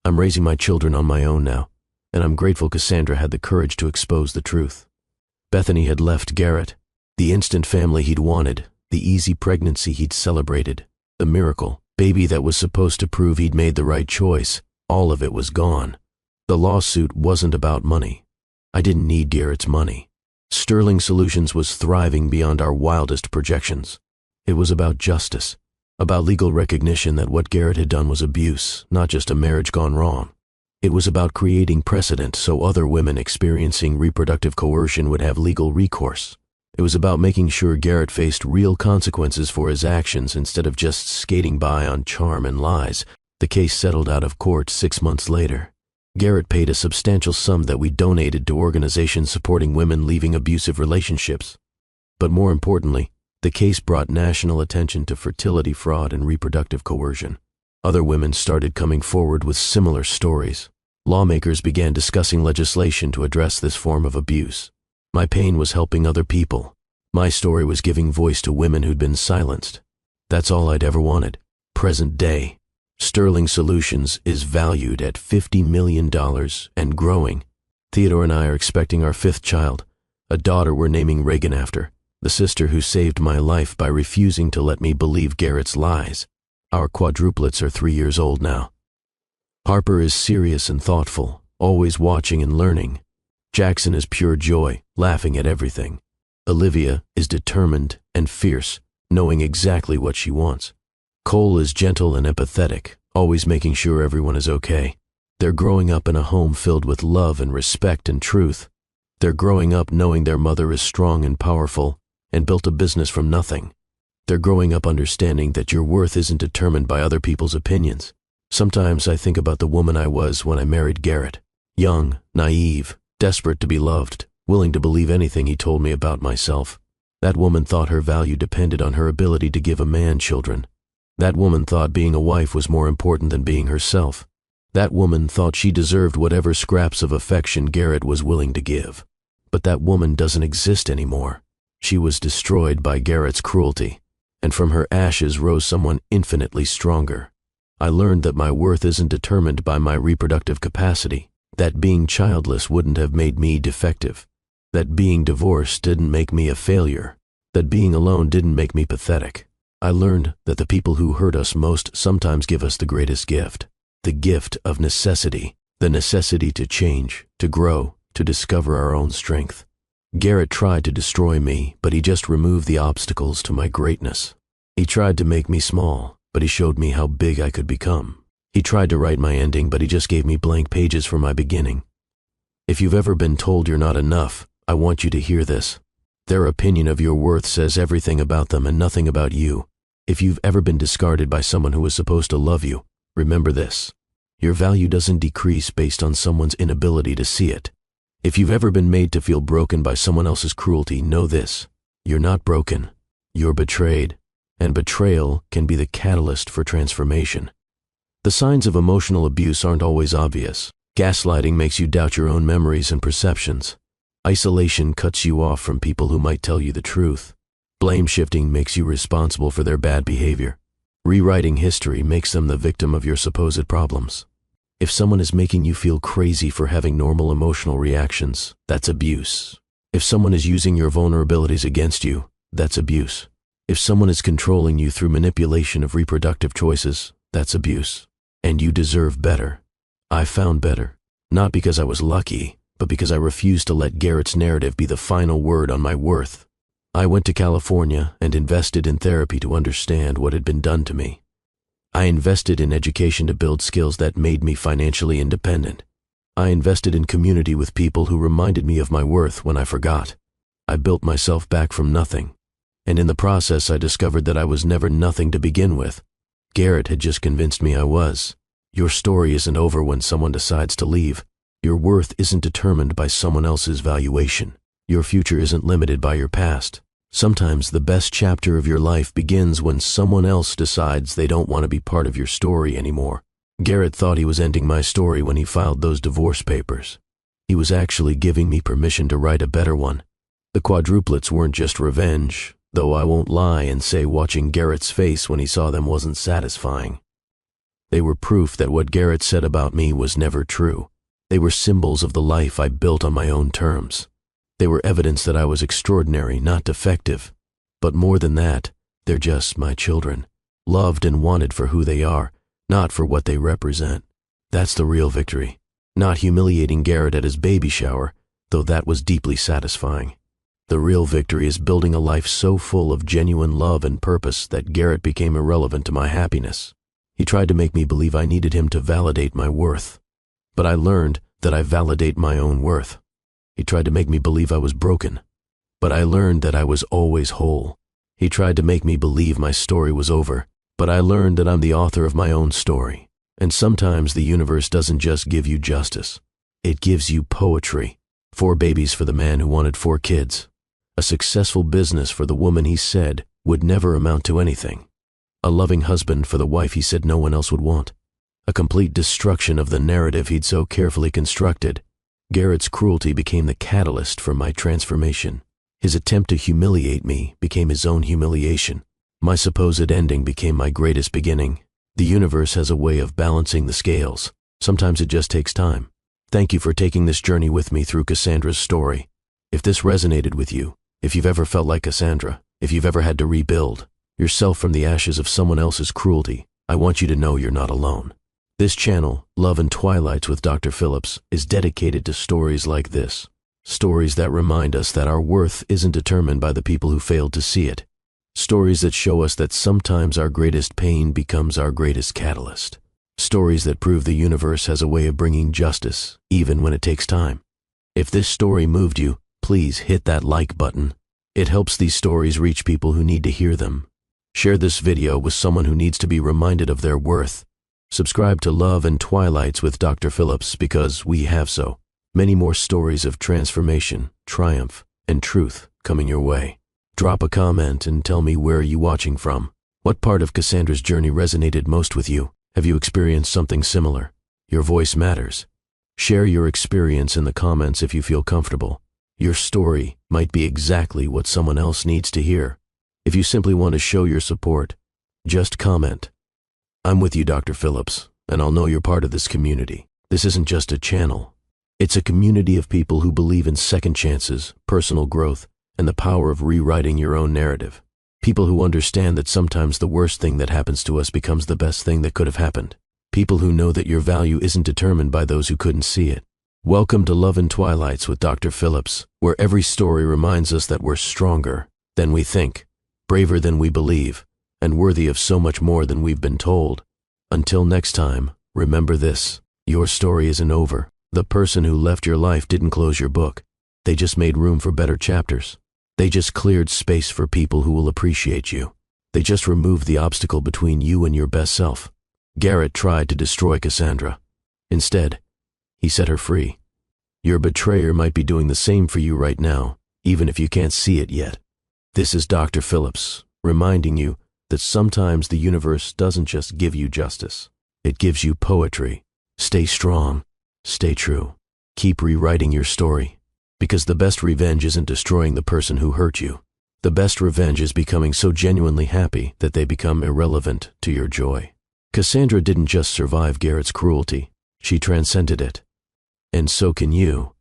I'm raising my children on my own now, and I'm grateful Cassandra had the courage to expose the truth." Bethany had left Garrett, the instant family he'd wanted, the easy pregnancy he'd celebrated, the miracle baby that was supposed to prove he'd made the right choice. All of it was gone. The lawsuit wasn't about money. I didn't need Garrett's money. Sterling Solutions was thriving beyond our wildest projections. It was about justice, about legal recognition that what Garrett had done was abuse, not just a marriage gone wrong. It was about creating precedent so other women experiencing reproductive coercion would have legal recourse. It was about making sure Garrett faced real consequences for his actions instead of just skating by on charm and lies. The case settled out of court 6 months later. Garrett paid a substantial sum that we donated to organizations supporting women leaving abusive relationships. But more importantly, the case brought national attention to fertility fraud and reproductive coercion. Other women started coming forward with similar stories. Lawmakers began discussing legislation to address this form of abuse. My pain was helping other people. My story was giving voice to women who'd been silenced. That's all I'd ever wanted. Present day. Sterling Solutions is valued at $50 million and growing. Theodore and I are expecting our 5th child, a daughter we're naming Reagan after, the sister who saved my life by refusing to let me believe Garrett's lies. Our quadruplets are 3 years old now. Harper is serious and thoughtful, always watching and learning. Jackson is pure joy, laughing at everything. Olivia is determined and fierce, knowing exactly what she wants. Cole is gentle and empathetic, always making sure everyone is okay. They're growing up in a home filled with love and respect and truth. They're growing up knowing their mother is strong and powerful, and built a business from nothing. They're growing up understanding that your worth isn't determined by other people's opinions. Sometimes I think about the woman I was when I married Garrett. Young, naive, desperate to be loved, willing to believe anything he told me about myself. That woman thought her value depended on her ability to give a man children. That woman thought being a wife was more important than being herself. That woman thought she deserved whatever scraps of affection Garrett was willing to give. But that woman doesn't exist anymore. She was destroyed by Garrett's cruelty, and from her ashes rose someone infinitely stronger. I learned that my worth isn't determined by my reproductive capacity, that being childless wouldn't have made me defective, that being divorced didn't make me a failure, that being alone didn't make me pathetic. I learned that the people who hurt us most sometimes give us the greatest gift, the gift of necessity, the necessity to change, to grow, to discover our own strength. Garrett tried to destroy me, but he just removed the obstacles to my greatness. He tried to make me small, but he showed me how big I could become. He tried to write my ending, but he just gave me blank pages for my beginning. If you've ever been told you're not enough, I want you to hear this. Their opinion of your worth says everything about them and nothing about you. If you've ever been discarded by someone who was supposed to love you, remember this. Your value doesn't decrease based on someone's inability to see it. If you've ever been made to feel broken by someone else's cruelty, know this. You're not broken. You're betrayed. And betrayal can be the catalyst for transformation. The signs of emotional abuse aren't always obvious. Gaslighting makes you doubt your own memories and perceptions. Isolation cuts you off from people who might tell you the truth. Blame shifting makes you responsible for their bad behavior. Rewriting history makes them the victim of your supposed problems. If someone is making you feel crazy for having normal emotional reactions, that's abuse. If someone is using your vulnerabilities against you, that's abuse. If someone is controlling you through manipulation of reproductive choices, that's abuse. And you deserve better. I found better, not because I was lucky, but because I refused to let Garrett's narrative be the final word on my worth. I went to California and invested in therapy to understand what had been done to me. I invested in education to build skills that made me financially independent. I invested in community with people who reminded me of my worth when I forgot. I built myself back from nothing. And in the process, I discovered that I was never nothing to begin with. Garrett had just convinced me I was. Your story isn't over when someone decides to leave. Your worth isn't determined by someone else's valuation. Your future isn't limited by your past. Sometimes the best chapter of your life begins when someone else decides they don't want to be part of your story anymore. Garrett thought he was ending my story when he filed those divorce papers. He was actually giving me permission to write a better one. The quadruplets weren't just revenge, though I won't lie and say watching Garrett's face when he saw them wasn't satisfying. They were proof that what Garrett said about me was never true. They were symbols of the life I built on my own terms. They were evidence that I was extraordinary, not defective. But more than that, they're just my children, loved and wanted for who they are, not for what they represent. That's the real victory. Not humiliating Garrett at his baby shower, though that was deeply satisfying. The real victory is building a life so full of genuine love and purpose that Garrett became irrelevant to my happiness. He tried to make me believe I needed him to validate my worth. But I learned that I validate my own worth. He tried to make me believe I was broken. But I learned that I was always whole. He tried to make me believe my story was over. But I learned that I'm the author of my own story. And sometimes the universe doesn't just give you justice. It gives you poetry. 4 babies for the man who wanted 4 kids. A successful business for the woman he said would never amount to anything. A loving husband for the wife he said no one else would want. A complete destruction of the narrative he'd so carefully constructed. Garrett's cruelty became the catalyst for my transformation. His attempt to humiliate me became his own humiliation. My supposed ending became my greatest beginning. The universe has a way of balancing the scales. Sometimes it just takes time. Thank you for taking this journey with me through Cassandra's story. If this resonated with you, if you've ever felt like Cassandra, if you've ever had to rebuild yourself from the ashes of someone else's cruelty, I want you to know you're not alone. This channel, Love and Twilights with Dr. Phillips, is dedicated to stories like this. Stories that remind us that our worth isn't determined by the people who failed to see it. Stories that show us that sometimes our greatest pain becomes our greatest catalyst. Stories that prove the universe has a way of bringing justice, even when it takes time. If this story moved you, please hit that like button. It helps these stories reach people who need to hear them. Share this video with someone who needs to be reminded of their worth. Subscribe to Love and Twilights with Dr. Phillips because we have so many more stories of transformation, triumph, and truth coming your way. Drop a comment and tell me where you're watching from. What part of Cassandra's journey resonated most with you? Have you experienced something similar? Your voice matters. Share your experience in the comments if you feel comfortable. Your story might be exactly what someone else needs to hear. If you simply want to show your support, just comment. I'm with you, Dr. Phillips, and I'll know you're part of this community. This isn't just a channel. It's a community of people who believe in second chances, personal growth, and the power of rewriting your own narrative. People who understand that sometimes the worst thing that happens to us becomes the best thing that could have happened. People who know that your value isn't determined by those who couldn't see it. Welcome to Love and Twilights with Dr. Phillips, where every story reminds us that we're stronger than we think, braver than we believe, and worthy of so much more than we've been told. Until next time, remember this: your story isn't over. The person who left your life didn't close your book. They just made room for better chapters. They just cleared space for people who will appreciate you. They just removed the obstacle between you and your best self. Garrett tried to destroy Cassandra. Instead, he set her free. Your betrayer might be doing the same for you right now, even if you can't see it yet. This is Dr. Phillips, reminding you that sometimes the universe doesn't just give you justice. It gives you poetry. Stay strong. Stay true. Keep rewriting your story. Because the best revenge isn't destroying the person who hurt you. The best revenge is becoming so genuinely happy that they become irrelevant to your joy. Cassandra didn't just survive Garrett's cruelty. She transcended it. And so can you.